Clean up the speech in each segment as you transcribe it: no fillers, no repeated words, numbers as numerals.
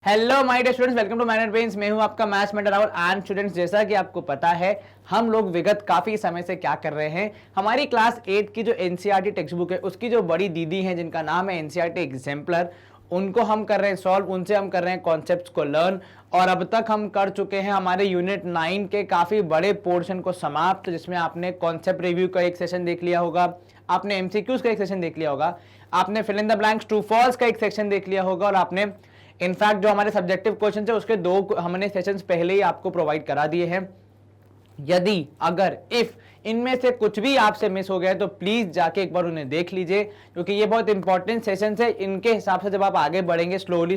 Hello my dear students, welcome to minor brains. मैं हूं आपका maths mentor Rahul. And students, जैसा कि आपको पता है हम लोग विगत काफी समय से क्या कर रहे हैं, हमारी क्लास 8 की जो एनसीईआरटी टेक्स्ट बुक है उसकी जो बड़ी दीदी हैं जिनका नाम है एनसीईआरटी एग्जाम्पलर, उनको हम कर रहे हैं सॉल्व, उनसे हम कर रहे हैं कॉन्सेप्ट्स को लर्न। और अब तक हम कर चुके हैं हमारे यूनिट 9 के काफी बड़े पोर्शन को समाप्त, जिसमें आपने कॉन्सेप्ट रिव्यू का एक सेशन देख लिया होगा, आपने एमसीक्यूज का एक सेशन देख लिया होगा, आपने fill in the blanks true false का एक सेक्शन देख लिया होगा, और आपने इनफैक्ट जो हमारे सब्जेक्टिव क्वेश्चन है उसके 2 हमने सेशंस पहले ही आपको प्रोवाइड करा दिए हैं। यदि अगर इफ इनमें से कुछ भी आपसे मिस हो गया है तो प्लीज जाके एक बार उन्हें देख लीजिए, क्योंकि ये बहुत इंपॉर्टेंट सेशन है। इनके हिसाब से जब आप आगे बढ़ेंगे स्लोली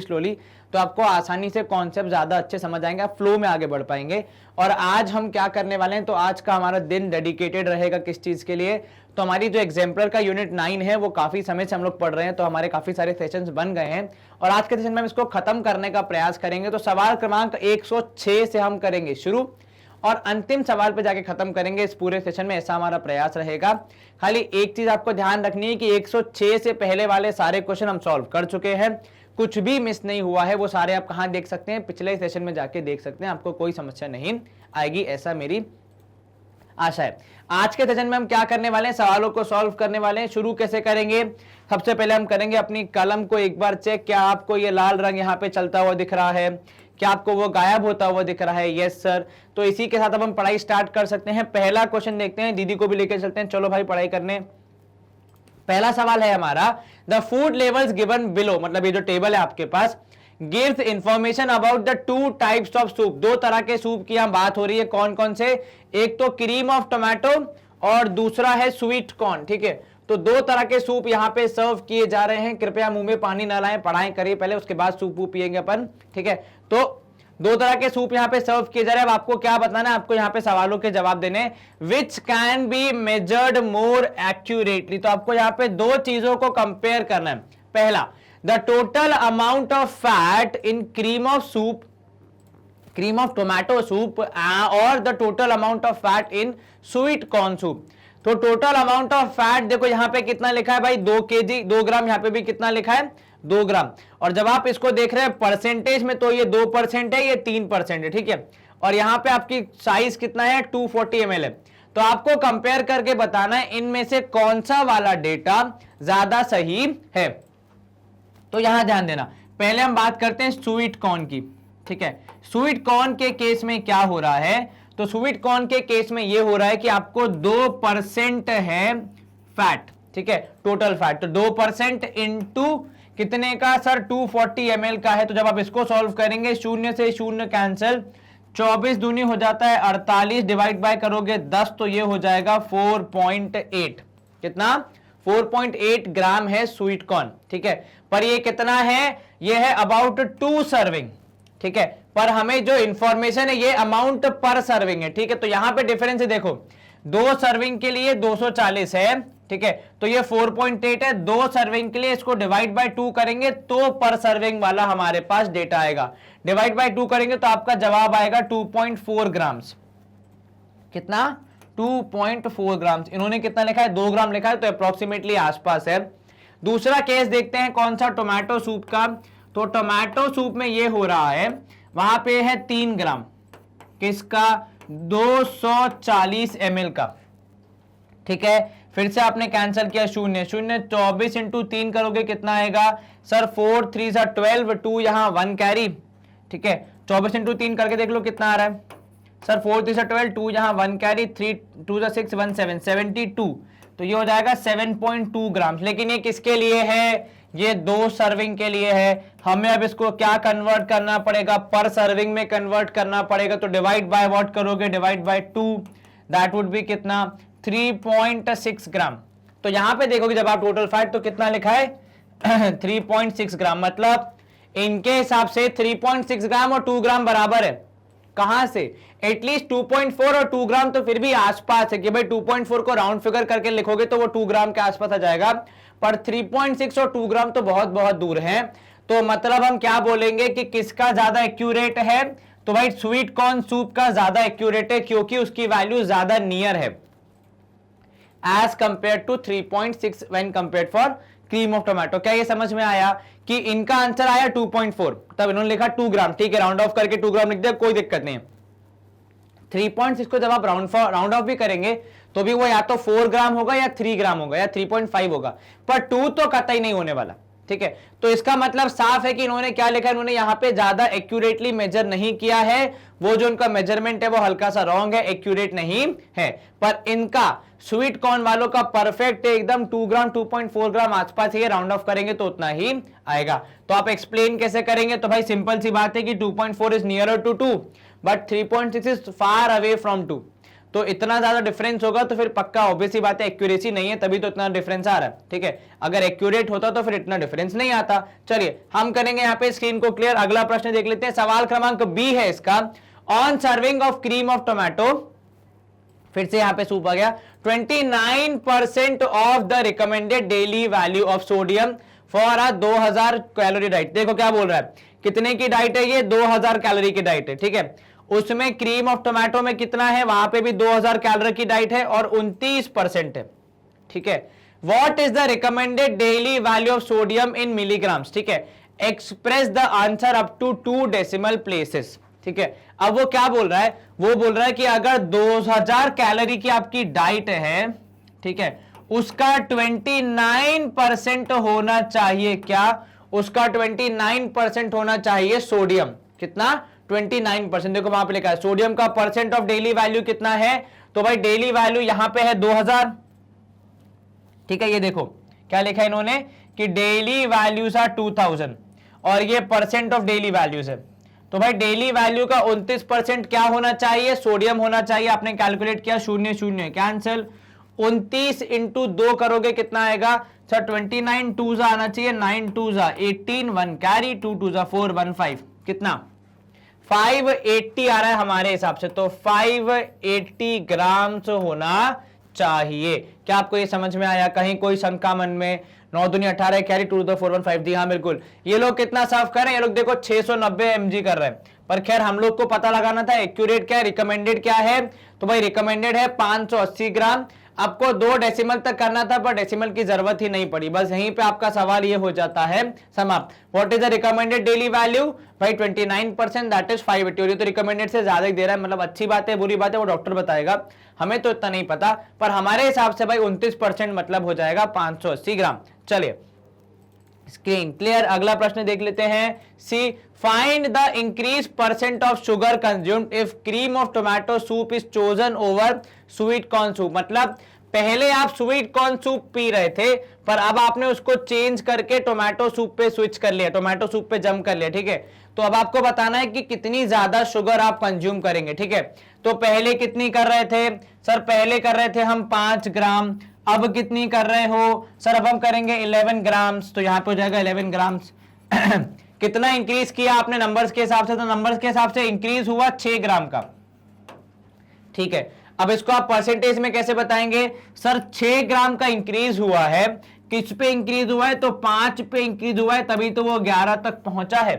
तो आपको आसानी से कॉन्सेप्ट ज्यादा अच्छे समझ आएंगे, आप फ्लो में आगे बढ़ पाएंगे। और आज हम क्या करने वाले हैं, तो आज का हमारा दिन डेडिकेटेड रहेगा किस चीज के लिए, तो हमारी जो एग्जाम्पलर का यूनिट 9 है वो काफी समय से हम लोग पढ़ रहे हैं, तो हमारे काफी सारे सेशंस बन गए हैं और आज के सेशन में हम इसको खत्म करने का प्रयास करेंगे। तो सवाल क्रमांक 106 से हम करेंगे शुरू और अंतिम सवाल पे जाके खत्म करेंगे इस पूरे सेशन में, ऐसा हमारा प्रयास रहेगा। खाली एक चीज आपको ध्यान रखनी है कि 106 से पहले वाले सारे क्वेश्चन हम सॉल्व कर चुके हैं, कुछ भी मिस नहीं हुआ है। वो सारे आप कहां देख सकते हैं, पिछले सेशन में जाके देख सकते हैं, आपको कोई समस्या नहीं आएगी, ऐसा मेरी आशा है। आज के सेशन में हम क्या करने वाले हैं, सवालों को सॉल्व करने वाले हैं। शुरू कैसे करेंगे, सबसे पहले हम करेंगे अपनी कलम को एक बार चेक, क्या आपको ये लाल रंग यहाँ पे चलता हुआ दिख रहा है, क्या आपको वो गायब होता हुआ दिख रहा है? Yes sir. तो इसी के साथ अब हम पढ़ाई स्टार्ट कर सकते हैं। पहला क्वेश्चन देखते हैं, दीदी को भी लेकर चलते हैं, चलो भाई पढ़ाई करने। पहला सवाल है हमारा, the food levels given below, मतलब ये जो टेबल है आपके पास, gives information about the 2 types of soup. 2 तरह के सूप की यहां बात हो रही है, कौन कौन से? एक तो क्रीम ऑफ टोमेटो और दूसरा है स्वीट कॉर्न। ठीक है, तो 2 तरह के सूप यहाँ पे सर्व किए जा रहे हैं। कृपया मुंह में पानी ना लाएं, पढ़ाई करिए पहले, उसके बाद सूप पिएंगे अपन। ठीक है, तो 2 तरह के सूप यहाँ पे सर्व किए जा रहे हैं। अब आपको क्या बताना है, आपको यहाँ पे सवालों के जवाब देने, which can be measured more accurately. तो आपको यहाँ पे 2 चीजों को कंपेयर करना है। पहला, the total amount of fat in cream of soup, cream of tomato soup, और the total amount of fat in sweet corn soup. तो टोटल अमाउंट ऑफ फैट देखो यहाँ पे कितना लिखा है भाई, 2 kg, 2 ग्राम, यहाँ पे भी कितना लिखा है, 2 ग्राम। और जब आप इसको देख रहे हैं परसेंटेज में, तो ये 2% है, ये 3% है। ठीक है, और यहाँ पे आपकी साइज कितना है, 240 ml है। तो आपको कंपेयर करके बताना है इनमें से कौन सा वाला डेटा ज्यादा सही है। तो यहां ध्यान देना, पहले हम बात करते हैं स्वीट कॉर्न की। ठीक है, स्वीट कॉर्न के केस में क्या हो रहा है, तो स्वीट कॉर्न के केस में ये हो रहा है कि आपको 2% है फैट। ठीक है, टोटल फैट, तो 2% इंटू कितने का सर, 240 ml का है। तो जब आप इसको सॉल्व करेंगे, 0 से 0 कैंसिल, 24 दूनी हो जाता है 48, डिवाइड बाय करोगे 10, तो ये हो जाएगा 4.8। कितना? 4.8 ग्राम है स्वीट कॉर्न। ठीक है, पर ये कितना है, ये है अबाउट 2 सर्विंग। ठीक है, पर हमें जो इंफॉर्मेशन है ये अमाउंट पर सर्विंग है। ठीक है, तो यहां पे डिफरेंस है, देखो 2 सर्विंग के लिए 240 है। ठीक है, तो ये 4.8 है, 2 सर्विंग के लिए इसको डिवाइड बाय 2 करेंगे तो पर सर्विंग वाला हमारे पास डेटा आएगा। डिवाइड बाय 2 करेंगे तो आपका जवाब आएगा 2.4 ग्राम्स। कितना? 2.4 ग्राम्स। इन्होंने कितना लिखा है, 2 ग्राम लिखा है, तो अप्रोक्सीमेटली आसपास है। दूसरा केस देखते हैं, कौन सा, टोमेटो सूप का। तो टोमेटो सूप में ये हो रहा है, वहां पे है 3 ग्राम, किसका, 240 ml का। ठीक है, फिर से आपने कैंसिल किया, 0 0, 24 इंटू 3 करोगे कितना आएगा सर, 4 3 12, 2 यहां 1 कैरी। ठीक है, 24 इंटू 3 करके देख लो कितना आ रहा है सर, 4 3 12, 2 यहां 1 कैरी, 3 2 6 1 7 72, तो ये हो जाएगा 7.2 ग्राम। लेकिन ये किसके लिए है, ये 2 सर्विंग के लिए है। हमें अब इसको क्या कन्वर्ट करना पड़ेगा, पर सर्विंग में कन्वर्ट करना पड़ेगा। तो डिवाइड बाय व्हाट करोगे, divide by 2, that would be कितना, 3.6 ग्राम। तो यहां पे देखोगे जब आप टोटल फैट, तो कितना लिखा है 3.6 ग्राम, मतलब इनके हिसाब से 3.6 ग्राम और 2 ग्राम बराबर है। कहां से, एटलीस्ट 2.4 और 2 ग्राम तो फिर भी आसपास है, कि भाई 2.4 को राउंड फिगर करके लिखोगे तो वो 2 ग्राम के आसपास आ जाएगा, पर 3.6 और 2 ग्राम तो बहुत बहुत दूर है। तो मतलब हम क्या बोलेंगे कि किसका ज्यादा एक्यूरेट है, तो भाई स्वीट कॉर्न सूप का ज्यादा एक्यूरेट है, क्योंकि उसकी वैल्यू ज्यादा नियर है as compare to 3.6 when compared for cream of tomato. क्या ये समझ में आया कि इनका आंसर आया 2.4, तब इन्होंने लिखा 2 ग्राम, ठीक है, राउंड ऑफ करके 2 ग्राम लिख दिया, कोई दिक्कत नहीं है। 3.6 को जब आप राउंड ऑफ भी करेंगे तो भी वो या तो 4 ग्राम होगा या 3 ग्राम होगा या 3.5 होगा, पर 2 तो कतई नहीं होने वाला, ठीक है। तो इसका मतलब साफ है कि इन्होंने क्या लिखा है, इन्होंने यहाँ पे ज्यादा एक्यूरेटली मेजर नहीं किया है, वो जो उनका मेजरमेंट है वो हल्का सा रॉन्ग है, एक्यूरेट नहीं है। पर इनका स्वीट कॉर्न वालों का परफेक्ट एकदम 2 ग्राम 2.4 ग्राम आसपास ही, राउंड ऑफ करेंगे तो उतना ही आएगा। तो आप एक्सप्लेन कैसे करेंगे, तो भाई सिंपल सी बात है कि 2.4 is nearer to 2 but 3.6 is far away from 2। तो इतना ज्यादा डिफरेंस होगा तो फिर पक्का ऑब्वियस ही बात है एक्यूरेसी नहीं है, तभी तो इतना डिफरेंस आ रहा है, ठीक है। अगर एक्यूरेट होता तो फिर इतना डिफरेंस नहीं आता। चलिए हम करेंगे यहाँ पे स्क्रीन को क्लियर। अगला प्रश्न देख लेते हैं, सवाल क्रमांक बी है इसका, on serving of cream of tomato, फिर से यहाँ पे सूप आ गया, 29% of the recommended daily value of sodium for a 2000 calorie diet. देखो क्या बोल रहा है, कितने की डाइट है ये, 2000 कैलोरी की डाइट है, ठीक है। उसमें क्रीम ऑफ टोमेटो में कितना है, वहां पे भी 2000 कैलोरी की डाइट है और 29% है, ठीक है। What is the recommended daily value of sodium in milligrams, ठीक है। Express the answer up to 2 decimal places, ठीक है। अब वो क्या बोल रहा है, वो बोल रहा है कि अगर 2000 कैलोरी की आपकी डाइट है, ठीक है, उसका 29% होना चाहिए, क्या उसका 29% होना चाहिए सोडियम, कितना 29%। देखो वहां पे लिखा है सोडियम का परसेंट ऑफ डेली वैल्यू कितना है, तो भाई डेली वैल्यू यहां पे है 2000, ठीक है। ये देखो क्या लिखा है इन्होंने कि डेली वैल्यूज आर 2000 और ये परसेंट ऑफ डेली वैल्यूज है, तो भाई डेली वैल्यू का 29% क्या होना चाहिए, सोडियम होना चाहिए। आपने कैलकुलेट किया 0 0 कैंसिल, 29 इंटू 2 करोगे कितना आएगा सर, 29 2 आना चाहिए, 9 2 18, 1 कैरी, 2 2 4 1 5, कितना 580 आ रहा है हमारे हिसाब से, तो 580 ग्राम्स होना चाहिए। क्या आपको ये समझ में आया, कहीं कोई शंका मन में, 9 दूनी 18 कैरी 2 4 1 5 दी, हाँ बिल्कुल। ये लोग कितना सर्व कर रहे हैं, ये लोग देखो 690 mg कर रहे हैं, पर खैर हम लोग को पता लगाना था एक्यूरेट क्या है, रिकमेंडेड क्या है, तो भाई रिकमेंडेड है 580 ग्राम। आपको 2 डेसिमल तक करना था पर डेसिमल की जरूरत ही नहीं पड़ी, बस यहीं पे आपका सवाल ये हो जाता है समाप्त। What is the recommended daily value, भाई 29%, दैट इज 580। और ये तो रिकमेंडेड से ज्यादा ही दे रहा है, मतलब अच्छी बात है बुरी बात है वो डॉक्टर बताएगा, हमें तो इतना नहीं पता, पर हमारे हिसाब से भाई 29% मतलब हो जाएगा 580 ग्राम। चलिए स्क्रीन क्लियर। अगला प्रश्न देख लेते हैं, C find the increase percent of sugar consumed if cream of tomato soup is chosen over sweet corn soup. मतलब पहले आप स्वीट कॉर्न सूप पी रहे थे, पर अब आपने उसको चेंज करके टोमेटो सूप पे स्विच कर लिया, टोमेटो सूप पे जम कर लिया, ठीक है। तो अब आपको बताना है कि कितनी ज्यादा शुगर आप कंज्यूम करेंगे, ठीक है। तो पहले कितनी कर रहे थे सर, पहले कर रहे थे हम 5 ग्राम, अब कितनी कर रहे हो सर, अब हम करेंगे 11 ग्राम्स, तो यहां पे हो जाएगा 11 ग्राम्स। कितना इंक्रीज किया आपने नंबर्स के हिसाब से, तो नंबर्स के हिसाब से इंक्रीज हुआ 6 ग्राम का, ठीक है। अब इसको आप परसेंटेज में कैसे बताएंगे सर, 6 ग्राम का इंक्रीज हुआ है, किस पे इंक्रीज हुआ है, तो 5 पे इंक्रीज हुआ है, तभी तो वो 11 तक पहुंचा है,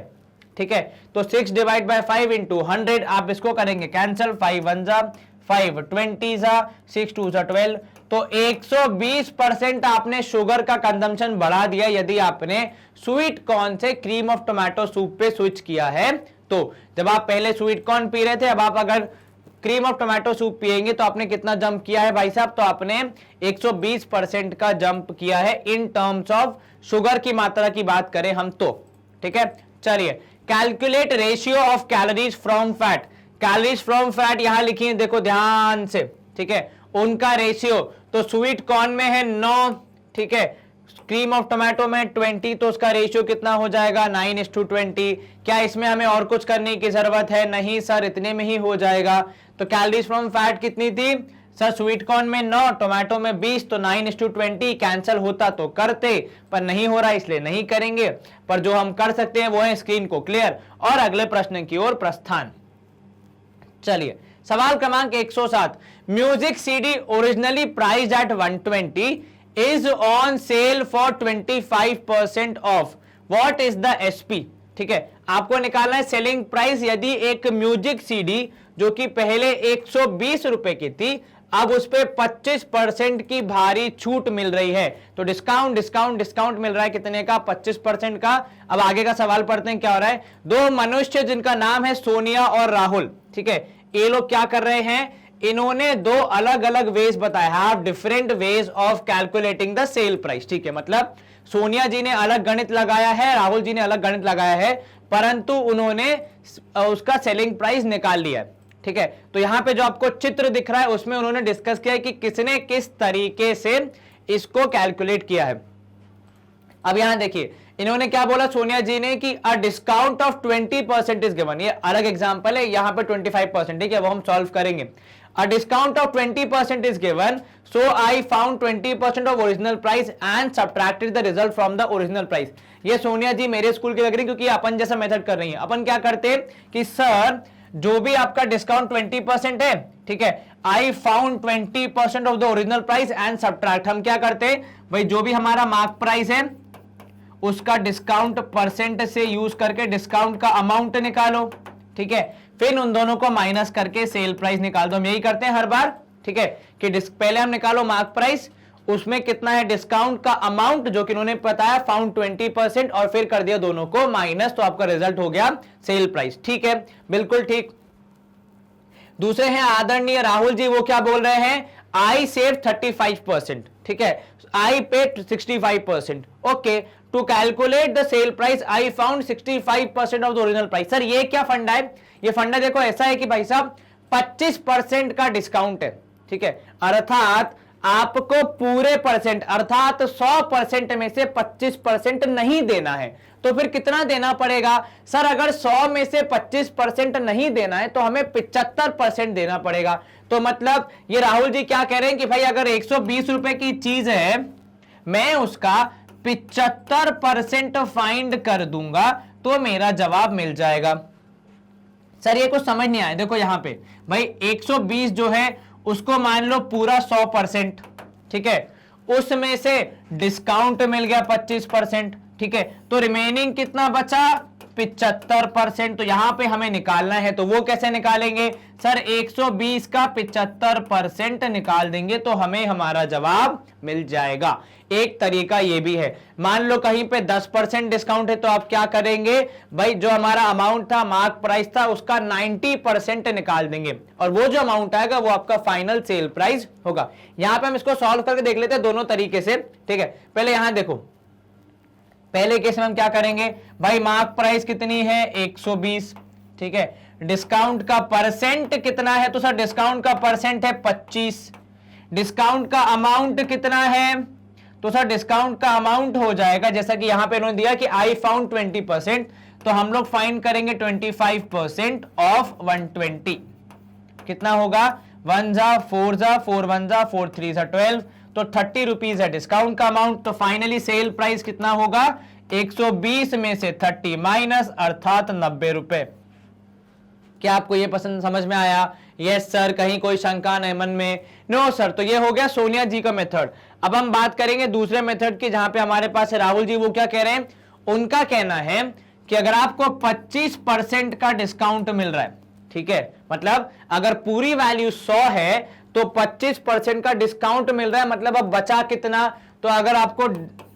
ठीक है। तो 6 डिवाइड बाय 5 इंटू 100, आप इसको करेंगे कैंसिल, 5 1 जा 5 20 जा 6 2 जा 12, तो 120% आपने शुगर का कंजम्पशन बढ़ा दिया यदि आपने स्वीट कॉर्न से क्रीम ऑफ टोमेटो सूप पे स्विच किया है। तो जब आप पहले स्वीट कॉर्न पी रहे थे, अब आप अगर क्रीम ऑफ टोमेटो सूप पिएंगे तो आपने कितना जंप किया है भाई साहब, तो आपने 120% का जंप किया है इन टर्म्स ऑफ शुगर की मात्रा की बात करें हम तो, ठीक है। चलिए calculate ratio of calories from fat, calories from fat यहां लिखिए, देखो ध्यान से, ठीक है। उनका रेशियो तो स्वीट कॉर्न में है 9, ठीक है, क्रीम ऑफ टोमेटो में 20, तो उसका रेशियो कितना हो जाएगा 9:20। क्या इसमें हमें और कुछ करने की जरूरत है, नहीं सर, इतने में ही हो जाएगा। तो कैलोरीज फ्रॉम फैट कितनी थी सर, स्वीट कॉर्न में 9, टोमेटो में 20, तो 9:20। कैंसिल होता तो करते, पर नहीं हो रहा इसलिए नहीं करेंगे, पर जो हम कर सकते हैं वो है स्क्रीन को क्लियर और अगले प्रश्न की ओर प्रस्थान। चलिए सवाल क्रमांक 107, music CD originally priced eight 120 is on sale for 25% of, what is the SP, ठीक है। आपको निकालना है सेलिंग प्राइस, यदि एक म्यूजिक सीडी जो कि पहले 120 रुपए की थी अब उस पे 25% की भारी छूट मिल रही है। तो डिस्काउंट डिस्काउंट डिस्काउंट मिल रहा है कितने का? 25% का। अब आगे का सवाल पढ़ते हैं क्या हो रहा है। दो मनुष्य जिनका नाम है सोनिया और राहुल, ठीक है, ये लोग क्या कर रहे हैं, इन्होंने दो अलग अलग वेज बताए, have different ways of calculating the sale price. ठीक है, मतलब सोनिया जी ने अलग गणित लगाया है, राहुल जी ने अलग गणित लगाया है, परंतु उन्होंने उसका सेलिंग प्राइस निकाल लिया है। ठीक है, तो यहां पे जो आपको चित्र दिख रहा है उसमें उन्होंने डिस्कस किया है कि किसने किस तरीके से इसको कैलकुलेट किया है। अब यहां देखिए इन्होंने क्या बोला सोनिया जी ने कि अ डिस्काउंट ऑफ 20% इज गिवन। ये अलग एग्जांपल है, यहां पे 25%, ठीक है, वो हम सॉल्व करेंगे। अ discount of 20% is given, so I found 20% of original price and subtracted the result from the original price. ये सोनिया जी मेरे स्कूल की लग रही, क्योंकि अपन जैसा मेथड कर रही है। अपन क्या करते हैं कि सर जो भी आपका डिस्काउंट 20% है, ठीक है, I found 20% of the original price and subtract. हम क्या करते हैं भाई, जो भी हमारा मार्क प्राइस है उसका डिस्काउंट परसेंट से यूज करके डिस्काउंट का अमाउंट निकालो, ठीक है, फिर उन दोनों को माइनस करके सेल प्राइस निकाल दो। हम यही करते हैं हर बार, ठीक है, कि पहले हम निकालो मार्क प्राइस, उसमें कितना है डिस्काउंट का अमाउंट जो कि उन्होंने बताया फाउंड 20%, और फिर कर दिया दोनों को माइनस, तो आपका रिजल्ट हो गया सेल प्राइस। ठीक है, बिल्कुल ठीक। दूसरे हैं आदरणीय राहुल जी, वो क्या बोल रहे हैं, आई सेव 35%, ठीक है, I paid 65%। Okay, to calculate the sale price I found 65% of the original price. Sir ये क्या फंडा है? ये फंडा देखो ऐसा है कि भाई साहब 25% का डिस्काउंट है, ठीक है, अर्थात आपको पूरे परसेंट अर्थात 100% में से 25% नहीं देना है। तो फिर कितना देना पड़ेगा? सर अगर 100 में से 25% नहीं देना है तो हमें 75% देना पड़ेगा। तो मतलब ये राहुल जी क्या कह रहे हैं कि भाई अगर 120 रुपए की चीज है, मैं उसका 75% फाइंड कर दूंगा तो मेरा जवाब मिल जाएगा। सर ये कुछ समझ नहीं आया। देखो यहां पे भाई 120 जो है उसको मान लो पूरा 100%, ठीक है, उसमें से डिस्काउंट मिल गया 25%, ठीक है, तो रिमेनिंग कितना बचा? 75%। तो यहां पे हमें निकालना है, तो वो कैसे निकालेंगे? सर 120 का 75% निकाल देंगे तो हमें हमारा जवाब मिल जाएगा। एक तरीका ये भी है, मान लो कहीं पे 10% डिस्काउंट है तो आप क्या करेंगे भाई, जो हमारा अमाउंट था मार्क प्राइस था उसका 90% निकाल देंगे, और वो जो अमाउंट आएगा वो आपका फाइनल सेल प्राइस होगा। यहां पे हम इसको सॉल्व करके देख लेते हैं दोनों तरीके से, ठीक है। पहले यहां देखो, पहले केस में हम क्या करेंगे भाई, मार्क प्राइस कितनी है 120, ठीक है, डिस्काउंट का परसेंट कितना है? तो सर डिस्काउंट का परसेंट है 25, डिस्काउंट का अमाउंट कितना है? तो सर डिस्काउंट का अमाउंट हो जाएगा जैसा कि यहां पे उन्होंने दिया कि आई फाउंड 20%, तो हम लोग फाइंड करेंगे 25% ऑफ 120। कितना होगा? 1 जा 4 जा 4 1 जा 4 3 जा 12, तो 30 रुपीज है डिस्काउंट का अमाउंट। तो फाइनली सेल प्राइस कितना होगा? 120 में से 30 माइनस अर्थात 90 रुपए। क्या आपको यह पसंद समझ में आया? यस सर, कहीं कोई शंका नहीं मन में? No sir. तो ये हो गया सोनिया जी का मेथड। अब हम बात करेंगे दूसरे मेथड की, जहां पे हमारे पास है राहुल जी। वो क्या कह रहे हैं? उनका कहना है कि अगर आपको 25% का डिस्काउंट मिल रहा है, ठीक है, मतलब अगर पूरी वैल्यू 100 है तो 25% का डिस्काउंट मिल रहा है, मतलब अब बचा कितना? तो अगर आपको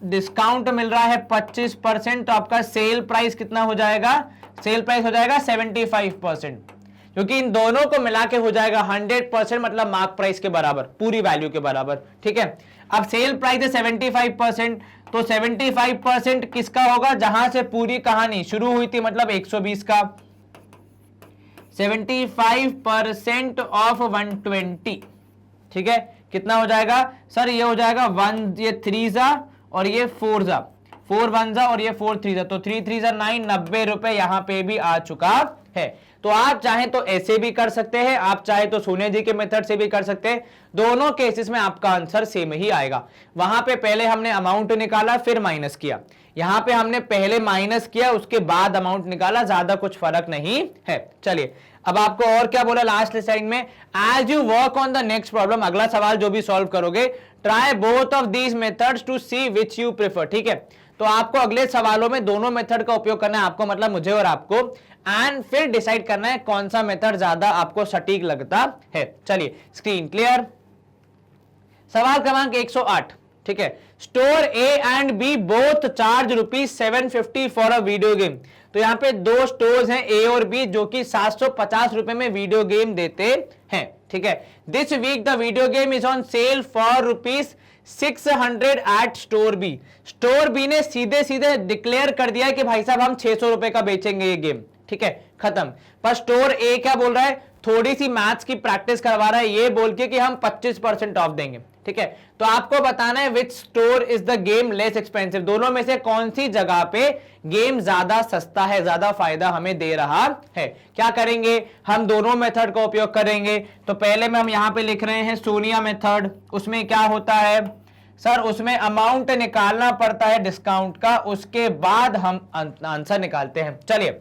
डिस्काउंट मिल रहा है 25%, तो आपका सेल प्राइस कितना हो जाएगा? सेल प्राइस हो जाएगा 75%, क्योंकि इन दोनों को मिला के हो जाएगा 100%, मतलब मार्क प्राइस के बराबर, पूरी वैल्यू के बराबर, ठीक है। अब सेल प्राइस है 75%, तो 75% किसका होगा? जहां से पूरी कहानी शुरू हुई थी, मतलब 120 का 75% ऑफ 120, ठीक है, कितना हो जाएगा? सर ये हो जाएगा 1, ये 3 जा और ये 4 जा, 4 1 जा और ये 4 3 जा, तो 3 3 जा 9, 90 रुपए यहां पे भी आ चुका है। तो आप चाहें तो ऐसे भी कर सकते हैं, आप चाहे तो सोनिया जी के मेथड से भी कर सकते हैं। दोनों केसेस में आपका आंसर सेम ही आएगा। वहां पे पहले हमने अमाउंट निकाला फिर माइनस किया, यहां पे हमने पहले माइनस किया उसके बाद अमाउंट निकाला, ज्यादा कुछ फर्क नहीं है। चलिए अब आपको और क्या बोला लास्ट स्लाइड में, as you work on the next problem, अगला सवाल जो भी सॉल्व करोगे, try both of these methods to see which you prefer, ठीक है। तो आपको अगले सवालों में दोनों मेथड का उपयोग करना है, आपको मतलब मुझे और आपको, एंड फिर डिसाइड करना है कौन सा मेथड ज्यादा आपको सटीक लगता है। चलिए स्क्रीन क्लियर। सवाल क्रमांक 108, ठीक है। Store A and B both charge ₹750 for a video game. तो यहां पे दो स्टोर्स हैं ए और बी जो कि 750 रुपए में वीडियो गेम देते हैं, ठीक है। This week the video game is on sale for ₹600 at store B. Store B ने सीधे सीधे डिक्लेयर कर दिया कि भाई साहब हम 600 रुपए का बेचेंगे ये गेम, ठीक है, खत्म। पर स्टोर ए क्या बोल रहा है, थोड़ी सी मैथ्स की प्रैक्टिस करवा रहा है ये बोल के कि हम 25% ऑफ देंगे, ठीक है। तो आपको बताना है विच store is the game less expensive, दोनों में से कौन सी जगह पे गेम ज्यादा सस्ता है, ज्यादा फायदा हमें दे रहा है। क्या करेंगे, हम दोनों मेथड का उपयोग करेंगे। तो पहले में हम यहां पे लिख रहे हैं सोनिया मेथड। उसमें क्या होता है सर, उसमें अमाउंट निकालना पड़ता है डिस्काउंट का, उसके बाद हम आंसर निकालते हैं। चलिए,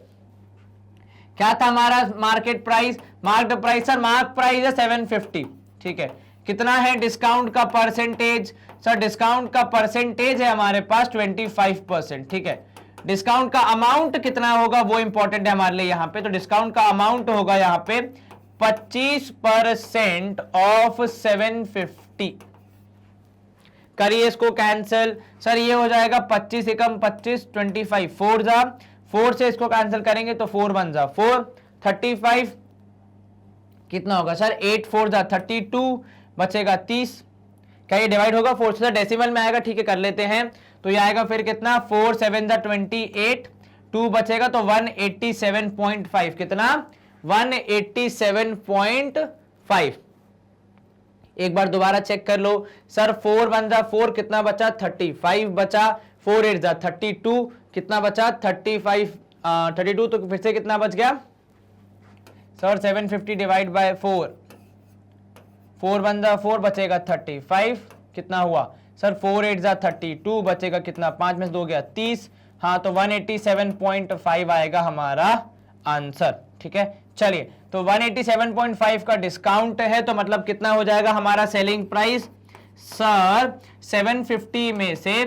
क्या था हमारा market price, mark price sir, mark price है 750, ठीक है। कितना है डिस्काउंट का परसेंटेज, सर डिस्काउंट का परसेंटेज है हमारे पास 25%, ठीक है। डिस्काउंट का अमाउंट कितना होगा वो इंपॉर्टेंट है हमारे लिए यहां पे। तो डिस्काउंट का अमाउंट होगा यहां पे 25% ऑफ 750। करिए इसको कैंसिल, सर ये हो जाएगा 25 एकम 25, 25 4 जा 4 से इसको कैंसिल करेंगे तो 4 1 जा 4, 35 कितना होगा सर, 8 4 जा 32, बचेगा 30। क्या ये डिवाइड होगा 4 से, डेसिमल में आएगा, ठीक है कर लेते हैं। तो ये आएगा फिर कितना, 4 7 जा 28, 2 बचेगा तो 187.5, कितना 187.5। एक बार दोबारा चेक कर लो सर, 4 1 जा 4, कितना बचा 35 बचा, 4 8 जा 32, कितना बचा 35 32, तो फिर से कितना बच गया सर 750 डिवाइड बाय 4, 4 1 जा 4, बचेगा 35, कितना हुआ सर 4 8 जा 32, बचेगा कितना 5 में से 2 गया 30, हाँ तो 187.5 आएगा हमारा आंसर, ठीक है। चलिए, तो 187.5 का डिस्काउंट है तो मतलब कितना हो जाएगा हमारा सेलिंग प्राइस सर, 750 में से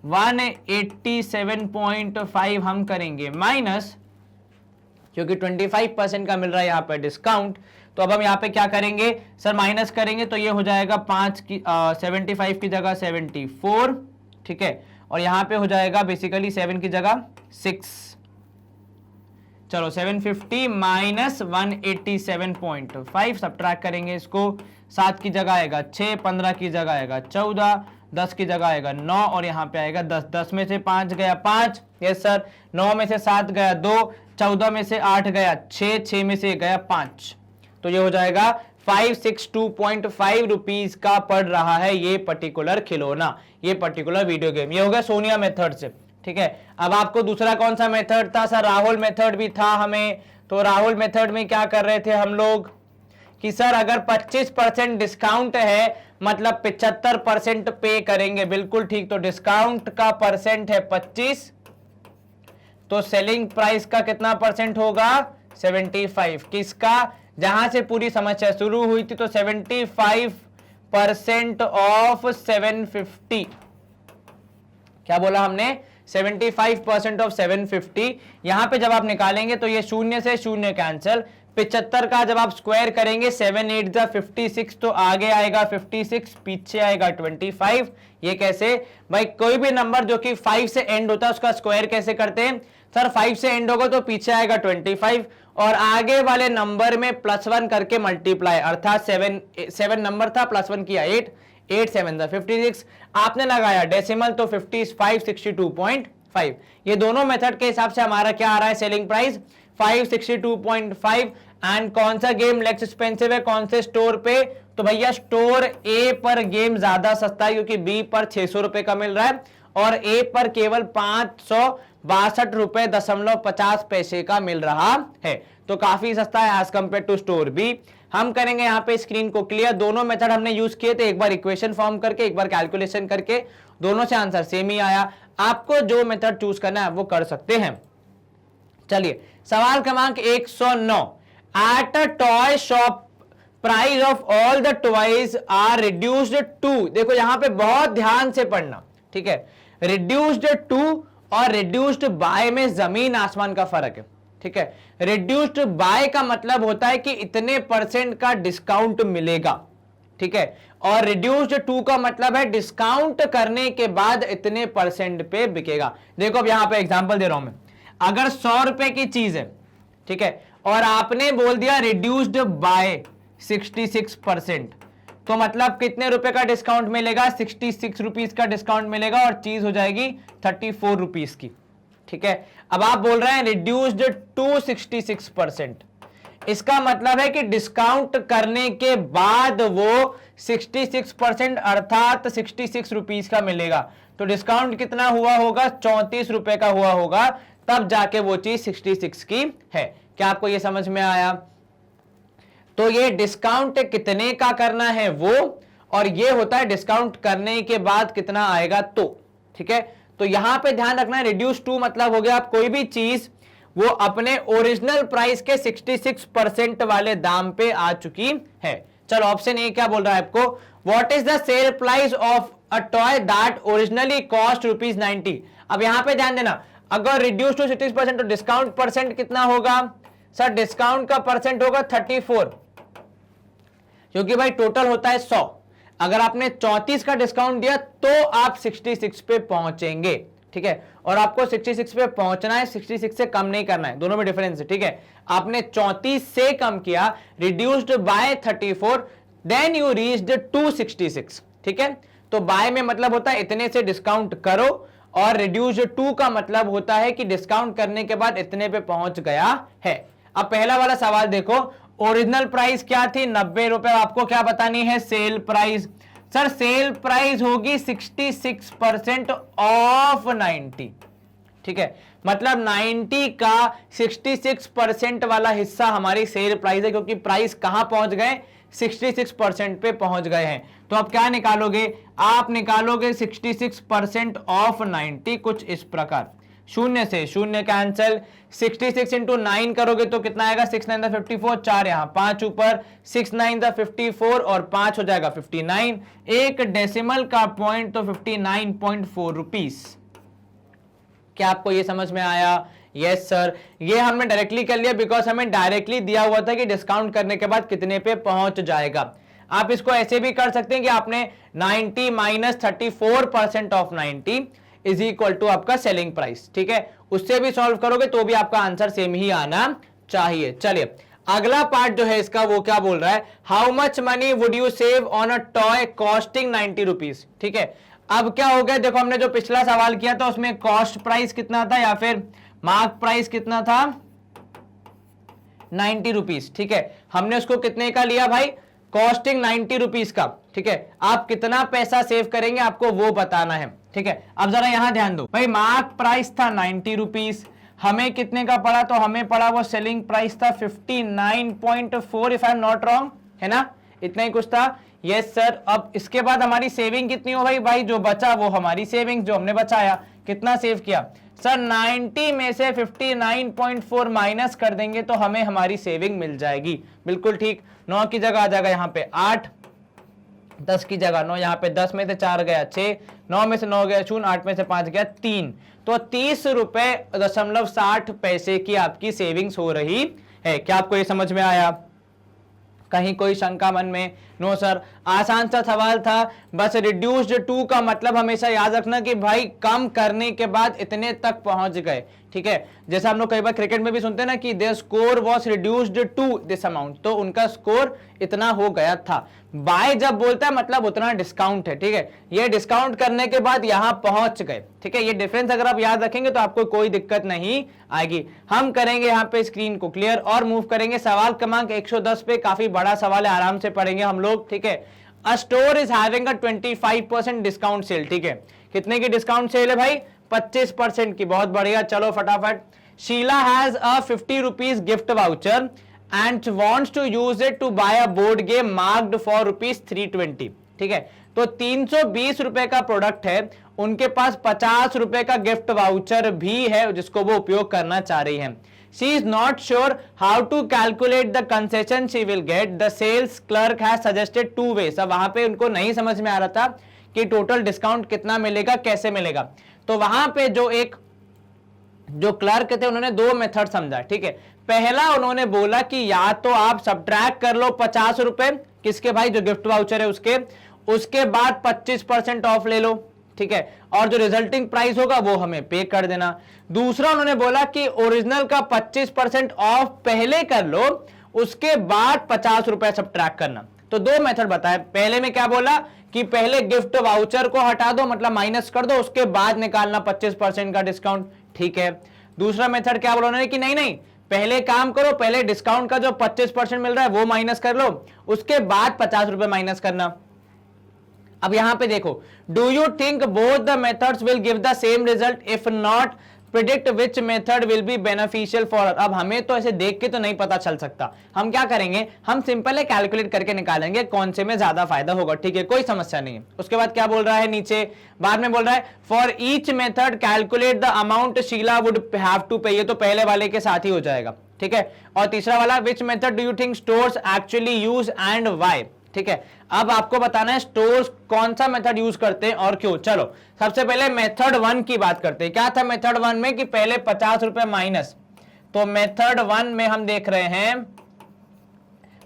187.5 हम करेंगे माइनस, क्योंकि 25% का मिल रहा है यहाँ पे डिस्काउंट। तो अब हम यहाँ पे क्या करेंगे सर, माइनस करेंगे तो ये हो जाएगा 5 की 75 की जगह 74, ठीक है। और यहाँ पे हो जाएगा बेसिकली 7 की जगह 6। चलो 750 माइनस 187.5 सब्ट्रैक्ट करेंगे इसको, 7 की जगह आएगा 6, 15 की जगह आएगा 14, 10 की जगह आएगा 9 और यहाँ पे आएगा 10। 10 में से 5 गया 5, यस सर। 9 में से 7 गया 2, 14 में से 8 गया 6, 6 में से गया 5। तो ये हो जाएगा 562.5 रुपीज का पड़ रहा है ये पर्टिकुलर खिलौना, ये पर्टिकुलर वीडियो गेम। ये हो गया सोनिया मेथड से, ठीक है। अब आपको दूसरा कौन सा मेथड था सर, राहुल मेथड भी था हमें। तो राहुल मेथड में क्या कर रहे थे हम लोग कि सर अगर 25% डिस्काउंट है मतलब 75% पे करेंगे, बिल्कुल ठीक। तो डिस्काउंट का परसेंट है 25, तो सेलिंग प्राइस का कितना परसेंट होगा 75। किसका, जहां से पूरी समस्या शुरू हुई थी, तो 75% ऑफ 750। क्या बोला हमने, 75% ऑफ 750। यहां पे जब आप निकालेंगे तो ये शून्य से शून्य कैंसिल, 75 का जब आप स्क्वायर करेंगे 7 8 जा 56, तो आगे आएगा 56, पीछे आएगा 25। ये कैसे भाई, कोई भी नंबर जो कि 5 से एंड होता है उसका स्क्वायर कैसे करते हैं सर, 5 से एंड होगा तो पीछे आएगा 25 और आगे वाले नंबर में +1 करके मल्टीप्लाई, अर्थात 7 नंबर था +1 किया 8, 8 7 जा 56, आपने लगाया डेसिमल तो 562.5। ये दोनों मेथड के हिसाब से हमारा क्या आ रहा है सेलिंग प्राइस 562.5। एंड कौन सा गेम लेस एक्सपेंसिव है, कौन से स्टोर पे, तो भैया स्टोर ए पर गेम ज्यादा सस्ता है क्योंकि बी पर 600 रुपए का मिल रहा है और ए पर केवल 562 रुपए 50 पैसे का मिल रहा है। तो काफी सस्ता है as compare to store B. हम करेंगे यहाँ पे स्क्रीन को क्लियर, दोनों मेथड हमने यूज किए थे, एक बार इक्वेशन फॉर्म करके एक बार कैलकुलेशन करके, दोनों से आंसर सेम ही आया। आपको जो मेथड चूज करना है वो कर सकते हैं। चलिए, सवाल क्रमांक 109, at a toy shop price of all the toys are reduced to, देखो यहां पे बहुत ध्यान से पढ़ना, ठीक है। रिड्यूस्ड टू और रिड्यूस्ड बाय में जमीन आसमान का फर्क है, ठीक है। रिड्यूस्ड बाय का मतलब होता है कि इतने % का डिस्काउंट मिलेगा, ठीक है, और रिड्यूस्ड टू का मतलब है डिस्काउंट करने के बाद इतने परसेंट पे बिकेगा। देखो अब यहां पे एग्जांपल दे रहा हूं मैं, अगर 100 रुपए की चीज है, ठीक है, और आपने बोल दिया रिड्यूस्ड बाय 66%, तो मतलब कितने रुपए का डिस्काउंट मिलेगा, 66 रुपीज का डिस्काउंट मिलेगा और चीज हो जाएगी 34 रुपीज की। ठीक है, अब आप बोल रहे हैं रिड्यूस्ड टू 66%, इसका मतलब है कि डिस्काउंट करने के बाद वो 66% अर्थात 66 रुपीज का मिलेगा। तो डिस्काउंट कितना हुआ होगा, 34 रुपए का हुआ होगा, तब जाके वो चीज 66 की है। क्या आपको ये समझ में आया? तो ये डिस्काउंट कितने का करना है वो, और ये होता है डिस्काउंट करने के बाद कितना आएगा तो। ठीक है, तो यहां पे ध्यान रखना है, रिड्यूस टू मतलब हो गया आप कोई भी चीज वो अपने ओरिजिनल प्राइस के 66% वाले दाम पे आ चुकी है। चलो ऑप्शन ए क्या बोल रहा है आपको, what is the sale price of a toy that originally cost ₹90। अब यहां पे ध्यान देना, अगर रिड्यूस टू 66% तो डिस्काउंट परसेंट कितना होगा सर, डिस्काउंट का परसेंट होगा 34, क्योंकि भाई टोटल होता है 100। अगर आपने 34 का डिस्काउंट दिया तो आप 66 पे पहुंचेंगे। ठीक है, और आपको 66 पे पहुंचना है, 66 से कम नहीं करना है, दोनों में डिफरेंस है। ठीक है, आपने 34 से कम किया, reduced by 34, then you reached 266। ठीक है, तो बाय में मतलब होता है इतने से डिस्काउंट करो, और रिड्यूस्ड टू का मतलब होता है कि डिस्काउंट करने के बाद इतने पे पहुंच गया है। अब पहला वाला सवाल देखो, ओरिजिनल प्राइस क्या थी 90 रुपए, आपको क्या बतानी है, sale price. Sir sale price होगी 66% ऑफ 90। ठीक है, मतलब 90 का 66% वाला हिस्सा हमारी सेल प्राइस है, क्योंकि प्राइस कहां पहुंच गए, 66% पे पहुंच गए हैं। तो आप क्या निकालोगे, आप निकालोगे 66% ऑफ 90 कुछ इस प्रकार, शून्य से शून्य कैंसिल, 66 इंटू 9 करोगे तो कितना आएगा, 6 9 54, 4 यहां 5 ऊपर, 6 9 54 और 5 हो जाएगा 59, एक डेसिमल का पॉइंट तो 59.4 रुपीस। क्या आपको ये समझ में आया? यस सर, ये हमने डायरेक्टली कर लिया बिकॉज हमें डायरेक्टली दिया हुआ था कि डिस्काउंट करने के बाद कितने पे पहुंच जाएगा। आप इसको ऐसे भी कर सकते हैं कि आपने 90 minus 34% of 90 is equal to आपका सेलिंग प्राइस। ठीक है, उससे भी सॉल्व करोगे तो भी आपका आंसर सेम ही आना चाहिए। चलिए अगला पार्ट जो है इसका, वो क्या बोल रहा है, how much money would you save on a toy costing 90 rupees. ठीक है, अब क्या हो गया, देखो हमने जो पिछला सवाल किया था उसमें कॉस्ट प्राइस कितना था या फिर मार्क प्राइस कितना था, 90 रुपीज। ठीक है, हमने उसको कितने का लिया भाई, कॉस्टिंग 90 रुपीज का। ठीक है, आप कितना पैसा सेव करेंगे आपको वो बताना है। ठीक है, अब जरा यहां ध्यान दो भाई, मार्क प्राइस था 90 रुपीज, हमें कितने का पड़ा, तो हमें पड़ा वो सेलिंग प्राइस था 59.4 if I am not wrong, है ना, इतना ही कुछ था। यस सर, अब इसके बाद हमारी सेविंग कितनी हो भाई, भाई जो बचा वो हमारी सेविंग, जो हमने बचाया, कितना सेव किया सर, 90 में से 59.4 माइनस कर देंगे तो हमें हमारी सेविंग मिल जाएगी। बिल्कुल ठीक, 9 की जगह आ जाएगा यहाँ पे 8, 10 की जगह 9, यहाँ पे 10 में से 4 गया 6, 9 में से 9 गया 0, 8 में से 5 गया 3, तो 30.60 की आपकी सेविंग्स हो रही है। क्या आपको ये समझ में आया? कहीं कोई शंका मन में? नो सर, आसान सा सवाल था, बस रिड्यूस्ड टू का मतलब हमेशा याद रखना कि भाई कम करने के बाद इतने तक पहुंच गए। ठीक है, जैसा हम लोग कई बार क्रिकेट में भी सुनते हैं ना कि their score was reduced to this amount, तो उनका स्कोर इतना हो गया था। बाय जब बोलता है मतलब उतना डिस्काउंट है। ठीक है, ये डिस्काउंट करने के बाद यहां पहुंच गए। ठीक है, ये डिफरेंस अगर आप याद रखेंगे तो आपको कोई दिक्कत नहीं आएगी। हम करेंगे यहाँ पे स्क्रीन को क्लियर और मूव करेंगे सवाल क्रमांक 110 पे, काफी बड़ा सवाल है, आराम से पढ़ेंगे हम लोग। ठीक है, a store is having a 25% discount sale. ठीक है, कितने की डिस्काउंट सेल है भाई, 25% की, बहुत बढ़िया। चलो फटाफट, Sheila has a 50 rupees gift voucher and wants to use it to buy a board game marked for ₹320। ठीक है, तो 320 रुपए का प्रोडक्ट है, उनके पास 50 रुपए का गिफ्ट वाउचर भी है जिसको वो उपयोग करना चाह रही है। She is not sure how to calculate the concession she will get. The sales clerk has suggested 2 ways। अब वहां पे उनको नहीं समझ में आ रहा था कि टोटल डिस्काउंट कितना मिलेगा, कैसे मिलेगा, तो वहां पे जो क्लर्क थे उन्होंने 2 मेथड समझा। ठीक है, पहला उन्होंने बोला कि या तो आप सब्ट्रैक्ट कर लो 50 रुपए किसके भाई, जो गिफ्ट वाउचर है उसके बाद 25% ऑफ ले लो, ठीक है, और जो रिजल्टिंग प्राइस होगा वो हमें पे कर देना। दूसरा उन्होंने बोला कि ओरिजिनल का 25% ऑफ पहले कर लो, उसके बाद 50 रुपए सब्ट्रैक्ट करना। तो दो मेथड बताए, पहले में क्या बोला कि पहले गिफ्ट वाउचर को हटा दो, मतलब माइनस कर दो, उसके बाद निकालना 25% का डिस्काउंट, ठीक है। दूसरा मेथड क्या बोला उन्होंने कि नहीं, पहले काम करो, पहले डिस्काउंट का जो 25% मिल रहा है वो माइनस कर लो, उसके बाद 50 रुपए माइनस करना। अब यहां पे देखो, do you think both the methods will give the same result, if not predict which method will be beneficial for. अब हमें तो ऐसे देख के तो नहीं पता चल सकता, हम क्या करेंगे, हम सिंपल है कैलकुलेट करके निकालेंगे कौन से में ज्यादा फायदा होगा, ठीक है, कोई समस्या नहीं है। उसके बाद क्या बोल रहा है नीचे, बाद में बोल रहा है for each method calculate the amount Sheila would have to pay, ये तो पहले वाले के साथ ही हो जाएगा, ठीक है। और तीसरा वाला, which method do you think stores actually use and why, ठीक है। अब आपको बताना है स्टोर्स कौन सा मेथड यूज करते हैं और क्यों। चलो सबसे पहले मेथड 1 की बात करते हैं। क्या था मेथड 1 में कि पहले 50 रुपए माइनस, तो मेथड 1 में हम देख रहे हैं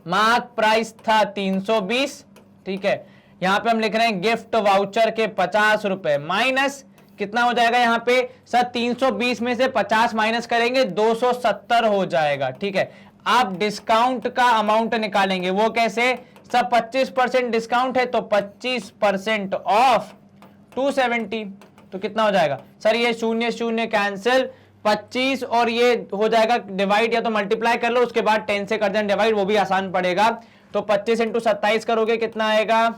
मार्क प्राइस था 320, ठीक है। यहां पे हम लिख रहे हैं गिफ्ट वाउचर के 50 रुपए माइनस, कितना हो जाएगा यहाँ पे सर, 320 में से 50 माइनस करेंगे 270 हो जाएगा, ठीक है। आप डिस्काउंट का अमाउंट निकालेंगे, वो कैसे, सब 25% डिस्काउंट है तो 25% ऑफ 270, तो कितना हो जाएगा सर, ये 0 0 कैंसिल, 25 और ये हो जाएगा डिवाइड, या तो मल्टीप्लाई कर लो, उसके बाद 10 से कर देना डिवाइड, वो भी आसान पड़ेगा। तो 25 × 27 करोगे कितना आएगा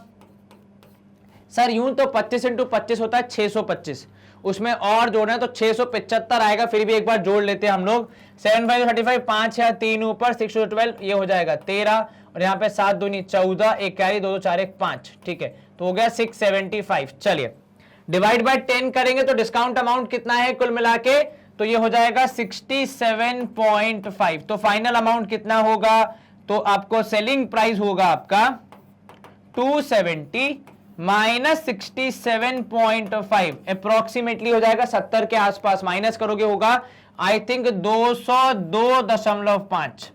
सर, यूं तो 25 × 25 होता है 625, उसमें और जोड़ना है तो 675 आएगा, फिर भी एक बार जोड़ लेते हैं हम लोग। 7 5 35, 5 या 3 ऊपर, 6 12, ये हो जाएगा 13, और यहाँ पे 7 दूनी 14, 1 कैरी, 2 2 4 1 5, ठीक है, तो हो गया 675। चलिए डिवाइड बाय 10 करेंगे तो डिस्काउंट अमाउंट कितना है कुल मिला के, तो ये हो जाएगा 67.5। तो फाइनल अमाउंट कितना होगा, तो आपको सेलिंग प्राइस होगा आपका 270 माइनस 67.5, अप्रोक्सीमेटली हो जाएगा 70 के आसपास, माइनस करोगे होगा आई थिंक 202.5,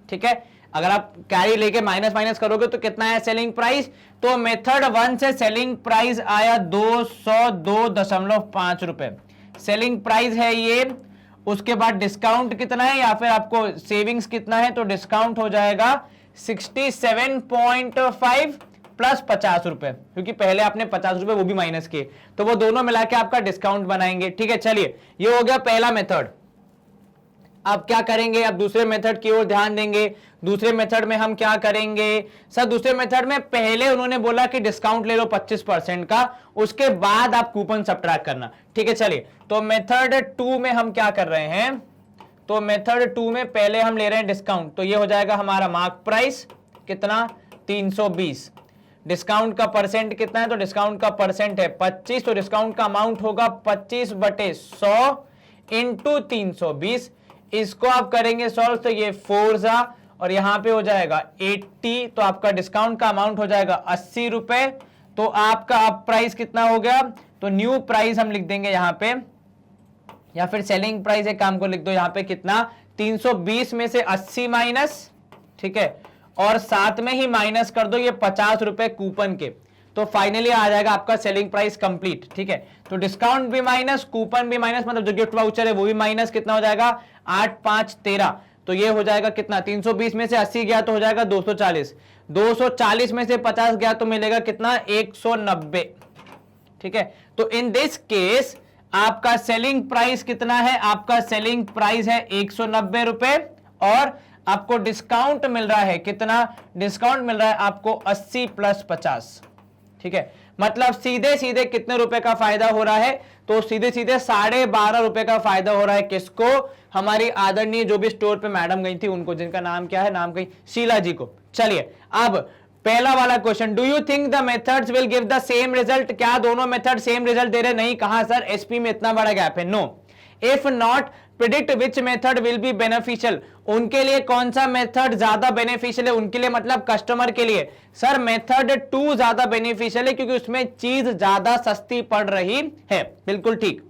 ठीक है। अगर आप कैरी लेके माइनस माइनस करोगे तो कितना है सेलिंग प्राइस, तो मेथड 1 से सेलिंग प्राइस आया 202.5 रुपए, सेलिंग प्राइस है ये। उसके बाद डिस्काउंट कितना है, या फिर आपको सेविंग्स कितना है, तो डिस्काउंट हो जाएगा 67.5 प्लस 50 रुपए, क्योंकि पहले आपने 50 रुपए वो भी माइनस किए, तो वो दोनों मिला के आपका डिस्काउंट बनाएंगे, ठीक है। चलिए ये हो गया पहला मेथड। अब क्या करेंगे, अब दूसरे मेथड की ओर ध्यान देंगे। दूसरे मेथड में हम क्या करेंगे सर, दूसरे मेथड में पहले उन्होंने बोला कि डिस्काउंट ले लो 25% का, उसके बाद आप कूपन सब्ट्रैक्ट करना, ठीक है। चलिए तो मेथड 2 में हम क्या कर रहे हैं, तो मेथड 2 में पहले हम ले रहे हैं डिस्काउंट, तो ये हो जाएगा हमारा मार्क प्राइस कितना 320, डिस्काउंट का परसेंट कितना है, तो डिस्काउंट का परसेंट है 25, तो डिस्काउंट का अमाउंट होगा 25/100 इंटू 320। इसको आप करेंगे सॉल्व तो ये 4 और यहां पे हो जाएगा 80, तो आपका डिस्काउंट का अमाउंट हो जाएगा 80 रुपए। तो आपका अब प्राइस कितना हो गया, तो न्यू प्राइस हम लिख देंगे यहां पे, या फिर सेलिंग प्राइस एक काम को लिख दो यहां पे कितना 320 में से 80 माइनस, ठीक है, और साथ में ही माइनस कर दो ये 50 रुपए कूपन के, तो फाइनली आ जाएगा आपका सेलिंग प्राइस कंप्लीट, ठीक है। तो डिस्काउंट भी माइनस, कूपन भी माइनस, मतलब जो गिफ्ट वाउचर है वो भी माइनस, कितना हो जाएगा 8 5 13, तो ये हो जाएगा कितना 320 में से 80 गया तो हो जाएगा 240, 240 में से 50 गया तो मिलेगा कितना 190, ठीक है। तो इन दिस केस आपका सेलिंग प्राइस कितना है, आपका सेलिंग प्राइस है 190 रुपए, और आपको डिस्काउंट मिल रहा है कितना, डिस्काउंट मिल रहा है आपको 80 + 50, ठीक है। मतलब सीधे सीधे कितने रुपए का फायदा हो रहा है, तो सीधे सीधे 12.5 रुपए का फायदा हो रहा है किसको, हमारी आदरणीय जो भी स्टोर पे मैडम गई थी उनको, जिनका नाम क्या है, नाम कहीं शीला जी को। चलिए अब पहला वाला question, do you think the methods will give the same result, क्या दोनों मेथड सेम रिजल्ट दे रहे, नहीं, कहा सर एसपी में इतना बड़ा गैप है, no. If not predict which method will be beneficial, उनके लिए कौन सा मेथड ज्यादा बेनिफिशियल है, उनके लिए मतलब कस्टमर के लिए सर मेथड 2 ज्यादा बेनिफिशियल है, क्योंकि उसमें चीज ज्यादा सस्ती पड़ रही है, बिल्कुल ठीक।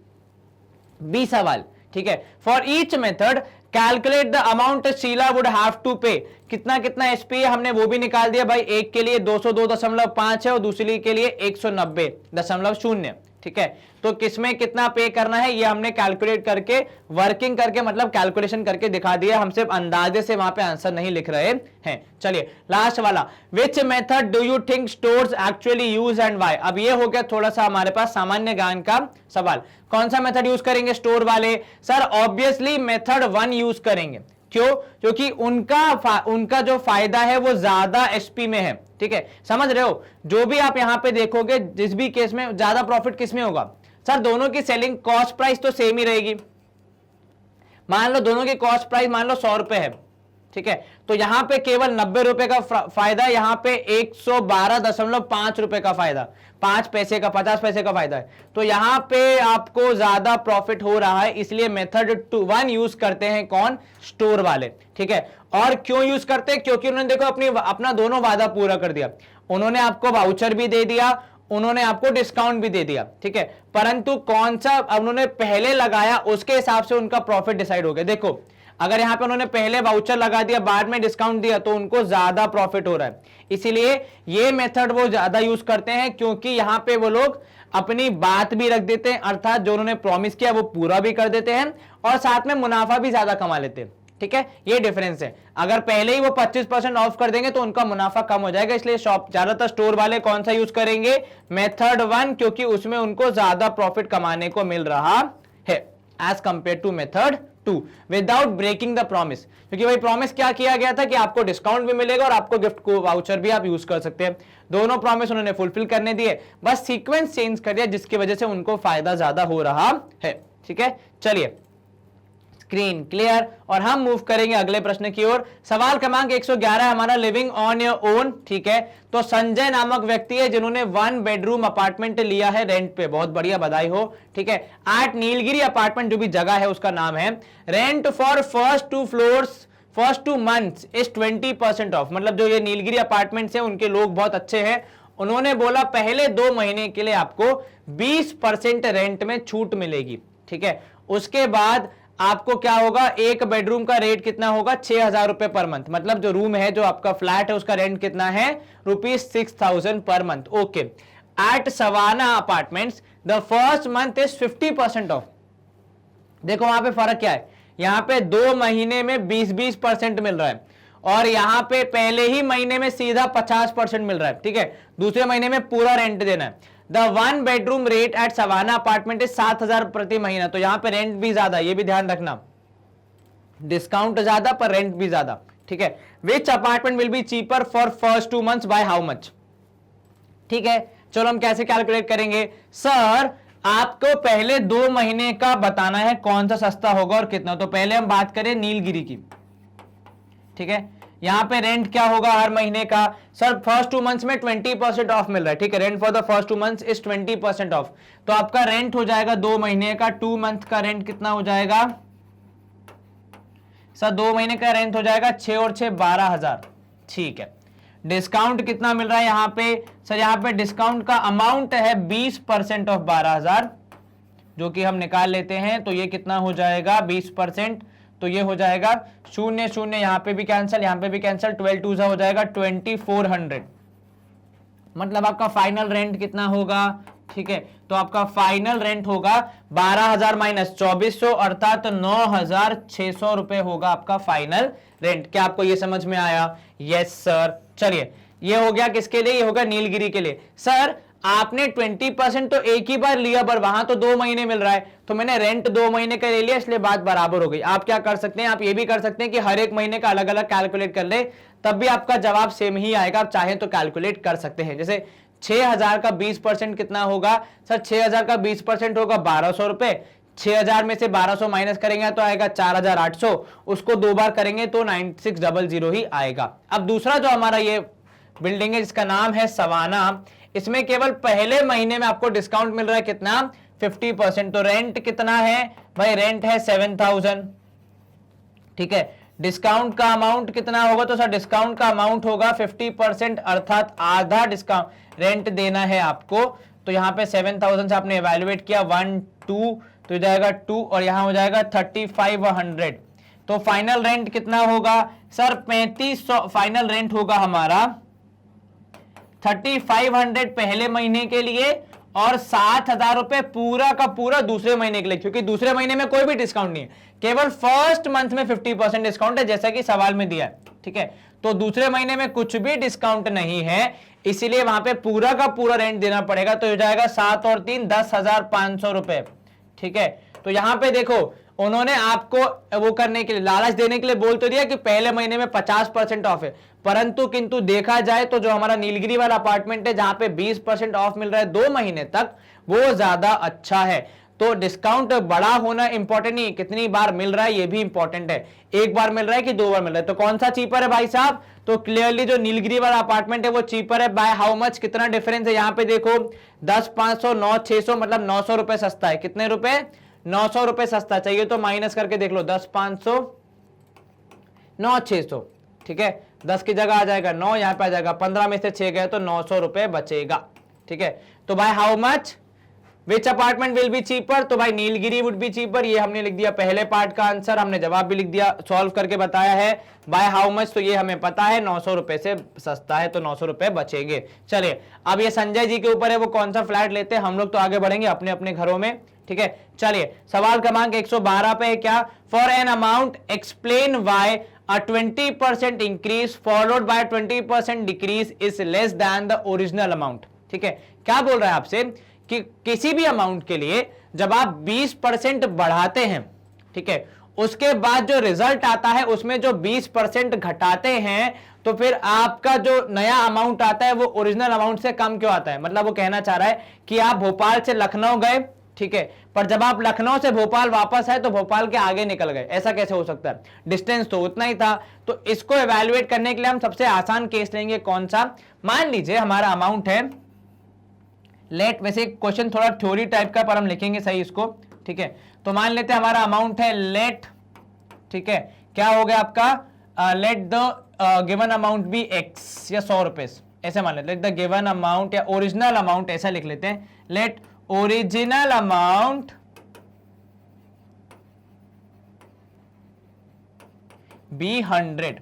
बी सवाल, ठीक है, for each method calculate the amount Sheila would have to pay, कितना कितना एसपी है हमने वो भी निकाल दिया भाई। एक के लिए 202.5 है और दूसरी के लिए 190.0, ठीक है। तो किसमें कितना पे करना है ये हमने कैलकुलेट करके, वर्किंग करके मतलब कैलकुलेशन करके दिखा दिया। हम सिर्फ अंदाजे से वहां पे आंसर नहीं लिख रहे हैं। चलिए लास्ट वाला, which method do you think stores actually use and why. अब ये हो गया थोड़ा सा हमारे पास सामान्य ज्ञान का सवाल। कौन सा मेथड यूज करेंगे स्टोर वाले? सर ऑब्वियसली मेथड 1 यूज करेंगे। क्यों? क्योंकि उनका जो फायदा है वो ज्यादा एसपी में है, ठीक है। समझ रहे हो? जो भी आप यहां पे देखोगे जिस भी केस में ज्यादा प्रॉफिट किस में होगा? सर दोनों की सेलिंग कॉस्ट प्राइस तो सेम ही रहेगी। मान लो दोनों की कॉस्ट प्राइस मान लो 100 रुपए है, ठीक है। तो यहां पे केवल 90 रुपए का फायदा, यहां पे 112.5 रुपए का फायदा, 5 पैसे का 50 पैसे का फायदा है। तो यहां पे आपको ज्यादा प्रॉफिट हो रहा है, इसलिए मेथड 1 यूज करते हैं कौन? स्टोर वाले, ठीक है। और क्यों यूज करते हैं? क्योंकि उन्होंने देखो अपना दोनों वादा पूरा कर दिया। उन्होंने आपको वाउचर भी दे दिया, उन्होंने आपको डिस्काउंट भी दे दिया, ठीक है। परंतु कौन सा उन्होंने पहले लगाया उसके हिसाब से उनका प्रॉफिट डिसाइड हो गया। देखो अगर यहां पे उन्होंने पहले वाउचर लगा दिया बाद में डिस्काउंट दिया तो उनको ज्यादा प्रॉफिट हो रहा है। इसीलिए ये मेथड वो ज्यादा यूज करते हैं, क्योंकि यहां पे वो लोग अपनी बात भी रख देते हैं, अर्थात जो उन्होंने प्रॉमिस किया वो पूरा भी कर देते हैं और साथ में मुनाफा भी ज्यादा कमा लेते हैं, ठीक है। ये डिफरेंस है। अगर पहले ही वो 25% ऑफ कर देंगे तो उनका मुनाफा कम हो जाएगा। इसलिए ज्यादातर स्टोर वाले कौन सा यूज करेंगे? मेथड 1, क्योंकि उसमें उनको ज्यादा प्रॉफिट कमाने को मिल रहा है as compare to method 2 without breaking the promise. क्योंकि भाई प्रॉमिस क्या किया गया था कि आपको डिस्काउंट भी मिलेगा और आपको गिफ्ट को वाउचर भी आप यूज कर सकते हैं। दोनों प्रॉमिस उन्होंने फुलफिल करने दिए, बस सीक्वेंस चेंज कर दिया जिसकी वजह से उनको फायदा ज्यादा हो रहा है, ठीक है। चलिए स्क्रीन क्लियर और हम मूव करेंगे अगले प्रश्न की ओर। सवाल क्रमांक 111 हमारा, लिविंग ऑन योर ओन, ठीक है। तो संजय नामक व्यक्ति है जिन्होंने 1 बेडरूम अपार्टमेंट लिया है रेंट पे, बहुत बढ़िया बधाई हो, ठीक है। एट नीलगिरी अपार्टमेंट, जो भी जगह है उसका नाम है। Rent for first 2 months is 20% of. मतलब जो ये नीलगिरी अपार्टमेंट्स है उनके लोग बहुत अच्छे हैं। उन्होंने बोला पहले 2 महीने के लिए आपको 20% रेंट में छूट मिलेगी, ठीक है। उसके बाद आपको क्या होगा? एक बेडरूम का रेट कितना होगा? 6,000 रुपए पर मंथ। मतलब जो रूम है, जो आपका फ्लैट है, उसका रेंट कितना है? ₹6,000 पर month. Okay. At Savannah apartments the first month is 50% off. देखो वहां पे फर्क क्या है? यहां पे 2 महीने में 20% मिल रहा है और यहां पे पहले ही महीने में सीधा 50% मिल रहा है, ठीक है। दूसरे महीने में पूरा रेंट देना है। The 1 bedroom rate at Savannah apartment is 7,000 प्रति महीना। तो यहां पे रेंट भी ज्यादा, ये भी ध्यान रखना, डिस्काउंट ज्यादा पर रेंट भी ज्यादा, ठीक है। Which apartment will be cheaper for first 2 months by how much? ठीक है, चलो हम कैसे कैलकुलेट करेंगे? सर आपको पहले 2 महीने का बताना है कौन सा सस्ता होगा और कितना। तो पहले हम बात करें नीलगिरी की, ठीक है। यहां पे रेंट क्या होगा हर महीने का? सर फर्स्ट 2 मंथ्स में 20% ऑफ मिल रहा है, ठीक है। Rent for the first 2 months is 20% of. तो आपका रेंट हो जाएगा 2 महीने का, 2 मंथ का रेंट कितना हो जाएगा? सर 2 महीने का रेंट हो जाएगा 6 और 6 12,000, ठीक है। डिस्काउंट कितना मिल रहा है यहां पे? सर यहां पे डिस्काउंट का अमाउंट है 20% ऑफ 12,000, जो कि हम निकाल लेते हैं। तो ये कितना हो जाएगा? 20%, तो ये हो जाएगा 0 0, यहां पे भी कैंसिल, यहां पे भी कैंसिल, 12 2 हो जाएगा 2400। मतलब आपका फाइनल रेंट कितना होगा? ठीक है, तो आपका फाइनल रेंट होगा 12,000 माइनस 2400 अर्थात 9,600 रुपए होगा आपका फाइनल रेंट। क्या आपको ये समझ में आया? Yes sir. चलिए ये हो गया किसके लिए? ये होगा नीलगिरी के लिए। सर आपने 20% तो एक ही बार लिया, पर वहां तो 2 महीने मिल रहा है, तो मैंने रेंट 2 महीने का ले लिया, इसलिए बात बराबर हो गई। आप क्या कर सकते हैं? आप ये भी कर सकते हैं कि हर एक महीने का अलग अलग कैलकुलेट कर ले, तब भी आपका जवाब सेम ही आएगा। आप चाहें तो कैलकुलेट कर सकते हैं। जैसे 6,000 का 20% कितना होगा? सर 6,000 का 20% होगा 1,200 रुपए। 6,000 में से 1,200 माइनस करेंगे तो आएगा 4,800, उसको 2 बार करेंगे तो 9600 ही आएगा। अब दूसरा जो हमारा ये बिल्डिंग है जिसका नाम है सवाना, इसमें केवल पहले महीने में आपको डिस्काउंट मिल रहा है कितना? 50%। तो रेंट कितना है भाई? रेंट है 7,000, ठीक है। डिस्काउंट का अमाउंट कितना होगा? तो सर डिस्काउंट का अमाउंट होगा 50% अर्थात आधा डिस्काउंट रेंट देना है आपको। तो यहां पे 7,000 से आपने इवैल्यूएट किया 1 2, तो जाएगा 2 और यहां हो जाएगा 3,500। तो फाइनल रेंट कितना होगा सर 3500 फाइनल रेंट होगा हमारा 3500 पहले महीने के लिए और 7000 रुपए पूरा का पूरा दूसरे महीने के लिए, क्योंकि दूसरे महीने में कोई भी डिस्काउंट नहीं है, केवल फर्स्ट मंथ में 50% डिस्काउंट है जैसा कि सवाल में दिया है। ठीक है, तो दूसरे महीने में कुछ भी डिस्काउंट नहीं है, इसीलिए वहां पे पूरा का पूरा रेंट देना पड़ेगा। तो हो जाएगा 7 और 3 10,500 रुपए। ठीक है, तो यहां पे देखो उन्होंने आपको वो करने के लिए, लालच देने के लिए बोल तो दिया कि पहले महीने में 50% ऑफ है, परंतु किंतु देखा जाए तो जो हमारा नीलगिरी वाला अपार्टमेंट है जहां पे 20% ऑफ मिल रहा है 2 महीने तक, वो ज्यादा अच्छा है। तो डिस्काउंट बड़ा होना इंपॉर्टेंट नहीं, कितनी बार मिल रहा है ये भी इंपॉर्टेंट है, एक बार मिल रहा है कि 2 बार मिल रहा है। तो कौन सा चीपर है भाई साहब, तो क्लियरली जो नीलगिरी वाला अपार्टमेंट है वो चीपर है। बाय हाउ मच, कितना डिफरेंस है यहाँ पे देखो 10,500 9,600 मतलब 900 रुपए सस्ता है। कितने रुपए 900 रुपए सस्ता चाहिए तो माइनस करके देख लो 10,500 9,600। ठीक है, 10 की जगह आ जाएगा 9, यहां पे आ जाएगा 15 में से 6 गए तो 900 रुपए बचेगा। ठीक है, तो bye how much which apartment will be cheaper, तो भाई नीलगिरी वुड बी चीपर, ये हमने लिख दिया पहले पार्ट का आंसर, हमने जवाब भी लिख दिया, सॉल्व करके बताया है। बाय हाउ मच तो ये हमें पता है 900 रुपए से सस्ता है, तो 900 रुपए बचेंगे। चलिए अब ये संजय जी के ऊपर है, वो कौन सा फ्लैट लेते हैं, हम लोग तो आगे बढ़ेंगे अपने अपने घरों में। ठीक है, चलिए सवाल क्रमांक 112 पे है क्या, for an amount explain why a 20% increase followed by 20% decrease is less than the original amount। ठीक है, क्या बोल रहा है आपसे कि किसी भी अमाउंट के लिए जब आप 20% बढ़ाते हैं, ठीक है, उसके बाद जो रिजल्ट आता है उसमें जो 20% घटाते हैं, तो फिर आपका जो नया अमाउंट आता है वो ओरिजिनल अमाउंट से कम क्यों आता है। मतलब वो कहना चाह रहा है कि आप भोपाल से लखनऊ गए, ठीक है, पर जब आप लखनऊ से भोपाल वापस आए तो भोपाल के आगे निकल गए, ऐसा कैसे हो सकता है, डिस्टेंस तो उतना ही था। तो इसको एवेल्युएट करने के लिए हम सबसे आसान केस लेंगे, कौन सा, मान लीजिए हमारा अमाउंट है लेट, वैसे क्वेश्चन थोड़ा थ्योरी टाइप का पर हम लिखेंगे सही इसको। ठीक है, तो मान लेते हैं हमारा अमाउंट है लेट, ठीक है, क्या हो गया आपका, let the given amount be x या 100 रुपए, ऐसे मान लेते, लेट द गिवन अमाउंट या ओरिजिनल अमाउंट ऐसा लिख लेते हैं, लेट ओरिजिनल अमाउंट बी 100।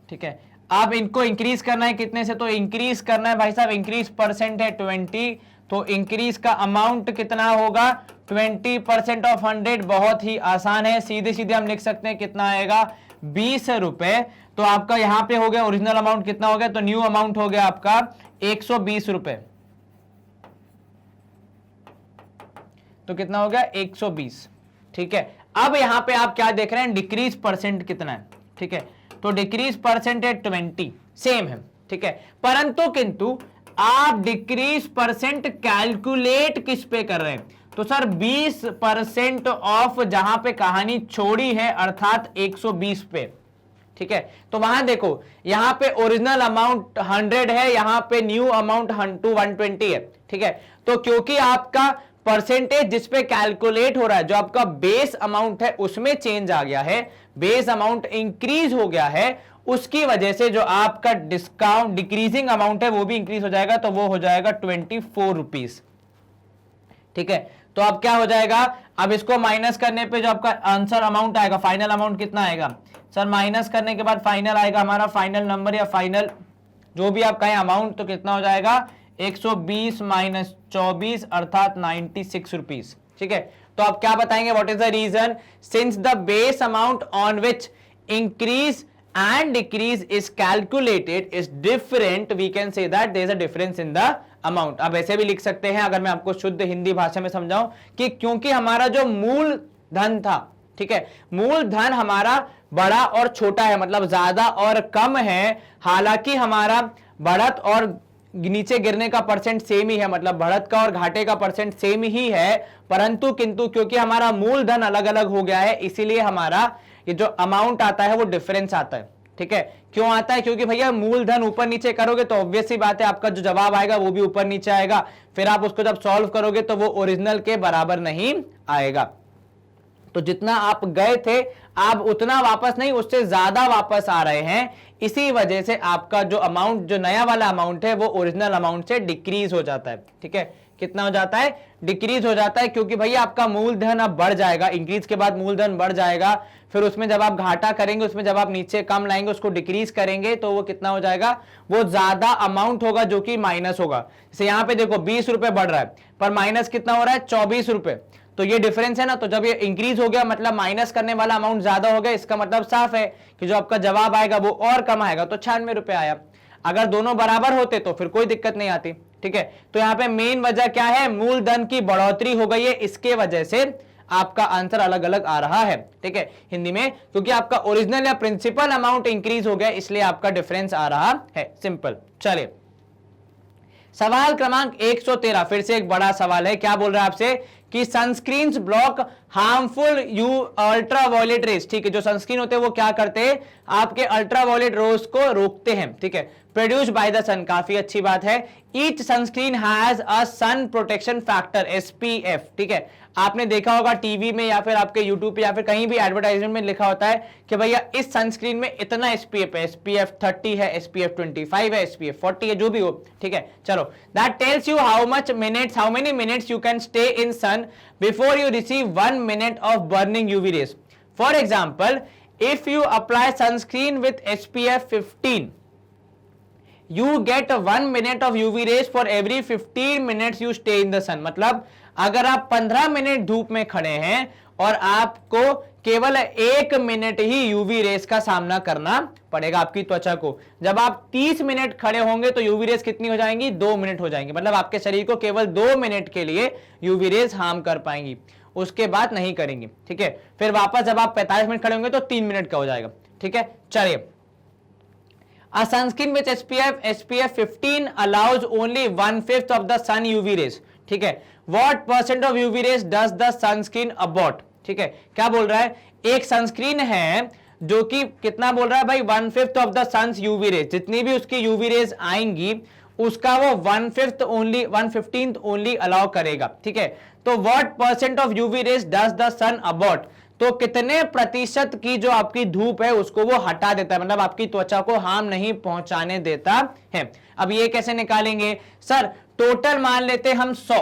ठीक है, अब इनको इंक्रीज करना है कितने से, तो इंक्रीज करना है भाई साहब, इंक्रीज परसेंट है 20, तो इंक्रीज का अमाउंट कितना होगा 20% ऑफ 100, बहुत ही आसान है, सीधे सीधे हम लिख सकते हैं कितना आएगा 20 रुपए। तो आपका यहां पे हो गया ओरिजिनल अमाउंट कितना हो गया, तो न्यू अमाउंट हो गया आपका 120 रुपए, तो कितना हो गया 120। ठीक है, अब यहां पे आप क्या देख रहे हैं, डिक्रीज परसेंट कितना है। ठीक है, तो डिक्रीज परसेंट है 20, सेम है। ठीक है, परंतु किंतु आप डिक्रीज परसेंट कैलकुलेट किस पे कर रहे हैं, तो सर 20% ऑफ जहां पे कहानी छोड़ी है अर्थात 120 पे। ठीक है, तो वहां देखो यहां पे ओरिजिनल अमाउंट 100 है, यहां पे न्यू अमाउंट 120 है। ठीक है, तो क्योंकि आपका परसेंटेज जिस पे कैलकुलेट हो रहा है, जो आपका बेस अमाउंट है उसमें चेंज आ गया है, बेस अमाउंट इंक्रीज हो गया है, उसकी वजह से जो आपका डिस्काउंट डिक्रीजिंग अमाउंट है वो भी इंक्रीज हो जाएगा, तो वो हो जाएगा 24 रुपीज। ठीक है, तो अब क्या हो जाएगा, अब इसको माइनस करने पे जो आपका आंसर अमाउंट आएगा, फाइनल अमाउंट कितना आएगा सर, माइनस करने के बाद फाइनल आएगा हमारा फाइनल नंबर या फाइनल जो भी आप कहें अमाउंट, तो कितना हो जाएगा 120 माइनस 24 अर्थात 96 रुपीज। ठीक है, तो आप क्या बताएंगे, what is the reason, since the base amount on which increase and decrease is calculated is different, we can say that there is a difference in the amount। अब ऐसे भी लिख सकते हैं अगर मैं आपको शुद्ध हिंदी भाषा में समझाऊं कि क्योंकि हमारा जो मूल धन था, ठीक है, मूल धन हमारा बड़ा और छोटा है, मतलब ज्यादा और कम है, हालांकि हमारा बढ़त और नीचे गिरने का परसेंट सेम ही है, मतलब बढ़त का और घाटे का परसेंट सेम ही है, परंतु किंतु क्योंकि हमारा मूल धन अलग अलग हो गया है, इसीलिए हमारा ये जो अमाउंट आता है वो डिफरेंस आता है। ठीक है, क्यों आता है, क्योंकि भैया मूल धन ऊपर नीचे करोगे तो ऑब्वियस सी बात है आपका जो जवाब आएगा वो भी ऊपर नीचे आएगा, फिर आप उसको जब सॉल्व करोगे तो वो ओरिजिनल के बराबर नहीं आएगा। तो जितना आप गए थे आप उतना वापस नहीं, उससे ज्यादा वापस आ रहे हैं, इसी वजह से आपका जो अमाउंट, जो नया वाला अमाउंट है वो ओरिजिनल अमाउंट से डिक्रीज हो जाता है। ठीक है, कितना हो जाता है, डिक्रीज हो जाता है, क्योंकि भैया आपका मूलधन अब बढ़ जाएगा, इंक्रीज के बाद मूलधन बढ़ जाएगा, फिर उसमें जब आप घाटा करेंगे, उसमें जब आप नीचे कम लाएंगे, उसको डिक्रीज करेंगे, तो वो कितना हो जाएगा, वो ज्यादा अमाउंट होगा जो कि माइनस होगा। जैसे यहाँ पे देखो 20 रुपए बढ़ रहा है, पर माइनस कितना हो रहा है, 24 रुपए, तो ये डिफरेंस है ना। तो जब ये इंक्रीज हो गया मतलब माइनस करने वाला अमाउंट ज्यादा हो गया, इसका मतलब साफ है कि जो आपका जवाब आएगा वो और कम आएगा, तो 96 रुपए आया। अगर दोनों बराबर होते तो फिर कोई दिक्कत नहीं आती, ठीक है। तो यहाँ पे मेन वजह क्या है, मूलधन की बढ़ोतरी हो गई है, इसके वजह से आपका आंसर अलग अलग आ रहा है, ठीक है, हिंदी में, क्योंकि आपका ओरिजिनल या प्रिंसिपल अमाउंट इंक्रीज हो गया, इसलिए आपका डिफरेंस आ रहा है, सिंपल। चलिए सवाल क्रमांक 113, फिर से एक बड़ा सवाल है। क्या बोल रहा है आपसे कि sunscreens block harmful you ultraviolet rays, ठीक है, जो सनस्क्रीन होते हैं वो क्या करते हैं, आपके अल्ट्रावायलेट रेज को रोकते हैं, ठीक है, प्रोड्यूस बाय द सन, काफी अच्छी बात है। Each sunscreen has a sun protection factor SPF, ठीक है, आपने देखा होगा टीवी में या फिर आपके यूट्यूब पे या फिर कहीं भी एडवर्टाइजमेंट में लिखा होता है कि भैया इस सनस्क्रीन में इतना SPF है, SPF 30 है, SPF 25 है, SPF 40 है, जो भी हो, ठीक है। चलो, that tells you how many minutes you can stay in sun before you receive 1 minute of burning UV rays. For example, if you apply sunscreen with SPF 15, you get 1 minute of UV rays for every 15 minutes you stay in the sun। मतलब अगर आप 15 minute धूप में खड़े हैं और आपको केवल 1 मिनट ही यूवी रेस का सामना करना पड़ेगा आपकी त्वचा को। जब आप 30 मिनट खड़े होंगे तो यूवी रेस कितनी हो जाएंगी, 2 मिनट हो जाएंगी, मतलब आपके शरीर को केवल 2 मिनट के लिए यूवी रेस हार्म कर पाएंगी, उसके बाद नहीं करेंगी, ठीक है। फिर वापस जब आप 45 मिनट खड़े होंगे तो 3 मिनट का हो जाएगा, ठीक है। चलिए, a sunscreen with SPF 15 allows only 1/5 of the sun UV rays, ठीक है। what percent of UV rays does the sunscreen abort, ठीक है। क्या बोल रहा है, एक सनस्क्रीन है जो कि कितना बोल रहा है भाई, 1/5 of the sun's UV rays, जितनी भी उसकी UV rays आएंगी उसका वो 1/15 ओनली अलाउ करेगा, ठीक है। तो what percent of UV rays does the sun abort, तो कितने प्रतिशत की जो आपकी धूप है उसको वो हटा देता है, मतलब आपकी त्वचा को हार्म नहीं पहुंचाने देता है। अब ये कैसे निकालेंगे सर, टोटल मान लेते हम 100,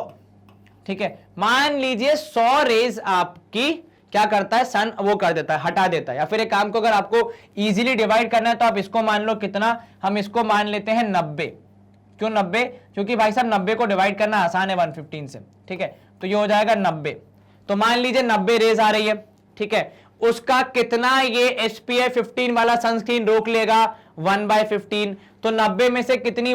ठीक है, मान लीजिए 100 रेज आपकी क्या करता है, सन वो कर देता है, हटा देता है। या फिर एक काम को अगर आपको इजीली डिवाइड करना है तो आप इसको मान लो कितना, हम इसको मान लेते हैं 90। क्यों 90, क्योंकि भाई साहब 90 को डिवाइड करना आसान है 115 से, ठीक है, तो ये हो जाएगा 90। तो मान लीजिए 90 रेज आ रही है, ठीक है, उसका कितना ये SPF 15 वाला सनस्क्रीन रोक लेगा, 1/15। तो 90 में से कितनी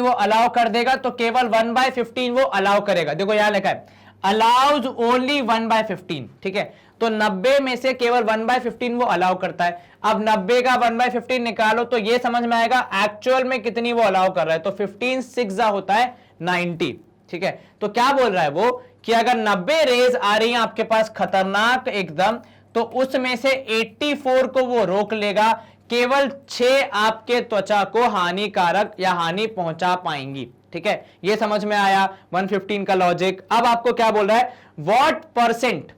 वो अलाउ कर देगा, तो केवल 1/15 वो अलाउ करेगा। देखो यहां लिखा है अलाउज ओनली 1/15, ठीक है, तो 90 में से केवल 1/15 वो अलाउ करता है। अब 90 का 1/15 निकालो तो ये समझ में आएगा एक्चुअल में कितनी वो अलाउ कर रहा है, तो 15 6 होता है 90, ठीक है। तो क्या बोल रहा है वो कि अगर 90 रेज आ रही हैं आपके पास खतरनाक एकदम, तो उसमें से 84 को वो रोक लेगा, केवल 6 आपके त्वचा को हानिकारक या हानि पहुंचा पाएंगी, ठीक है। ये समझ में आया 115 का लॉजिक। अब आपको क्या बोल रहा है, what percent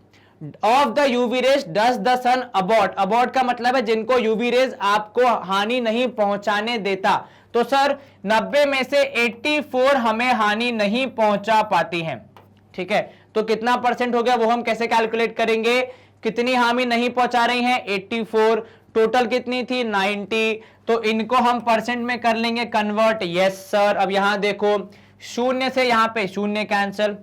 of the UV rays does the sun abort, abort का मतलब है जिनको यूवी रेज आपको हानि नहीं पहुंचाने देता। तो सर 90 में से 84 हमें हानि नहीं पहुंचा पाती हैं, ठीक है, तो कितना परसेंट हो गया वो हम कैसे कैलकुलेट करेंगे, कितनी हानि नहीं पहुंचा रही हैं 84, टोटल कितनी थी 90, तो इनको हम परसेंट में कर लेंगे कन्वर्ट। यस सर, अब यहां देखो शून्य से यहां पे शून्य कैंसिल,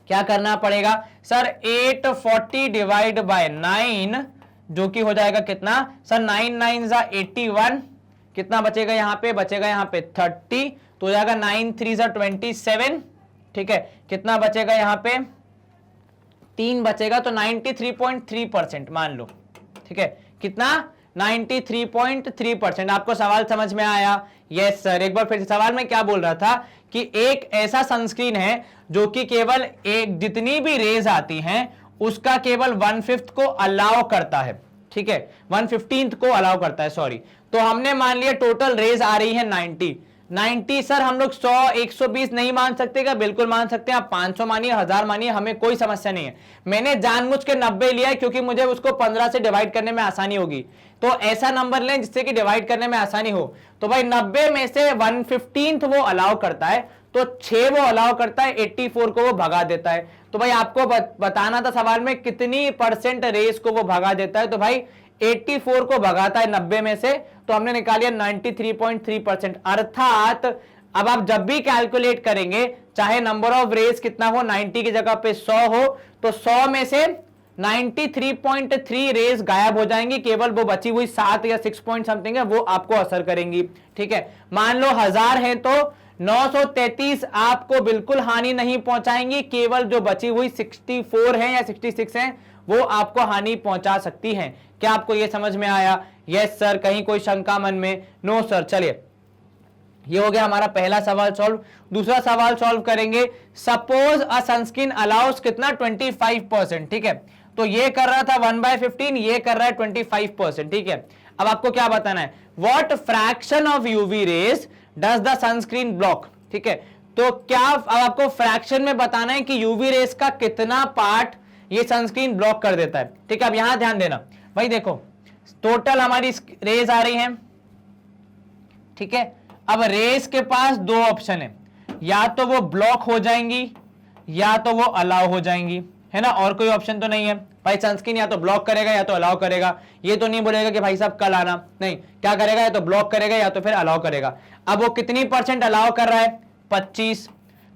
क्या करना पड़ेगा सर 840 डिवाइड बाय 9, जो कि हो जाएगा कितना सर 9 9 जा 81, कितना बचेगा यहां पे, बचेगा यहां पे 30, तो हो जाएगा 9 3 जा 27, ठीक है, कितना बचेगा यहां पे 3 बचेगा, तो 93.3% मान लो, ठीक है, कितना 93.3%। आपको सवाल समझ में आया? Yes sir. एक बार फिर सवाल में क्या बोल रहा था कि एक ऐसा सनस्क्रीन है जो कि केवल एक जितनी भी रेज आती हैं उसका केवल 1/5 को अलाउ करता है, ठीक है, 1/15 को अलाउ करता है, सॉरी। तो हमने मान लिया टोटल रेज आ रही है 90 सर, हम लोग 100 120 नहीं मान सकते क्या? बिल्कुल मान सकते हैं, आप 500 मानिए 1000 मानिए, हमें कोई समस्या नहीं है। मैंने जानबूझ के 90 लिया है क्योंकि मुझे उसको 15 से डिवाइड करने में आसानी होगी, तो ऐसा नंबर लें जिससे कि डिवाइड करने में आसानी हो। तो भाई 90 में से 1/15 वो अलाउ करता है, तो 6 वो अलाउ करता है, 84 को वो भगा देता है। तो भाई आपको बताना था सवाल में कितनी परसेंट रेस को वो भगा देता है, तो भाई 84 को भगाता है 90 में से, तो हमने निकालिया 93.3%। अर्थात अब आप जब भी कैलकुलेट करेंगे, चाहे नंबर ऑफ रेस कितना हो, 90 की जगह पे 100 हो, तो 100 में से 93.3 रेस गायब हो जाएंगी, केवल वो बची हुई 7 या 6 पॉइंट समथिंग है वो आपको असर करेंगी। ठीक है, मान लो 1000 है तो 933 आपको बिल्कुल हानि नहीं पहुंचाएंगी, केवल जो बची हुई 64 है या 66 है वो आपको हानि पहुंचा सकती हैं। क्या आपको ये समझ में आया? यस सर, कहीं कोई शंका मन में? No sir. चलिए, ये हो गया हमारा पहला सवाल सॉल्व। दूसरा सवाल सॉल्व करेंगे। सपोज अ सनस्क्रीन अलाउस कितना 25%। ठीक है, तो ये कर रहा था 1/15, ये कर रहा है 25%। ठीक है, अब आपको क्या बताना है, what fraction of UV rays does the sunscreen block. ठीक है, तो क्या अब आपको फ्रैक्शन में बताना है कि यूवी रेज का कितना पार्ट ये सनस्क्रीन ब्लॉक कर देता है। ठीक है, अब यहां ध्यान देना भाई, देखो टोटल हमारी रेज आ रही हैं। ठीक है, अब रेस के पास दो ऑप्शन है, या तो वो ब्लॉक हो जाएंगी या तो वो अलाउ हो जाएंगी, है ना, और कोई ऑप्शन तो नहीं है। भाई सनस्क्रीन या तो ब्लॉक करेगा या तो अलाउ करेगा, ये तो नहीं बोलेगा कि भाई साहब कल आना, नहीं, क्या करेगा, या तो ब्लॉक करेगा या तो फिर अलाउ करेगा। अब वो कितनी परसेंट अलाउ कर रहा है, 25,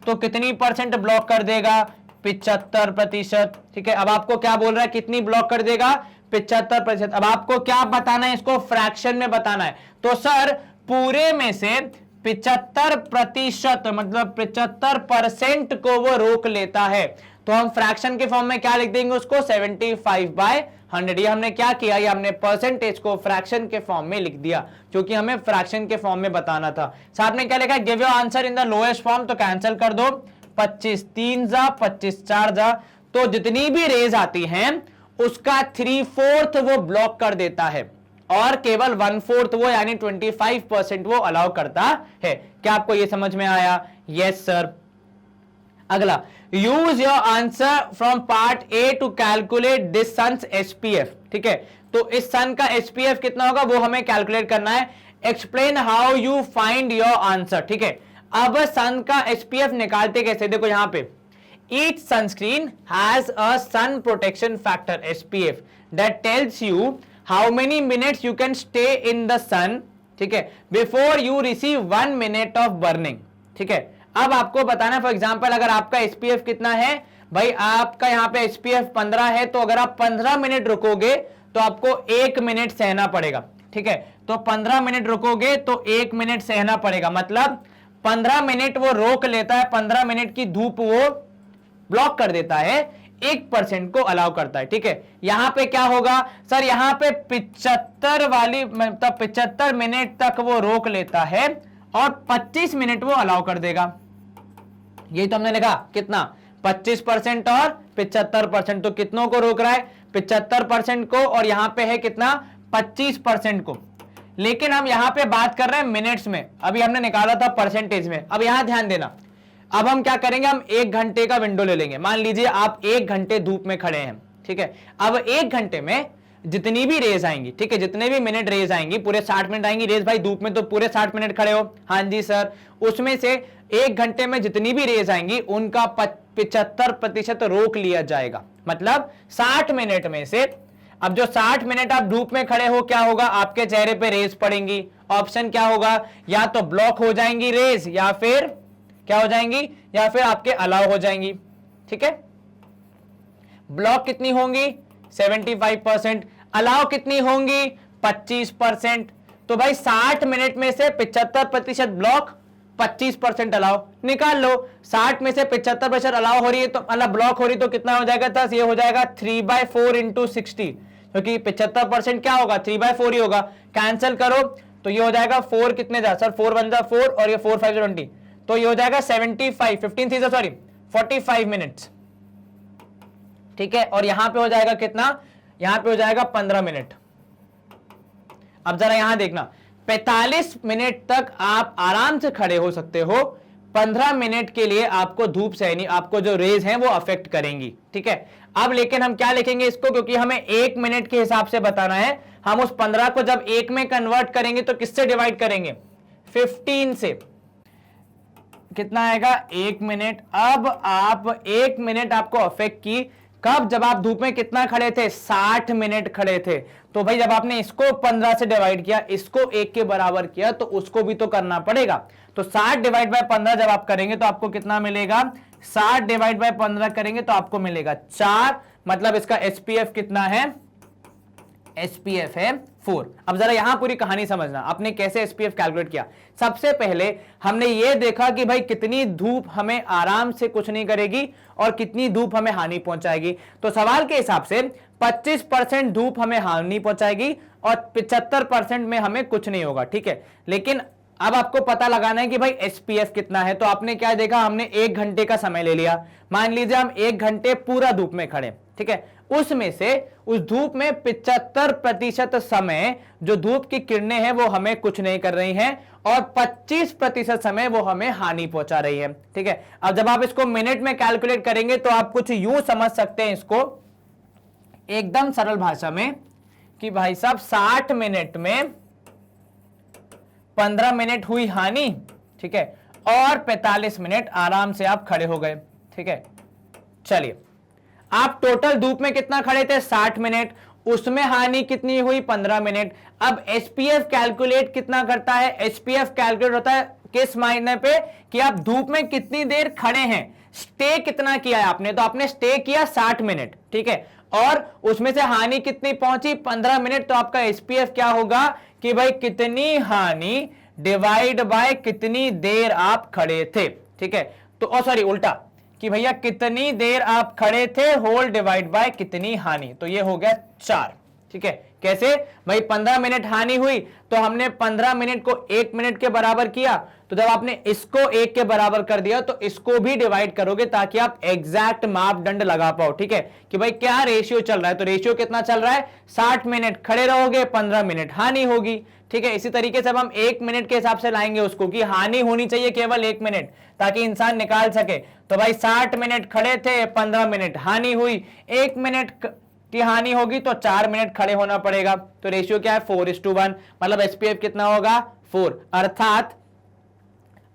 तो कितनी परसेंट ब्लॉक कर देगा, 75%। ठीक है, अब आपको क्या बोल रहा है, कितनी ब्लॉक कर देगा, 75%। अब आपको क्या बताना है, इसको फ्रैक्शन में बताना है। तो सर पूरे में से 75%, मतलब 75% को वो रोक लेता है, तो हम फ्रैक्शन के फॉर्म में क्या लिख देंगे उसको, 75/100। ये हमने क्या किया, ये हमने परसेंटेज को फ्रैक्शन के फॉर्म में लिख दिया, क्योंकि हमें फ्रैक्शन के फॉर्म में बताना था। साहब ने क्या लिखा, give your answer in the lowest form, तो कैंसिल कर दो, 25 3 जा, 25 4 जा, तो जितनी भी रेज आती हैं उसका 3/4 वो ब्लॉक कर देता है और केवल 1/4 वो यानी 25% वो अलाउ करता है। क्या आपको ये समझ में आया? Yes sir. अगला, use your answer from part A to calculate this sun's SPF. ठीक है, तो इस सन का एसपीएफ कितना होगा वो हमें कैलकुलेट करना है। Explain how you find your answer. ठीक है, अब सन का एसपीएफ निकालते कैसे, देखो यहां पे each sunscreen has a sun protection factor SPF that tells you how many minutes you can stay in the sun, ठीक है, before you receive 1 minute of burning। ठीक है, अब आपको बताना, फॉर एग्जांपल अगर आपका SPF कितना है भाई, आपका यहाँ पे SPF 15 है, तो अगर आप 15 मिनट रुकोगे तो आपको 1 मिनट सहना पड़ेगा। ठीक है, तो 15 मिनट रुकोगे तो 1 मिनट सहना पड़ेगा, मतलब 15 मिनट वो रोक लेता है, 15 मिनट की धूप वो ब्लॉक कर देता है, 1% को अलाउ करता है। ठीक है, यहां पे क्या होगा सर, यहां पे 75 वाली, मतलब 75 मिनट तक वो रोक लेता है और 25 मिनट वो अलाउ कर देगा। यही तो हमने लिखा, कितना, 25% और 75%, तो कितनों को रोक रहा है, 75% को, और यहां पे है कितना, 25% को। लेकिन हम यहां पे बात कर रहे हैं मिनट्स में, अभी हमने निकाला था परसेंटेज में। अब यहां ध्यान देना, अब हम क्या करेंगे, हम 1 घंटे का विंडो ले लेंगे। मान लीजिए आप 1 घंटे धूप में खड़े हैं। ठीक है, अब 1 घंटे में जितनी भी रेज आएंगी, ठीक है, जितने भी मिनट रेज आएंगी, पूरे 60 मिनट आएंगी रेज। भाई धूप में तो पूरे 60 मिनट खड़े हो, हाँ जी सर, उसमें से 1 घंटे में जितनी भी रेज आएंगी उनका 75% रोक लिया जाएगा। मतलब 60 मिनट में से, अब जो 60 मिनट आप धूप में खड़े हो, क्या होगा, आपके चेहरे पे रेज पड़ेंगी। ऑप्शन क्या होगा, या तो ब्लॉक हो जाएंगी रेज, या फिर क्या हो जाएंगी, या फिर आपके अलाउ हो जाएंगी। ठीक है, ब्लॉक कितनी होंगी, 75%, अलाउ कितनी होंगी, 25%। तो भाई 60 मिनट में से 75% ब्लॉक, 25% अलाउ, निकाल लो। 60 में से 75% अलाउ हो रही है, तो मतलब ब्लॉक हो रही, तो कितना हो जाएगा, तो ये हो जाएगा 3/4 इंटू 60, क्योंकि 75% क्या होगा, 3/4 ही होगा। कैंसिल करो तो ये हो जाएगा 4 कितने जा सर, 4 1 जा 4 और ये 4 5 जा 20, तो ये हो जाएगा 75, 15 3 सॉरी 45 मिनट्स। ठीक है, और यहां पे हो जाएगा कितना, यहां पे हो जाएगा 15 मिनट। अब जरा यहां देखना, 45 मिनट तक आप आराम से खड़े हो सकते हो, 15 मिनट के लिए आपको धूप सहनी, आपको जो रेज हैं वो अफेक्ट करेंगी। ठीक है, अब लेकिन हम क्या लिखेंगे इसको, क्योंकि हमें 1 मिनट के हिसाब से बताना है, हम उस 15 को जब 1 में कन्वर्ट करेंगे तो किससे डिवाइड करेंगे, 15 से। कितना आएगा 1 मिनट। अब आप 1 मिनट आपको अफेक्ट की कब, जब आप धूप में कितना खड़े थे 60 मिनट खड़े थे। तो भाई जब आपने इसको 15 से डिवाइड किया, इसको 1 के बराबर किया, तो उसको भी तो करना पड़ेगा। तो 60 डिवाइड बाय 15 जब आप करेंगे तो आपको कितना मिलेगा, 60 डिवाइड बाय 15 करेंगे तो आपको मिलेगा 4, मतलब इसका एसपीएफ कितना है, एसपीएफ है 4। अब जरा यहां पूरी कहानी समझना, आपने कैसे एसपीएफ कैलकुलेट किया। सबसे पहले हमने ये देखा कि भाई कितनी धूप हमें आराम से कुछ नहीं करेगी और कितनी धूप हमें हानि पहुंचाएगी। तो सवाल के हिसाब से 25% धूप हमें हानि पहुंचाएगी और 75% में हमें कुछ नहीं होगा, ठीक है। लेकिन अब आपको पता लगाना है कि भाई एसपीएफ कितना है। तो आपने क्या देखा, हमने 1 घंटे का समय ले लिया। मान लीजिए हम 1 घंटे पूरा धूप में खड़े, ठीक है। उसमें से उस धूप में 75% समय जो धूप की किरणें हैं वो हमें कुछ नहीं कर रही हैं और 25% समय वो हमें हानि पहुंचा रही है, ठीक है। अब जब आप इसको मिनट में कैलकुलेट करेंगे तो आप कुछ यूं समझ सकते हैं इसको एकदम सरल भाषा में कि भाई साहब 60 मिनट में 15 मिनट हुई हानि, ठीक है, और 45 मिनट आराम से आप खड़े हो गए, ठीक है। चलिए, आप टोटल धूप में कितना खड़े थे 60 मिनट, उसमें हानि कितनी हुई 15 मिनट। अब एसपीएफ कैलकुलेट कितना करता है, एसपीएफ कैलकुलेट होता है किस मायने पे कि आप धूप में कितनी देर खड़े हैं, स्टे कितना किया है आपने। तो आपने स्टे किया 60 मिनट, ठीक है, और उसमें से हानि कितनी पहुंची 15 मिनट। तो आपका एसपीएफ क्या होगा कि भाई कितनी हानि डिवाइड बाय कितनी देर आप खड़े थे, ठीक है। तो सॉरी उल्टा कि भैया कितनी देर आप खड़े थे होल डिवाइड बाय कितनी हानि। तो ये हो गया 4, ठीक है। कैसे भाई 15 मिनट हानि हुई तो हमने 15 मिनट को 1 मिनट के बराबर किया। तो जब आपने इसको 1 के बराबर कर दिया तो इसको भी डिवाइड करोगे ताकि आप एग्जैक्ट मापदंड लगा पाओ, ठीक है, कि भाई क्या रेशियो चल रहा है। तो रेशियो कितना चल रहा है, 60 मिनट खड़े रहोगे 15 मिनट हानि होगी, ठीक है। इसी तरीके से अब हम 1 मिनट के हिसाब से लाएंगे उसको कि हानि होनी चाहिए केवल 1 मिनट ताकि इंसान निकाल सके। तो भाई 60 मिनट खड़े थे 15 मिनट हानि हुई, 1 मिनट की हानि होगी तो 4 मिनट खड़े होना पड़ेगा। तो रेशियो क्या है 4:1, मतलब एसपीएफ कितना होगा 4। अर्थात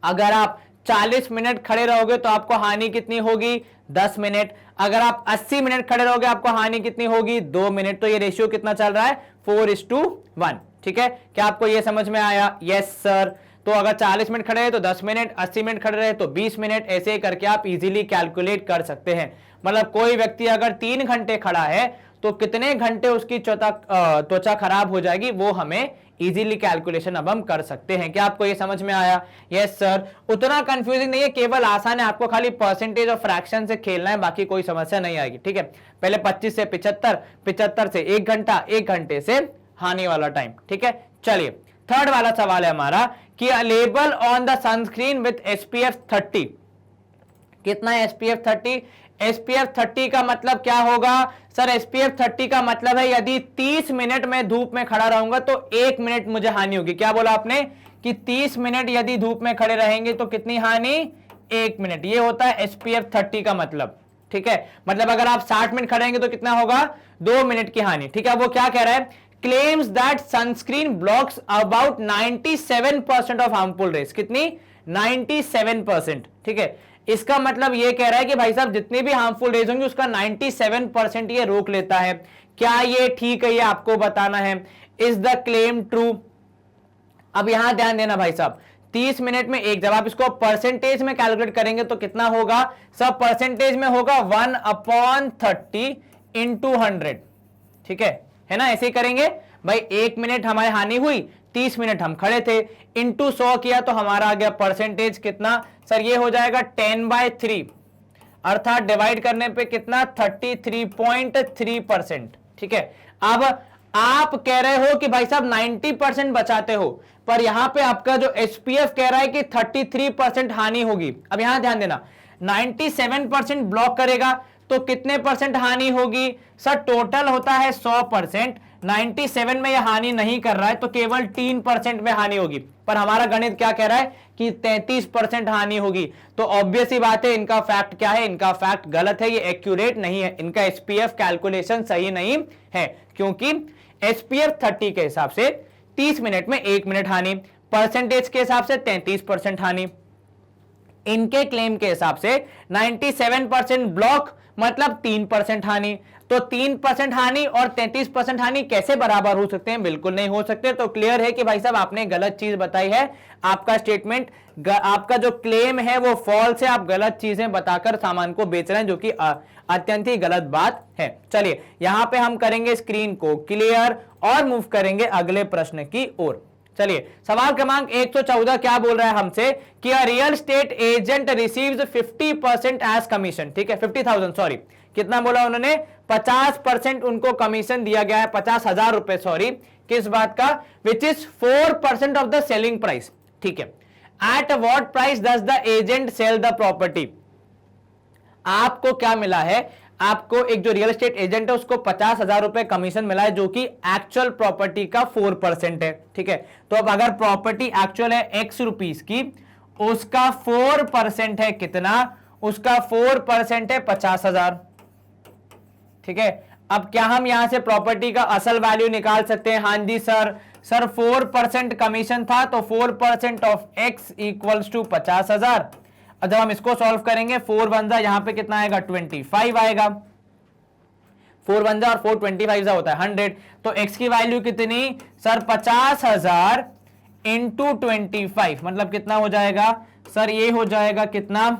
अगर आप 40 मिनट खड़े रहोगे तो आपको हानि कितनी होगी 10 मिनट। अगर आप 80 मिनट खड़े रहोगे आपको हानि कितनी होगी 2 मिनट। तो ये रेशियो कितना चल रहा है 4:1, ठीक है। क्या आपको ये समझ में आया, यस सर। तो अगर 40 मिनट खड़े हैं तो 10 मिनट, 80 मिनट खड़े रहे तो 20 मिनट, ऐसे ही करके आप इजीली कैलकुलेट कर सकते हैं। मतलब कोई व्यक्ति अगर 3 घंटे खड़ा है तो कितने घंटे उसकी त्वचा खराब हो जाएगी वो हमें इजीली कैलकुलेशन अब हम कर सकते हैं। क्या आपको ये समझ में आया, यस सर। उतना कंफ्यूजिंग नहीं है, केवल आसान है, आपको खाली परसेंटेज और फ्रैक्शन से खेलना है, बाकी कोई समस्या नहीं आएगी, ठीक है। पहले 25 से 75, 75 से 1 घंटा, 1 घंटे से हानि वाला टाइम, ठीक है। चलिए थर्ड वाला सवाल है हमारा कि label on the sunscreen with SPF 30। कितना है एसपीएफ 30? एसपीएफ 30 का मतलब क्या होगा सर, एसपीएफ 30 का मतलब है यदि 30 मिनट में धूप में खड़ा रहूंगा तो 1 मिनट मुझे हानि होगी। क्या बोला आपने कि 30 मिनट यदि धूप में खड़े रहेंगे तो कितनी हानि 1 मिनट। ये होता है एसपीएफ 30 का मतलब, ठीक है। मतलब अगर आप 60 मिनट खड़े रहेंगे तो कितना होगा 2 मिनट की हानि, ठीक है। वो क्या कह रहा है, claims that sunscreen blocks about 97% of harmful rays। कितनी 97%, ठीक है। इसका मतलब ये कह रहा है कि भाई साहब जितनी भी हार्मफुल रेज होंगी उसका 97% ये रोक लेता है। क्या ये ठीक है, ये आपको बताना है। Is the claim true? अब यहां ध्यान देना भाई साहब, 30 मिनट में एक, जब आप इसको परसेंटेज में कैलकुलेट करेंगे तो कितना होगा सब, परसेंटेज में होगा 1/30 × 100, ठीक है ना। ऐसे ही करेंगे भाई, 1 मिनट हमारी हानि हुई, 30 मिनट हम खड़े थे, इंटू 100 किया तो हमारा आ गया परसेंटेज कितना सर, ये हो जाएगा 10/3, अर्थात डिवाइड करने पे कितना 33.3%, ठीक है। अब आप कह रहे हो कि भाई साहब 90% बचाते हो, पर यहां पे आपका जो एसपीएफ कह रहा है कि 33% हानि होगी। अब यहां ध्यान देना, 97% ब्लॉक करेगा तो कितने परसेंट हानि होगी सर, टोटल होता है 100%, 97 में यह हानि नहीं कर रहा है तो केवल 3% में हानि होगी, पर हमारा गणित क्या कह रहा है कि 33% हानि होगी। तो ऑब्वियस ही बात है, इनका फैक्ट क्या है, इनका फैक्ट गलत है, ये एक्यूरेट नहीं है, इनका एसपीएफ कैलकुलेशन सही नहीं है, क्योंकि एसपीएफ 30 के हिसाब से 30 मिनट में 1 मिनट हानि, परसेंटेज के हिसाब से 33% हानि। इनके क्लेम के हिसाब से 97% ब्लॉक मतलब 3% हानि। तो 3% हानि और 33% हानि कैसे बराबर हो सकते हैं? बिल्कुल नहीं हो सकते। तो क्लियर है कि भाई साहब आपने गलत चीज बताई है, आपका स्टेटमेंट, आपका जो क्लेम है वो फॉल्स है, आप गलत चीजें बताकर सामान को बेच रहे हैं, जो कि अत्यंत ही गलत बात है। चलिए यहां पे हम करेंगे स्क्रीन को क्लियर और मूव करेंगे अगले प्रश्न की ओर। चलिए सवाल क्रमांक 114 क्या बोल रहा है हमसे कि a real estate agent receives 50% as commission. ठीक है, 50,000 सॉरी, कितना बोला उन्होंने? 50% उनको कमीशन दिया गया है, 50,000 रुपए सॉरी, किस बात का? Which is 4% of the selling price. ठीक है, at what price does the agent sell the property? आपको क्या मिला है? आपको एक जो रियल एस्टेट एजेंट है उसको 50,000 रुपए कमीशन मिला है, जो कि एक्चुअल प्रॉपर्टी का 4% है। ठीक है, तो अब अगर प्रॉपर्टी एक्चुअल है x रुपीस की, उसका 4% है कितना? उसका 4% है 50,000। ठीक है, अब क्या हम यहां से प्रॉपर्टी का असल वैल्यू निकाल सकते हैं? हाँ जी सर। सर 4% कमीशन था, तो 4% ऑफ x इक्वल्स टू 50,000। जब हम इसको सॉल्व करेंगे 4 1 यहां पे कितना आएगा? 25 आएगा। 4 1 और 4 25 होता है 100। तो x की वैल्यू कितनी? सर 50,000 इंटू 25, मतलब कितना हो जाएगा? सर ये हो जाएगा कितना?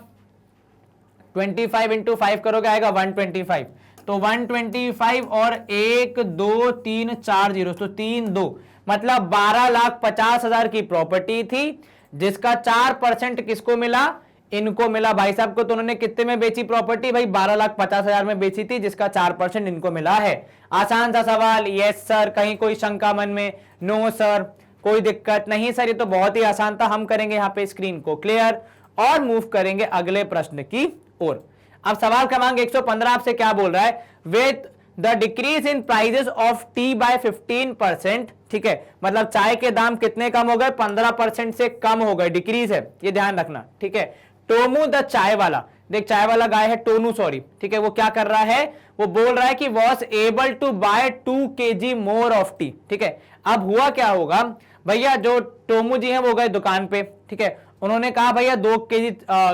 25 इंटू 5 करोगे आएगा 125। तो 125 और 1 2 3 4 जीरो, तो 3 2, मतलब 12,50,000 की प्रॉपर्टी थी, जिसका 4% किसको मिला? इनको मिला भाई साहब को। तो उन्होंने कितने में बेची प्रॉपर्टी? भाई 12,50,000 में बेची थी, जिसका 4% इनको मिला है। आसान सा सवाल। Yes sir. कहीं कोई शंका मन में? नो सर, कोई दिक्कत नहीं सर, ये तो बहुत ही आसान था। हम करेंगे यहाँ पे स्क्रीन को क्लियर और मूव करेंगे अगले प्रश्न की ओर। अब सवाल क्रमांक 115 आपसे क्या बोल रहा है? With the decrease in prices of tea by 15%। ठीक है, मतलब चाय के दाम कितने कम हो गए? 15% से कम हो गए, डिक्रीज है, ये ध्यान रखना। ठीक है, टोमू द चाय वाला, देख चाय वाला गाय है टोनू सॉरी, ठीक है, वो क्या कर रहा है? वो बोल रहा है कि was able to buy 2 kg more of tea. ठीक है, अब हुआ क्या होगा भैया? जो टोमू जी हैं वो गए दुकान पे, ठीक है, उन्होंने कहा भैया 2 kg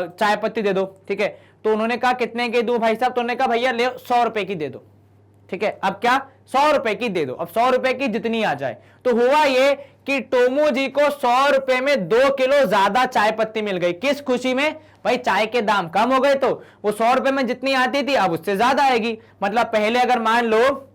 चाय पत्ती दे दो। ठीक है, तो उन्होंने कहा कितने की दूं भाई साहब? तो उन्होंने कहा भैया ले 100 रुपए की दे दो। ठीक है, अब क्या? 100 रुपए की दे दो। अब 100 रुपए की जितनी आ जाए। तो हुआ ये कि टोमू जी को 100 रुपए में 2 किलो ज्यादा चाय पत्ती मिल गई। किस खुशी में? भाई चाय के दाम कम हो गए, तो वो 100 रुपए में जितनी आती थी अब उससे ज्यादा आएगी। मतलब पहले अगर मान लो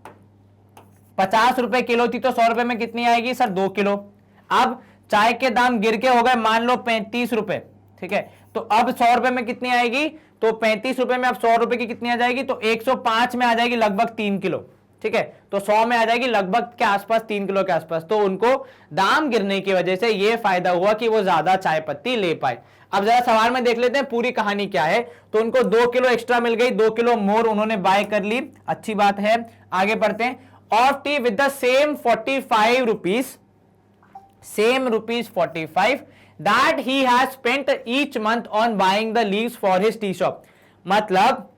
50 रुपए किलो थी, तो 100 रुपए में कितनी आएगी सर? 2 किलो। अब चाय के दाम गिर के हो गए मान लो 35 रुपए। ठीक है, तो अब 100 रुपए में कितनी आएगी? तो 35 रुपए में अब 100 रुपए की कितनी आ जाएगी? तो 105 में आ जाएगी लगभग 3 किलो। ठीक है, तो 100 में आ जाएगी लगभग के आसपास 3 किलो के आसपास। तो उनको दाम गिरने की वजह से यह फायदा हुआ कि वो ज्यादा चाय पत्ती ले पाए। अब जरा सवाल में देख लेते हैं पूरी कहानी क्या है। तो उनको 2 किलो एक्स्ट्रा मिल गई, 2 किलो मोर उन्होंने बाय कर ली, अच्छी बात है। आगे बढ़ते हैं। Of T with the same 45 rupees, same rupees 45 that he has spent each month on buying the leaves for his tea shop। मतलब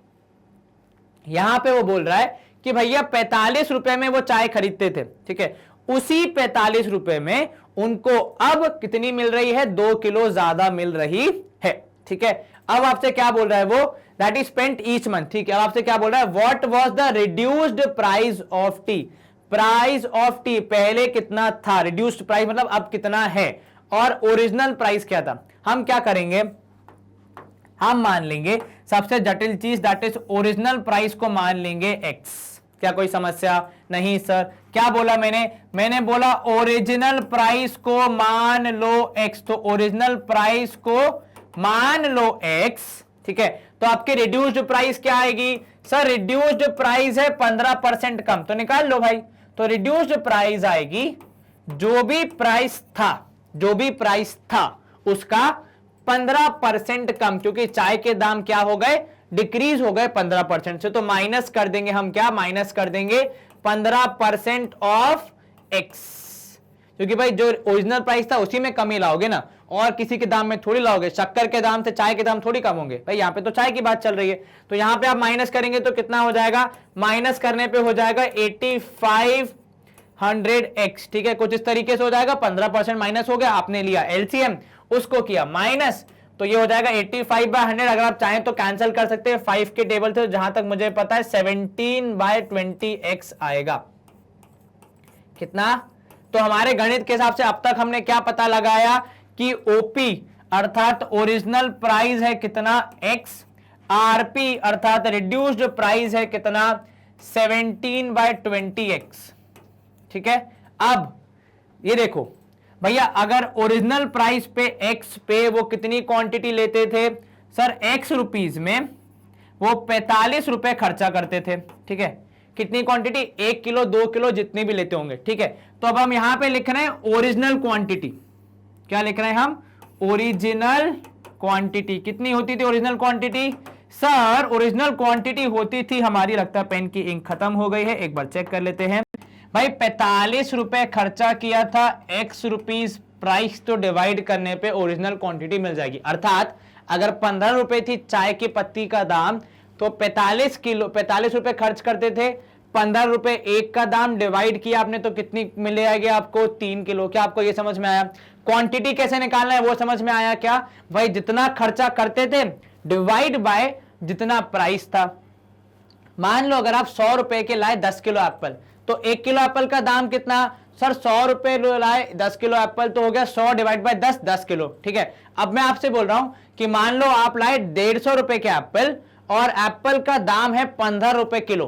यहां पे वो बोल रहा है कि भैया 45 रुपए में वो चाय खरीदते थे। ठीक है, उसी 45 रुपए में उनको अब कितनी मिल रही है? 2 किलो ज्यादा मिल रही है। ठीक है, अब आपसे क्या बोल रहा है वो? That is spent each month. ठीक है, अब आपसे क्या बोल रहा है? What was the reduced price of T? Price of T पहले कितना था? रिड्यूस्ड प्राइस मतलब अब कितना है, और ओरिजिनल प्राइस क्या था? हम क्या करेंगे? हम मान लेंगे सबसे जटिल चीज, दैट इज ओरिजिनल प्राइस को मान लेंगे x। क्या कोई समस्या? नहीं सर। क्या बोला मैंने? मैंने बोला ओरिजिनल प्राइस को मान लो x। तो ओरिजिनल प्राइस को मान लो x। ठीक है, तो आपकी रिड्यूस्ड प्राइस क्या आएगी? सर रिड्यूस्ड प्राइस है 15% कम, तो निकाल लो भाई। तो रिड्यूस्ड प्राइस आएगी जो भी प्राइस था, जो भी प्राइस था उसका 15% कम, क्योंकि चाय के दाम क्या हो गए? डिक्रीज हो गए 15% से। तो माइनस कर देंगे हम, क्या माइनस कर देंगे? 15% ऑफ एक्स, क्योंकि भाई जो ओरिजिनल प्राइस था उसी में कमी लाओगे ना, और किसी के दाम में थोड़ी लाओगे। शक्कर के दाम से चाय के दाम थोड़ी कम होंगे भाई, यहाँ पे तो चाय की बात चल रही है। तो यहाँ पे आप माइनस करेंगे तो कितना हो जाएगा? माइनस करने पे हो जाएगा 8500x। ठीक है, कुछ इस तरीके से हो जाएगा। 15% माइनस हो गया, आपने लिया एलसीएम, उसको किया माइनस, तो ये हो जाएगा 85/100। अगर आप चाहें तो कैंसिल कर सकते हैं, 5 के टेबल से जहां तक मुझे पता है 17/20x आएगा। कितना? तो हमारे गणित के हिसाब से अब तक हमने क्या पता लगाया कि ओपी अर्थात ओरिजिनल प्राइस है कितना x, आरपी अर्थात रिड्यूस्ड प्राइस है कितना 17/20x। ठीक है, अब ये देखो भैया, अगर ओरिजिनल प्राइस पे x पे वो कितनी क्वांटिटी लेते थे सर, x रुपीज में वो 45 रुपए खर्चा करते थे। ठीक है, कितनी क्वांटिटी? 1 किलो 2 किलो जितने भी लेते होंगे। ठीक है, तो अब हम यहां पे लिख रहे हैं ओरिजिनल क्वांटिटी। क्या लिख रहे हैं हम? Original quantity. कितनी होती थी original quantity sir? Original quantity होती थी हमारी, लगता है पेन की इंक खत्म हो गई है, एक बार चेक कर लेते हैं भाई। 45 रुपए खर्चा किया था, x रुपीज प्राइस, तो डिवाइड करने पे ओरिजिनल क्वांटिटी मिल जाएगी। अर्थात अगर 15 रुपए थी चाय की पत्ती का दाम, तो 45 रुपए खर्च करते थे, 15 रुपए एक का दाम, डिवाइड किया आपने तो कितनी मिल जाएगी आपको? 3 किलो। क्या आपको ये समझ में आया? क्वांटिटी कैसे निकालना है वो समझ में आया क्या भाई? जितना खर्चा करते थे डिवाइड बाय जितना प्राइस था। मान लो अगर आप 100 रुपए के लाए 10 किलो एप्पल, तो 1 किलो एप्पल का दाम कितना सर? 100 रुपए लाए 10 किलो एप्पल, तो हो गया 100 डिवाइड बाय 10, 10 किलो। ठीक है, अब मैं आपसे बोल रहा हूं कि मान लो आप लाए 150 रुपए के एप्पल और एप्पल का दाम है 15 रुपए किलो,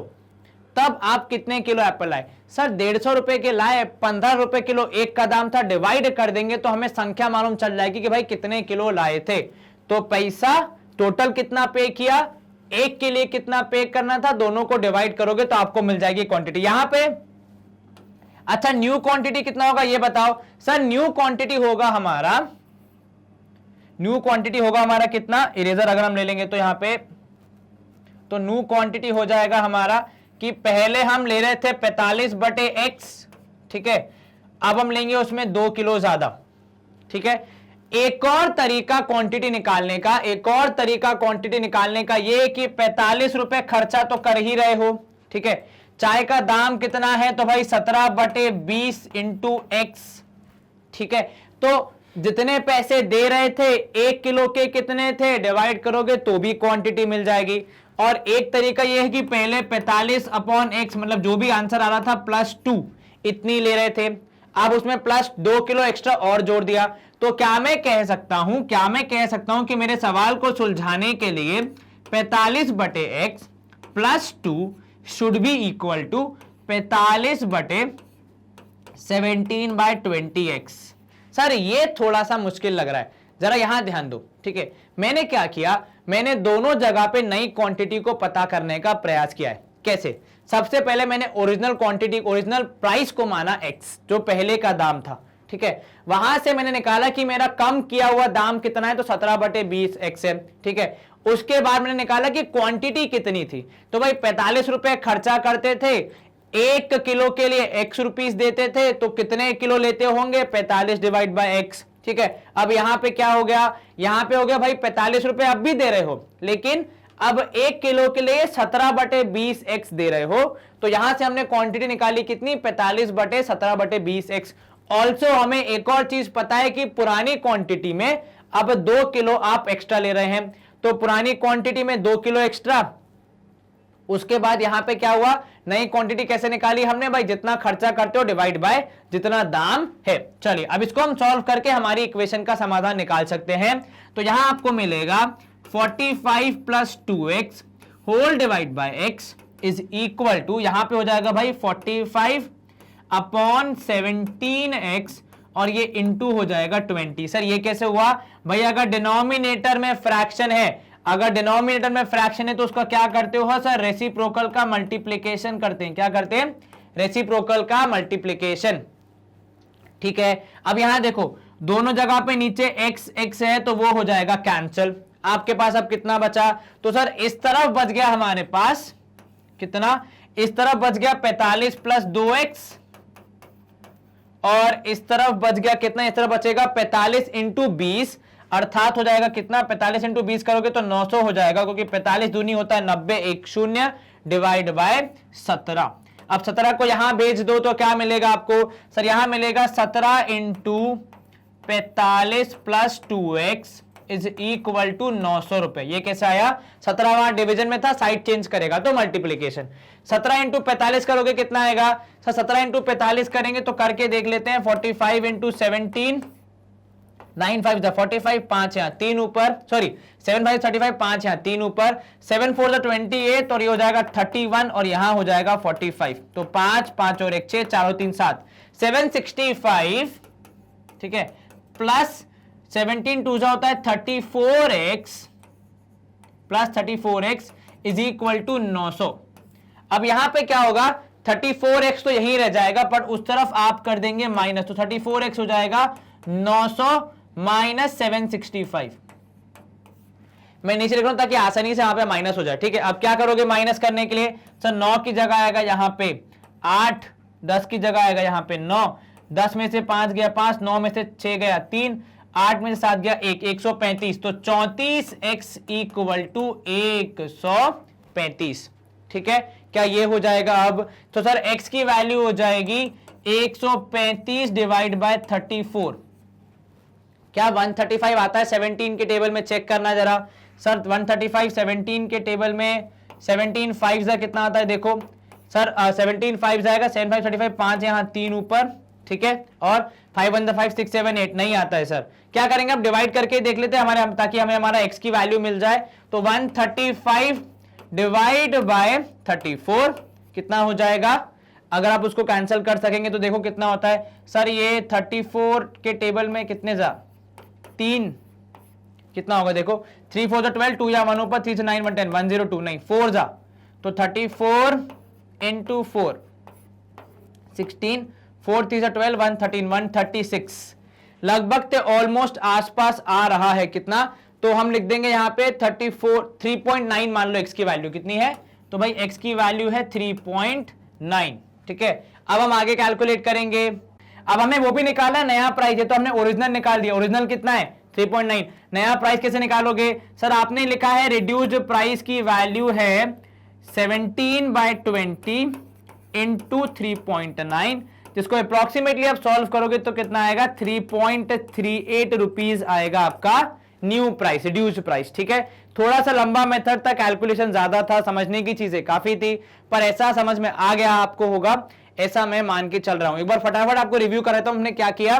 तब आप कितने किलो एप्पल लाए सर? 150 रुपए के लाए, 15 रुपए किलो एक का दाम था, डिवाइड कर देंगे तो हमें संख्या मालूम चल जाएगी कि भाई कितने किलो लाए थे। तो पैसा टोटल कितना पे किया, एक के लिए कितना पे करना था, दोनों को डिवाइड करोगे तो आपको मिल जाएगी क्वांटिटी यहां पे। अच्छा, न्यू क्वांटिटी कितना होगा ये बताओ सर? न्यू क्वांटिटी होगा हमारा कितना? इरेजर अगर हम ले लेंगे तो यहां पे, तो न्यू क्वांटिटी हो जाएगा हमारा कि पहले हम ले रहे थे 45/x। ठीक है, अब हम लेंगे उसमें 2 किलो ज्यादा। ठीक है, एक और तरीका क्वांटिटी निकालने का ये कि 45 रुपए खर्चा तो कर ही रहे हो। ठीक है, चाय का दाम कितना है? तो भाई 17/20 इंटू एक्स। ठीक है, तो जितने पैसे दे रहे थे 1 किलो के कितने थे, डिवाइड करोगे तो भी क्वांटिटी मिल जाएगी। और एक तरीका यह है कि पहले 45/x, मतलब जो भी आंसर आ रहा था +2 इतनी ले रहे थे, अब उसमें +2 किलो एक्स्ट्रा और जोड़ दिया। तो क्या मैं कह सकता हूं कि मेरे सवाल को सुलझाने के लिए 45/x +2 should be equal to 45/17/20x। Sir ये थोड़ा सा मुश्किल लग रहा है, जरा यहां ध्यान दो। ठीक है, मैंने क्या किया, मैंने दोनों जगह पे नई क्वांटिटी को पता करने का प्रयास किया है। कैसे? सबसे पहले मैंने ओरिजिनल क्वांटिटी, ओरिजिनल प्राइस को माना x, जो पहले का दाम था। ठीक है, वहां से मैंने निकाला कि मेरा कम किया हुआ दाम कितना है, तो 17/20x है। ठीक है, उसके बाद मैंने निकाला कि क्वांटिटी कितनी थी, तो भाई 45 रुपए खर्चा करते थे, 1 किलो के लिए x रुपीस देते थे, तो कितने किलो लेते होंगे? 45 डिवाइड बाय x। ठीक है, अब यहां पे क्या हो गया? यहां पे हो गया भाई 45 रुपए अब भी दे रहे हो, लेकिन अब 1 किलो के लिए 17/20x दे रहे हो, तो यहां से हमने क्वांटिटी निकाली कितनी? 45/17/20x। ऑल्सो हमें एक और चीज पता है कि पुरानी क्वांटिटी में अब 2 किलो आप एक्स्ट्रा ले रहे हैं, तो पुरानी क्वांटिटी में 2 किलो एक्स्ट्रा। उसके बाद यहां पे क्या हुआ, नई क्वांटिटी कैसे निकाली हमने? भाई जितना खर्चा करते हो डिवाइड बाय जितना दाम है। चलिए अब इसको हम सॉल्व करके हमारी इक्वेशन का समाधान निकाल सकते हैं। तो यहां आपको मिलेगा 45 + 2x whole divide by x is equal to, यहां पे हो जाएगा भाई 45/17x और ये इंटू हो जाएगा 20। सर ये कैसे हुआ भाई? अगर डिनोमिनेटर में फ्रैक्शन है, तो उसका क्या करते हो सर? रेसिप्रोकल का मल्टीप्लिकेशन करते हैं। क्या करते हैं? रेसिप्रोकल का मल्टीप्लिकेशन। ठीक है, अब यहां देखो दोनों जगह पे नीचे x है, तो वो हो जाएगा कैंसिल। आपके पास अब कितना बचा? तो सर इस तरफ बच गया हमारे पास कितना? इस तरफ बच गया 45 + 2x और इस तरफ बच गया कितना? इस तरफ बचेगा 45 × 20, अर्थात हो जाएगा कितना? 45 × 20 करोगे तो 900 हो जाएगा, क्योंकि 45 दूनी होता है 90, 1 0 डिवाइड बाय 17। अब 17 को यहां भेज दो तो क्या मिलेगा आपको? सर यहां मिलेगा 17 × 45 + 2x इज इक्वल टू 900 रुपए। ये कैसे आया? 17 वहां डिवीजन में था, साइड चेंज करेगा तो मल्टीप्लीकेशन। 17 इंटू 45 करोगे कितना आएगा? 17 इंटू 45 करेंगे तो करके देख लेते हैं। 45 इंटू 17, 9 5 45, 5 यहाँ 3 ऊपर, सॉरी 7 5 35, 5 यहाँ 3 ऊपर, 7 4 28 और ये हो जाएगा 31 और यहाँ हो जाएगा 45। तो 5 5 और 1 6, 4 और 3 7, 765, ठीक है, प्लस 17 टू जा होता है 34x plus 34x is equal to 900। अब यहां पे क्या होगा? 34x तो यहीं रह जाएगा, पर उस तरफ आप कर देंगे माइनस, तो 34x हो जाएगा 900 माइनस 765। मैं नीचे लिख रहा हूं ताकि आसानी से यहां पे माइनस हो जाए, ठीक है। अब क्या करोगे माइनस करने के लिए? सर 9 की जगह आएगा यहां पे 8, 10 की जगह आएगा यहां पे 9, 10 में से 5 गया 5, 9 में से 6 गया 3, 8 में से 7 गया 1, 135। तो 34x इक्वल टू 135, ठीक है। क्या ये हो जाएगा अब? तो सर x की वैल्यू हो जाएगी 135 डिवाइड बाय 34। क्या 135 आता है 17 के टेबल में? चेक करना जरा। सर 135 17 के टेबल में 17 5 जा कितना आता है? देखो सर 17 5 जाएगा, 7 5 35, 5 यहाँ 3 ऊपर, ठीक है, और 5 1 5 6 7 8 नहीं आता है सर। क्या करेंगे? अब डिवाइड करके देख लेते हैं हमारे, ताकि हमें हमारा x की वैल्यू मिल जाए। तो 135 डिवाइड बाय 34 कितना हो जाएगा? अगर आप उसको कैंसिल कर सकेंगे तो देखो कितना होता है। सर ये 34 के टेबल में कितने जा? 3, कितना होगा देखो, 3 4 जा 12, 2 या 1 ऊपर, 3 से 9 1 10, 102 नहीं 4 जा, तो 34 इंटू 4 16, 4 3 जा 12, 113, 136 लगभग ते ऑलमोस्ट आसपास आ रहा है। कितना? तो हम लिख देंगे यहाँ पे 34 3.9 मान लो x की वैल्यू कितनी है? तो भाई x की वैल्यू है 3.9, ठीक है। अब हम आगे कैलकुलेट करेंगे। अब हमें वो भी निकालना है, नया प्राइस है तो हमने ओरिजिनल निकाल दिया। ओरिजिनल कितना है? 3.9। नया प्राइस कैसे निकालोगे? सर आपने लिखा है रिड्यूस्ड प्राइस की वैल्यू है 17/20 इंटू 3.9, जिसको अप्रोक्सीमेटली आप सॉल्व करोगे तो कितना आएगा? 3.38 रुपीज आएगा आपका न्यू प्राइस, रिड्यूस्ड प्राइस, ठीक है। थोड़ा सा लंबा मेथड था, कैलकुलेशन ज्यादा था, समझने की चीजें काफी थी, पर ऐसा समझ में आ गया आपको होगा, ऐसा मैं मान के चल रहा हूं। एक बार फटाफट आपको रिव्यू कराता हूं हमने क्या किया।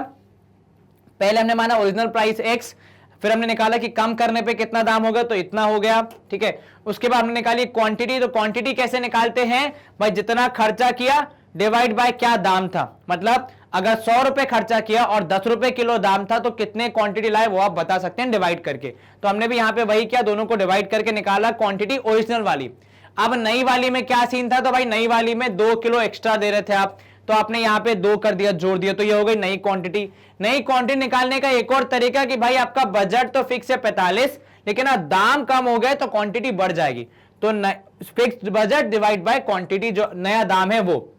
पहले हमने माना ओरिजिनल प्राइस x, फिर हमने निकाला कि कम करने पे कितना दाम होगा, तो इतना हो गया, ठीक है। उसके बाद हमने निकाली क्वांटिटी। तो क्वांटिटी कैसे निकालते हैं भाई? जितना खर्चा किया डिवाइड बाय क्या दाम था। मतलब अगर 100 रुपए खर्चा किया और 10 रुपए किलो दाम था तो कितने क्वांटिटी लाए वो आप बता सकते हैं डिवाइड करके। तो हमने भी यहां पे वही किया, दोनों को डिवाइड करके निकाला क्वांटिटी ओरिजिनल वाली। अब नई वाली में क्या सीन था? तो भाई नई वाली में 2 किलो एक्स्ट्रा दे रहे थे आप, तो आपने यहाँ पे 2 कर दिया, जोड़ दिया, तो ये हो गई नई क्वांटिटी। नई क्वांटिटी निकालने का एक और तरीका कि भाई आपका बजट तो फिक्स है 45, लेकिन दाम कम हो गए तो क्वांटिटी बढ़ जाएगी। तो fixed budget divide by quantity, जो नया दाम है वो,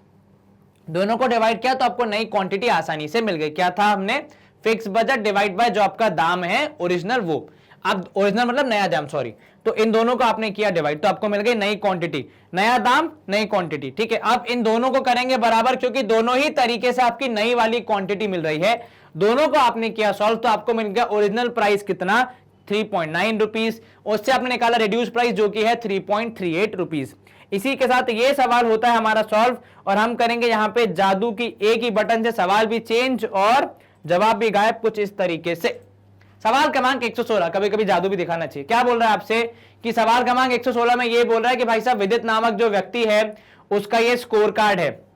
दोनों को डिवाइड किया तो आपको नई क्वांटिटी आसानी से मिल गई। क्या था? हमने फिक्स बजट डिवाइड बाय जो आपका दाम है ओरिजिनल वो। अब ओरिजिनल मतलब नया दाम, सॉरी, तो इन दोनों को आपने किया डिवाइड, तो आपको मिल गई नई क्वांटिटी, नया दाम नई क्वांटिटी, ठीक है। अब इन दोनों को करेंगे बराबर, क्योंकि दोनों ही तरीके से आपकी नई वाली क्वांटिटी मिल रही है। दोनों को आपने किया सॉल्व, तो आपको मिल गया ओरिजिनल प्राइस कितना? 3.9 रुपीज। उससे आपने निकाला रिड्यूस प्राइस जो कि है 3.38 रुपीज। इसी के साथ ये सवाल होता है हमारा सॉल्व, और हम करेंगे यहाँ पे जादू की एक ही बटन से सवाल भी चेंज और जवाब भी गायब, कुछ इस तरीके से। सवाल क्रमांक 116, कभी कभी जादू भी दिखाना चाहिए। क्या बोल रहा है आपसे कि सवाल क्रमांक 116 में ये बोल रहा है कि भाई साहब विदित नामक जो व्यक्ति है उसका ये स्कोर कार्ड है,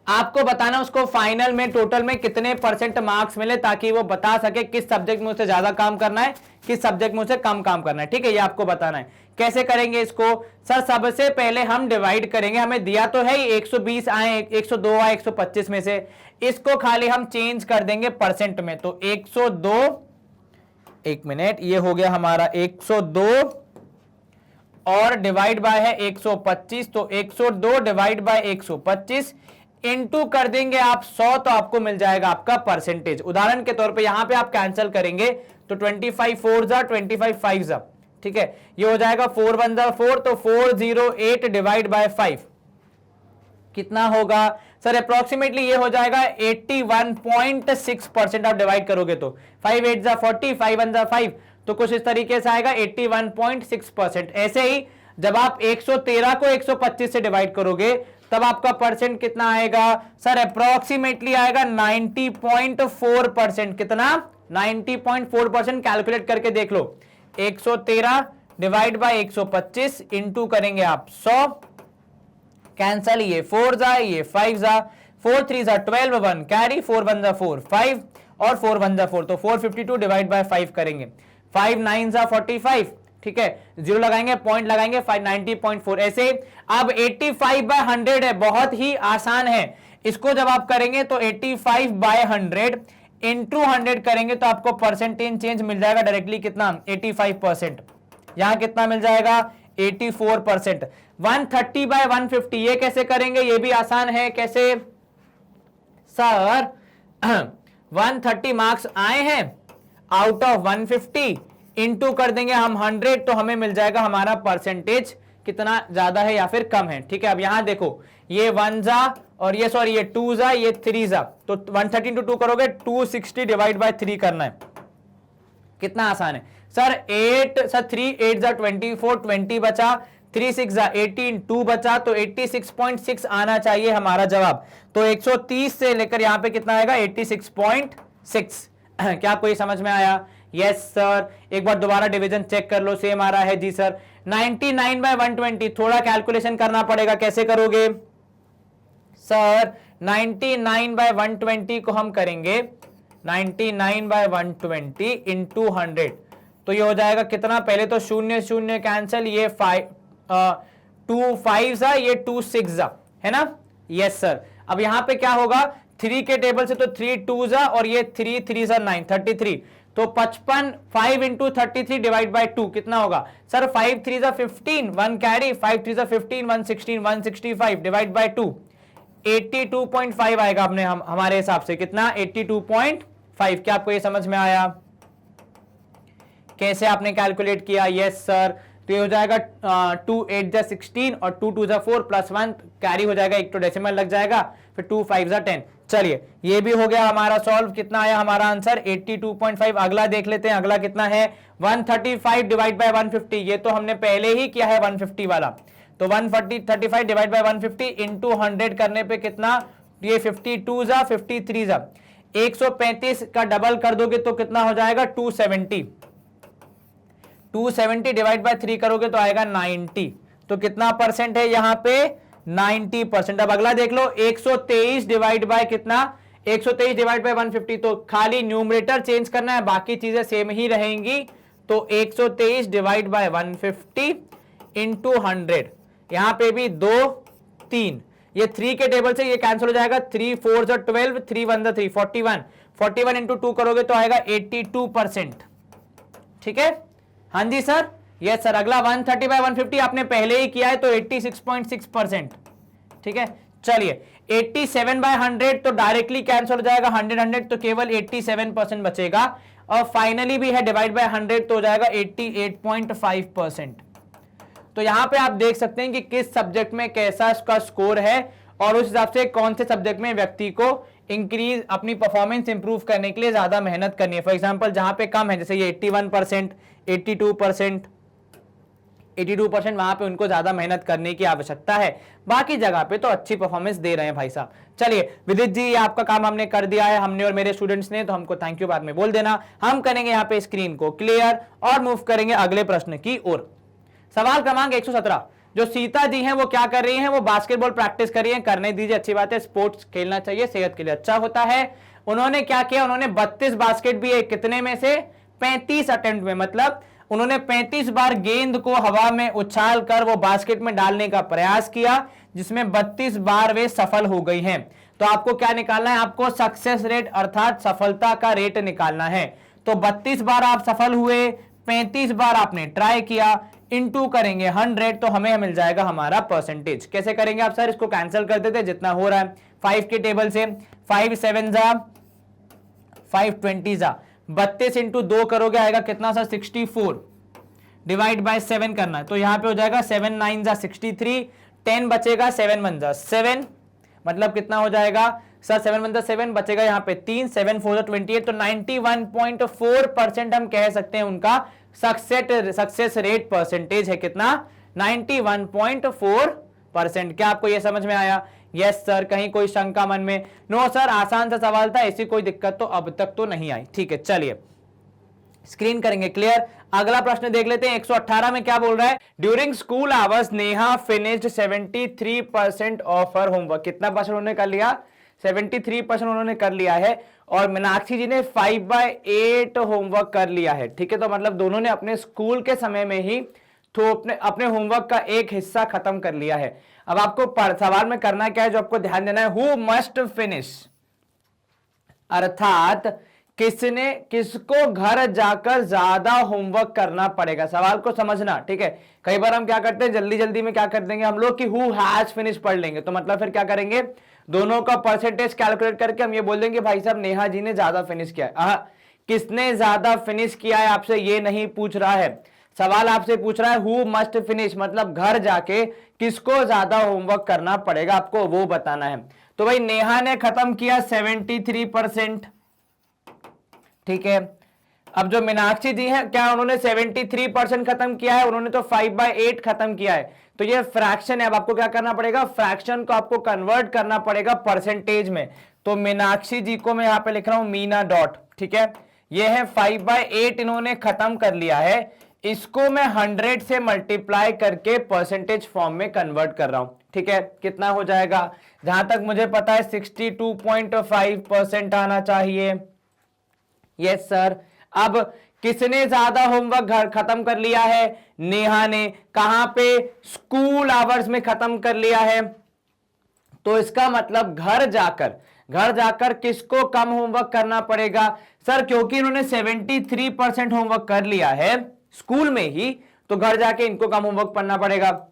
आपको बताना उसको फाइनल में टोटल में कितने % मार्क्स मिले, ताकि वो बता सके किस सब्जेक्ट में उसे ज्यादा काम करना है, किस सब्जेक्ट में उसे कम काम करना है, ठीक है। ये आपको बताना है। कैसे करेंगे इसको? सर सबसे पहले हम डिवाइड करेंगे, हमें दिया तो है 120 आए, 102 आए 125 में से, इसको खाली हम चेंज कर देंगे परसेंट में। तो 102, एक मिनट, ये हो गया हमारा 102 और डिवाइड बाय है 125, तो 102 डिवाइड बाय 125 इनटू कर देंगे आप 100, तो आपको मिल जाएगा आपका परसेंटेज। उदाहरण के तौर पे यहां पे आप कैंसिल करेंगे तो 25 4 जा 25 5 जा, ठीक है, ये हो जाएगा 4 1 जा 4, तो 408 डिवाइड बाय 5 कितना होगा? सर अप्रोक्सीमेटली ये हो जाएगा 81.6% आप डिवाइड करोगे तो 5 8 जा 40, 5 1 जा 5, तो कुछ इस तरीके से आएगा 81.6%। ऐसे ही जब आप 113 को 125 से डिवाइड करोगे तब आपका परसेंट कितना आएगा सर, अप्रोक्सीमेटली आएगा 90.4%। कितना? 90.4%। कैलकुलेट करके देख लो, 113 डिवाइड बाय 125 इंटू करेंगे आप 100, कैंसल, ये 4 जा, ये 5 जा, 4 3 जा 12, 1 कैरी, 4 1 जा 4 5 और 4 1 जा 4, तो 452 डिवाइड बाय 5 करेंगे, 5 9 जा 45, ठीक है, जीरो लगाएंगे, पॉइंट लगाएंगे, 90.4। ऐसे अब 85 बाय 100 है, बहुत ही आसान है। इसको जब आप करेंगे तो 85 बाय 100 इंटू 100 करेंगे तो आपको परसेंटेज चेंज मिल जाएगा डायरेक्टली कितना, 85%। यहां कितना मिल जाएगा, 84%। 130 बाय 150 ये कैसे करेंगे, ये भी आसान है। कैसे सर? 130 मार्क्स आए हैं आउट ऑफ 150, इंटू कर देंगे हम 100, तो हमें मिल जाएगा हमारा परसेंटेज कितना ज्यादा है या फिर कम है। ठीक है, अब यहां देखो, ये 1 जा और ये सॉरी ये 2 जा, ये 3 जा, तो 130 इंटू 2 करोगे 260 डिवाइड बाय 3 करना है। कितना आसान है सर। 3 8 जा 24, 20 बचा, 3 6 जा 18, 2 बचा, तो 86.6 आना चाहिए हमारा जवाब। तो 130 से लेकर यहां पे कितना आएगा, 86.6। क्या आपको ये समझ में आया? Yes sir. एक बार दोबारा डिवीजन चेक कर लो, सेम आ रहा है जी सर। 99 बाय 120 थोड़ा कैलकुलेशन करना पड़ेगा, कैसे करोगे सर? 99 बाय 120 को हम करेंगे 99 बाय 120 इंटू 100, तो ये हो जाएगा कितना, पहले तो शून्य शून्य कैंसिल, ये 2 5 जा, ये 2 6 जा, है ना? Yes sir. अब यहां पे क्या होगा, 3 के टेबल से तो 3 2 जा और ये 3 3 जा 9, 33, तो 55, 5 इंटू 33 डिवाइड बाय 2 कितना होगा सर? 5 3 जा 15, 1 कैरी, 5 3 जा 15, 116, 165 डिवाइड बाय 2, 82.5 आएगा अपने हमारे हिसाब से। कितना? 82.5। क्या आपको ये समझ में आया कैसे आपने कैलकुलेट किया? Yes sir. तो ये हो जाएगा 2 8 जा 16 और 2 2 जा 4 प्लस 1 कैरी हो जाएगा, एक तो डेसिमल लग जाएगा, फिर 2 5 जा 10। चलिए ये भी हो गया हमारा सॉल्व। कितना आया हमारा आंसर? 82.5। अगला देख लेते हैं, अगला कितना है? 135 डिवाइड बाय 150, ये तो हमने पहले ही किया है 150 वाला, तो 135 डिवाइड बाय 150 इंटू 100 करने पे कितना, ये 52 जा 53 जा, 135 का डबल कर दोगे तो कितना हो जाएगा, 270। 270 डिवाइड बाय 3 करोगे तो आएगा 90, तो कितना परसेंट है यहाँ पे, 90%। अब अगला देख लो, 123 डिवाइड बाय कितना, 123 डिवाइड बाय 150, तो खाली न्यूमरेटर चेंज करना है, बाकी चीजें सेम ही रहेंगी। तो 123 डिवाइड बाय 150 इंटू 100, यहां पे भी 2 3, ये 3 के टेबल से ये कैंसिल हो जाएगा, 3 4 जा 12, 3 1 जा 3, 41 इंटू 2 करोगे तो आएगा 82%। ठीक है, हाँ जी सर। Yes sir. अगला 130 बाय 150 आपने पहले ही किया है, तो 86.6%। ठीक है, चलिए 87 बाय 100 तो डायरेक्टली कैंसिल हो जाएगा, 100 100 तो केवल 87% बचेगा, और फाइनली भी है डिवाइड बाय 100 तो हो जाएगा 88.5%। तो यहां पे आप देख सकते हैं कि किस सब्जेक्ट में कैसा इसका स्कोर है, और उस हिसाब से कौन से सब्जेक्ट में व्यक्ति को इंक्रीज अपनी परफॉर्मेंस इंप्रूव करने के लिए ज्यादा मेहनत करनी है। फॉर एग्जांपल जहां पे कम है, जैसे ये 81%, 82%, 82%, वहां पे उनको ज्यादा मेहनत करने की आवश्यकता है, बाकी जगह पे तो अच्छी परफॉर्मेंस दे रहे हैं भाई साहब। चलिए विदित जी, ये आपका काम हमने कर दिया है, हमने और मेरे स्टूडेंट्स ने, तो हमको थैंक यू बाद में बोल देना। हम करेंगे यहाँ पे स्क्रीन को क्लियर और मूव करेंगे अगले प्रश्न की ओर। सवाल क्रमांक 117, जो सीता जी हैं वो क्या कर रही हैं, वो बास्केटबॉल प्रैक्टिस कर रही हैं, करने दीजिए, अच्छी बात है, स्पोर्ट्स खेलना चाहिए, सेहत के लिए अच्छा होता है। उन्होंने क्या किया, उन्होंने 32 बास्केट भी, कितने में से, 35 अटेम्प्ट में, मतलब उन्होंने 35 बार गेंद को हवा में उछाल कर वो बास्केट में डालने का प्रयास किया, जिसमें 32 बार वे सफल हो गई हैं। तो आपको क्या निकालना है, आपको सक्सेस रेट अर्थात सफलता का रेट निकालना है। तो 32 बार आप सफल हुए, 35 बार आपने ट्राई किया, इनटू करेंगे 100, तो हमें मिल जाएगा हमारा परसेंटेज। कैसे करेंगे आप सर? इसको कैंसिल कर देते, जितना हो रहा है 5 के टेबल से, 5 7 जा 5 20 जा, 32 इंटू 2 करोगे आएगा कितना सर, 64 डिवाइड बाय 7 करना है, तो यहां पे हो जाएगा 7 9 जा 63, 10 बचेगा, 7 1 जा 7, मतलब कितना हो जाएगा सर, 7 × 7 बचेगा यहाँ पे 3, 7 × 4 = 28, तो 91.4% हम कह सकते हैं उनका सक्सेस रेट परसेंटेज है कितना, 91.4%। क्या आपको यह समझ में आया? यस सर, कहीं कोई शंका मन में? नो सर, आसान सा सवाल था, ऐसी कोई दिक्कत तो अब तक तो नहीं आई। ठीक है, चलिए स्क्रीन करेंगे क्लियर। अगला प्रश्न देख लेते हैं। 118 में क्या बोल रहा है? During school hours Neha finished 73% of her homework. कितना परसेंट उन्होंने कर लिया? 73% उन्होंने कर लिया है। और मीनाक्षी जी ने 5/8 होमवर्क कर लिया है। ठीक है, तो मतलब दोनों ने अपने स्कूल के समय में ही तो अपने होमवर्क का एक हिस्सा खत्म कर लिया है। अब आपको सवाल में करना क्या है, जो आपको ध्यान देना है, हु मस्ट फिनिश, अर्थात किसको घर जाकर ज्यादा होमवर्क करना पड़ेगा। सवाल को समझना, ठीक है। कई बार हम क्या करते हैं, जल्दी जल्दी में क्या कर देंगे हम लोग कि हु हैज फिनिश पढ़ लेंगे, तो मतलब फिर क्या करेंगे, दोनों का परसेंटेज कैलकुलेट करके हम ये बोल देंगे भाई साहब नेहा जी ने ज्यादा फिनिश किया है। किसने ज्यादा फिनिश किया है आपसे ये नहीं पूछ रहा है, सवाल आपसे पूछ रहा है हु मस्ट फिनिश, मतलब घर जाके किसको ज्यादा होमवर्क करना पड़ेगा, आपको वो बताना है। तो भाई नेहा ने खत्म किया 73%, ठीक है। अब जो मीनाक्षी जी हैं, क्या उन्होंने 73% खत्म किया है? उन्होंने तो 5/8 खत्म किया है। तो ये फ्रैक्शन है, अब आपको क्या करना पड़ेगा, फ्रैक्शन को आपको कन्वर्ट करना पड़ेगा परसेंटेज में। तो मीनाक्षी जी को मैं यहां पे लिख रहा हूं मीना डॉट, ठीक है। ये है 5/8 इन्होंने खत्म कर लिया है, इसको मैं 100 से मल्टीप्लाई करके परसेंटेज फॉर्म में कन्वर्ट कर रहा हूं, ठीक है। कितना हो जाएगा? जहां तक मुझे पता है 62.5% आना चाहिए। Yes sir. अब किसने ज्यादा होमवर्क घर खत्म कर लिया है? नेहा ने। कहां पे? स्कूल आवर्स में खत्म कर लिया है। तो इसका मतलब घर जाकर किसको कम होमवर्क करना पड़ेगा? सर क्योंकि इन्होंने 73% होमवर्क कर लिया है स्कूल में ही, तो घर जाके इनको कम होमवर्क पढ़ना पड़ेगा।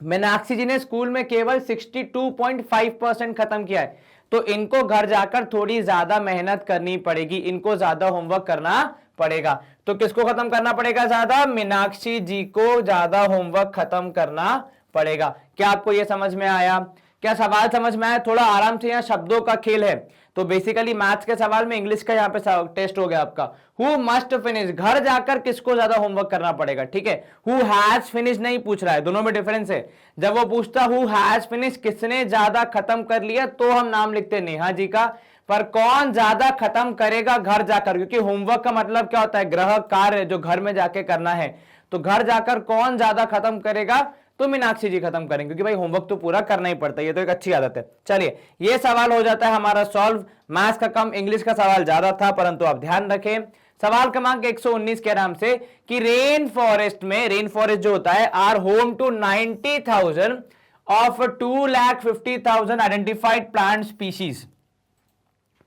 मीनाक्षी जी ने स्कूल में केवल 62.5% खत्म किया है, तो इनको घर जाकर थोड़ी ज्यादा मेहनत करनी पड़ेगी, इनको ज्यादा होमवर्क करना पड़ेगा। तो किसको खत्म करना पड़ेगा ज्यादा? मीनाक्षी जी को ज्यादा होमवर्क खत्म करना पड़ेगा। क्या आपको यह समझ में आया? क्या सवाल समझ में आया? थोड़ा आराम से, यहाँ शब्दों का खेल है, तो बेसिकली मैथ्स के सवाल में इंग्लिश का यहाँ पे टेस्ट हो गया आपका। हु मस्ट फिनिश, घर जाकर किसको ज्यादा होमवर्क करना पड़ेगा, ठीक है। हु हैज फिनिश नहीं पूछ रहा है, दोनों में डिफरेंस है। जब वो पूछता हु हैज फिनिश, किसने ज्यादा खत्म कर लिया, तो हम नाम लिखते नेहा जी का। पर कौन ज्यादा खत्म करेगा घर जाकर, क्योंकि होमवर्क का मतलब क्या होता है, गृह कार्य जो घर में जाके करना है, तो घर जाकर कौन ज्यादा खत्म करेगा, तो मीनाक्षी जी खत्म करेंगे, क्योंकि भाई होमवर्क तो पूरा करना ही पड़ता है, ये तो एक अच्छी आदत है। चलिए ये सवाल हो जाता है हमारा सॉल्व। मैथ्स का कम, इंग्लिश का सवाल ज्यादा था, परंतु आप ध्यान रखें सवाल क्रमांक 119 के नाम से कि रेन फॉरेस्ट में, रेन फॉरेस्ट जो होता है are home to 90,000 of 2,50,000 identified plant species.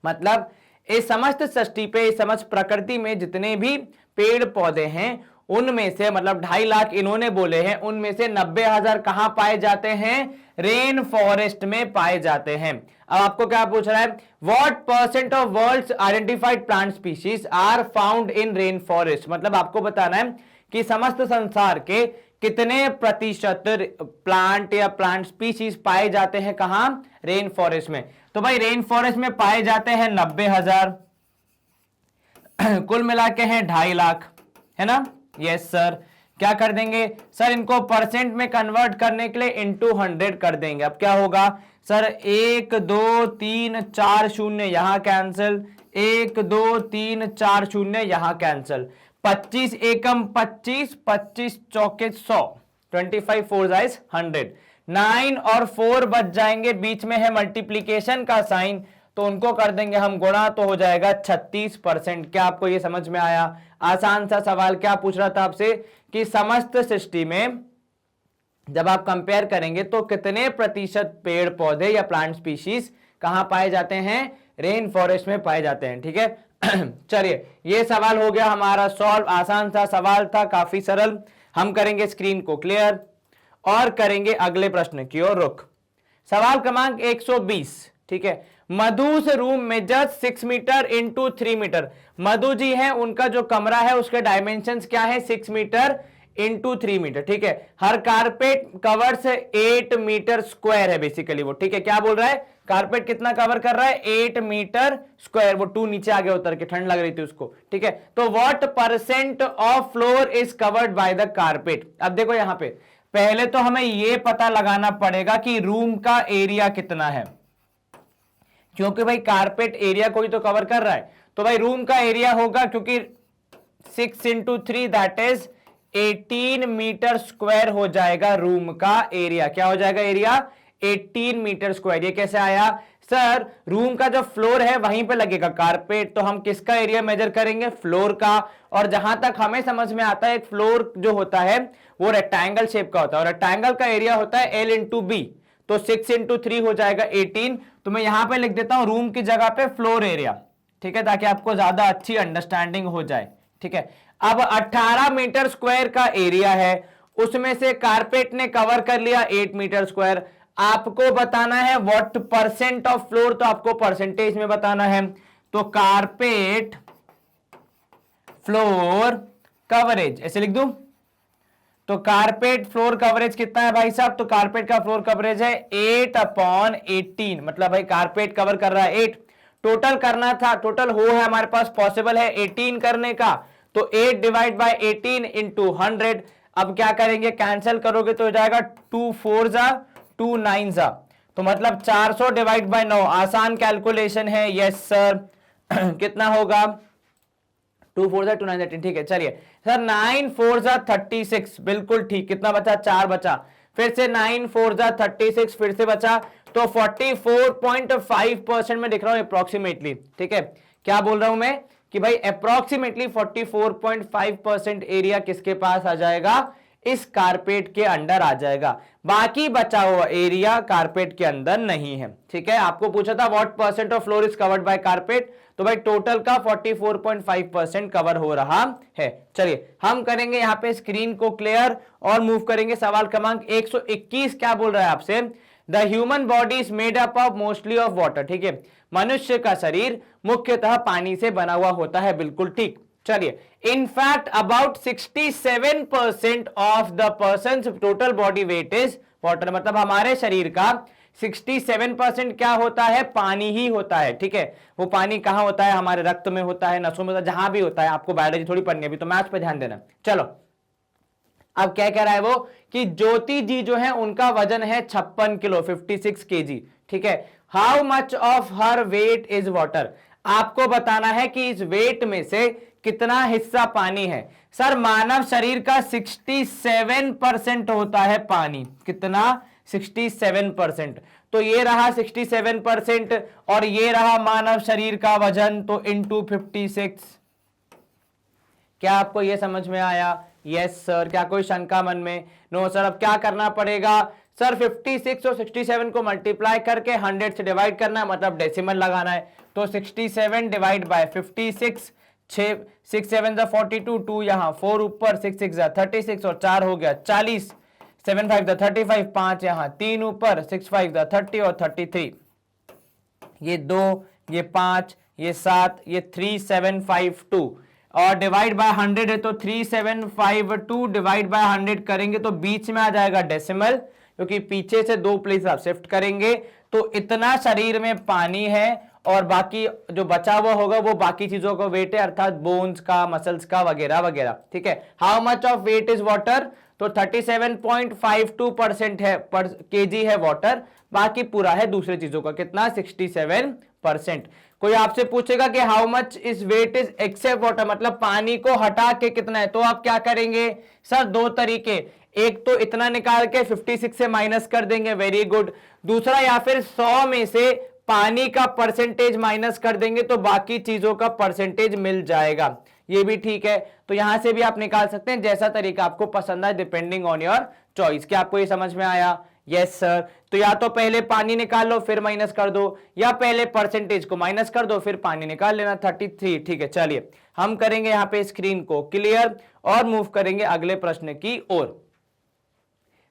मतलब इस समस्त सृष्टि पे, इस समस्त प्रकृति में जितने भी पेड़ पौधे हैं उनमें से, मतलब 2.5 लाख इन्होंने बोले हैं, उनमें से 90,000 कहां पाए जाते हैं? रेन फॉरेस्ट में पाए जाते हैं। अब आपको क्या पूछ रहा है, what percent of world's identified plant species are found in rain forest. मतलब आपको बताना है कि समस्त संसार के कितने प्रतिशत प्लांट या प्लांट स्पीशीज पाए जाते हैं कहां? रेन फॉरेस्ट में। तो भाई रेन फॉरेस्ट में पाए जाते हैं 90,000, कुल मिला के हैं 2.5 लाख, है ना। Yes sir. क्या कर देंगे सर, इनको परसेंट में कन्वर्ट करने के लिए इंटू 100 कर देंगे। अब क्या होगा सर, 1 2 3 4 0 यहां कैंसिल, 1 2 3 4 0 यहां कैंसिल, 25 एकम 25, 25 चौके 100, 25 4 जाइज 100, 9 और 4 बच जाएंगे, बीच में है मल्टीप्लीकेशन का साइन, तो उनको कर देंगे हम गुणा, तो हो जाएगा 36%। क्या आपको ये समझ में आया? आसान सा सवाल। क्या पूछ रहा था आपसे कि समस्त सृष्टि में जब आप कंपेयर करेंगे तो कितने प्रतिशत पेड़ पौधे या प्लांट स्पीशीज कहां पाए जाते हैं? रेन फॉरेस्ट में पाए जाते हैं, ठीक है। चलिए ये सवाल हो गया हमारा सॉल्व। आसान सा सवाल था, काफी सरल। हम करेंगे स्क्रीन को क्लियर और करेंगे अगले प्रश्न की ओर रुख। सवाल क्रमांक 120, ठीक है। मधु's रूम में just 6 metre into 3 metre. Madhu ji हैं, उनका जो कमरा है उसके डायमेंशंस क्या है? 6 मीटर इंटू 3 मीटर, ठीक है। हर कारपेट कवर्स 8 मीटर स्क्वायर है बेसिकली वो, ठीक है। क्या बोल रहा है, कारपेट कितना कवर कर रहा है, 8 मीटर स्क्वायर। वो 2 नीचे आ गया उतर के, ठंड लग रही थी उसको, ठीक है। तो what percent of floor is covered by the carpet. अब देखो यहां पे पहले तो हमें यह पता लगाना पड़ेगा कि रूम का एरिया कितना है, क्योंकि भाई कारपेट एरिया कोई तो कवर कर रहा है। तो भाई रूम का एरिया होगा, क्योंकि 6 into 3 that is 18 meter square हो जाएगा रूम का एरिया। क्या हो जाएगा एरिया, 18 मीटर स्क्वायर। ये कैसे आया सर, रूम का जो फ्लोर है वहीं पे लगेगा कारपेट, तो हम किसका एरिया मेजर करेंगे, फ्लोर का। और जहां तक हमें समझ में आता है, एक फ्लोर जो होता है वो रेक्टेंगल शेप का होता है, और रेक्टेंगल का एरिया होता है L इंटू बी। तो 6 इंटू 3 हो जाएगा 18। तो मैं यहां पे लिख देता हूं रूम की जगह पे फ्लोर एरिया, ठीक है, ताकि आपको ज्यादा अच्छी अंडरस्टैंडिंग हो जाए, ठीक है। अब 18 मीटर स्क्वायर का एरिया है, उसमें से कारपेट ने कवर कर लिया 8 मीटर स्क्वायर। आपको बताना है व्हाट परसेंट ऑफ फ्लोर, तो आपको परसेंटेज में बताना है। तो कारपेट फ्लोर कवरेज ऐसे लिख दूं, तो कारपेट फ्लोर कवरेज कितना है भाई साहब, तो कारपेट का फ्लोर कवरेज है 8/18, मतलब भाई कारपेट कवर कर रहा है 8। टोटल करना था, टोटल हो है हमारे पास, पॉसिबल है 18 करने का, तो 8 डिवाइड बाय 18 इंटू 100। अब क्या करेंगे, कैंसिल करोगे तो हो जाएगा 2 4 जा 2 9 जा, तो मतलब 400 डिवाइड बाय 9। आसान कैलकुलेशन है, यस सर। कितना होगा, 2 4 जा 2 9 18, ठीक है। चलिए सर 9 4 जा 36, बिल्कुल ठीक। कितना बचा, 4 बचा। फिर से 9 4 जा 36 फिर से बचा, तो 44.5% में दिख रहा हूं अप्रोक्सीमेटली, ठीक है। क्या बोल रहा हूं मैं कि भाई अप्रोक्सीमेटली 44.5% एरिया किसके पास आ जाएगा, इस कारपेट के अंडर आ जाएगा। बाकी बचा हुआ एरिया कारपेट के अंदर नहीं है, ठीक है। आपको पूछा था what percent of floor is covered by carpet, तो भाई टोटल का 44.5% कवर हो रहा है। चलिए हम करेंगे यहां पे स्क्रीन को क्लियर और मूव करेंगे सवाल क्रमांक 121। क्या बोल रहा है आपसे, the human body is made up of mostly of water, ठीक है। मनुष्य का शरीर मुख्यतः पानी से बना हुआ होता है, बिल्कुल ठीक। चलिए in fact about 67% of the person total body weight is water, मतलब हमारे शरीर का 67% क्या होता है, पानी ही होता है, ठीक है। वो पानी कहां होता है, हमारे रक्त में होता है, नसों में होता है, जहां भी होता है। आपको बायोलॉजी थोड़ी पढ़नी है अभी, तो मैथ्स पे ध्यान देना। चलो अब क्या कह रहा है वो कि ज्योति जी जो है उनका वजन है 56 किलो 56 केजी, ठीक है। How much of her weight is water, आपको बताना है कि इस वेट में से कितना हिस्सा पानी है। सर मानव शरीर का 67% होता है पानी, कितना, 67%। तो ये रहा 67% और ये रहा मानव शरीर का वजन, तो इंटू 56। क्या आपको ये समझ में आया, यस सर। क्या कोई शंका मन में, नो सर। अब क्या करना पड़ेगा सर, 56 और 67 को मल्टीप्लाई करके 100 से डिवाइड करना है, मतलब डेसिमल लगाना है। तो 67 डिवाइड बाय 56, 6 7 जा 42, 2 यहां 4 ऊपर, 6 6 जा 36 और 4 हो गया 40, 7 5 जा 35, 5 यहां 3 ऊपर, 6 5 जा 30 और 33, ये 2 ये 5 ये 7 ये 3752 और डिवाइड बाय 100 है, तो 3752 डिवाइड बाय 100 करेंगे तो बीच में आ जाएगा डेसिमल, क्योंकि पीछे से 2 प्लेस आप शिफ्ट करेंगे। तो इतना शरीर में पानी है और बाकी जो बचा हुआ होगा वो बाकी चीजों का वेट है, अर्थात बोन्स का, मसल्स का वगैरह वगैरह, ठीक है। How much of weight is water, तो 37.52% है पर केजी है वाटर, बाकी पूरा है दूसरे चीजों का, कितना, 67%। कोई आपसे पूछेगा कि how much is weight is except water, मतलब पानी को हटा के कितना है, तो आप क्या करेंगे सर, 2 तरीके, एक तो इतना निकाल के 56 से माइनस कर देंगे, वेरी गुड। दूसरा या फिर 100 में से पानी का परसेंटेज माइनस कर देंगे तो बाकी चीजों का परसेंटेज मिल जाएगा, ये भी ठीक है। तो यहां से भी आप निकाल सकते हैं, जैसा तरीका आपको पसंद आए, डिपेंडिंग ऑन योर चॉइस। क्या आपको ये समझ में आया, यस सर। तो या तो पहले पानी निकाल लो फिर माइनस कर दो, या पहले परसेंटेज को माइनस कर दो फिर पानी निकाल लेना, 33, ठीक है। चलिए हम करेंगे यहां पे स्क्रीन को क्लियर और मूव करेंगे अगले प्रश्न की ओर।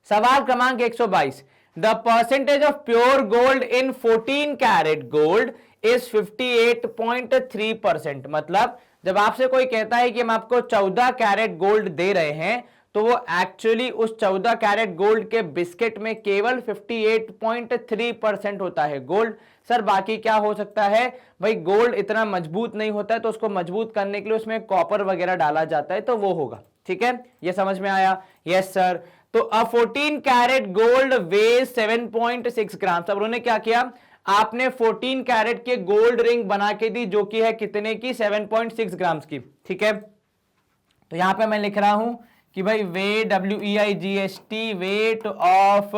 सवाल क्रमांक 122, the percentage of pure gold in 14 carat gold is 58.3%। मतलब जब आपसे कोई कहता है कि हम आपको 14 कैरेट गोल्ड दे रहे हैं तो वो एक्चुअली उस 14 कैरेट गोल्ड के बिस्किट में केवल 58.3% होता है गोल्ड। सर बाकी क्या हो सकता है? भाई गोल्ड इतना मजबूत नहीं होता है, तो उसको मजबूत करने के लिए उसमें कॉपर वगैरह डाला जाता है, तो वो होगा। ठीक है, ये समझ में आया? Yes sir. तो अ 14 कैरेट गोल्ड वेज 7.6 ग्राम। अब उन्होंने क्या किया, आपने 14 कैरेट के गोल्ड रिंग बना के दी, जो कि है कितने की? 7.6 ग्राम की। ठीक है, तो यहां पे मैं लिख रहा हूं कि भाई weight, WEIGHT, weight of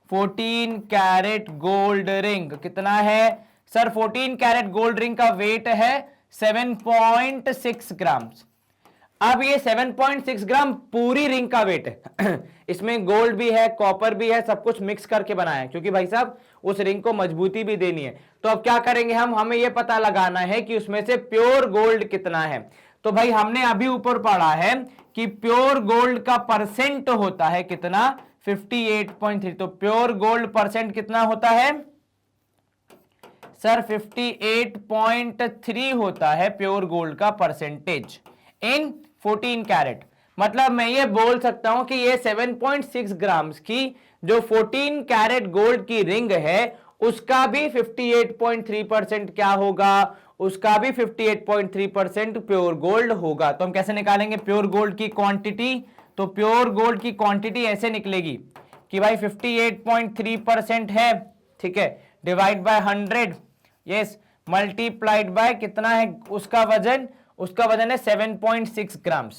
14 carat gold ring कितना है? सर 14 कैरेट गोल्ड रिंग का वेट है 7.6 ग्राम। अब ये 7.6 ग्राम पूरी रिंग का वेट है इसमें गोल्ड भी है, कॉपर भी है, सब कुछ मिक्स करके बनाया है, क्योंकि भाई साहब उस रिंग को मजबूती भी देनी है। तो अब क्या करेंगे हम, हमें यह पता लगाना है कि उसमें से प्योर गोल्ड कितना है। तो भाई हमने अभी ऊपर पढ़ा है कि प्योर गोल्ड का परसेंट होता है कितना? 58.3। तो प्योर गोल्ड परसेंट कितना होता है सर? 58.3 होता है प्योर गोल्ड का परसेंटेज इन 14 कैरेट। मतलब मैं ये बोल सकता हूं कि ये 7.6 ग्राम की जो 14 कैरेट गोल्ड की रिंग है उसका भी 58.3% क्या होगा? उसका भी 58.3% प्योर गोल्ड होगा। तो हम कैसे निकालेंगे प्योर गोल्ड की क्वांटिटी? तो प्योर गोल्ड की क्वांटिटी ऐसे निकलेगी कि भाई 58.3% है, ठीक है, divide by 100, yes, multiplied by कितना है उसका वजन? उसका वजन है 7.6 ग्राम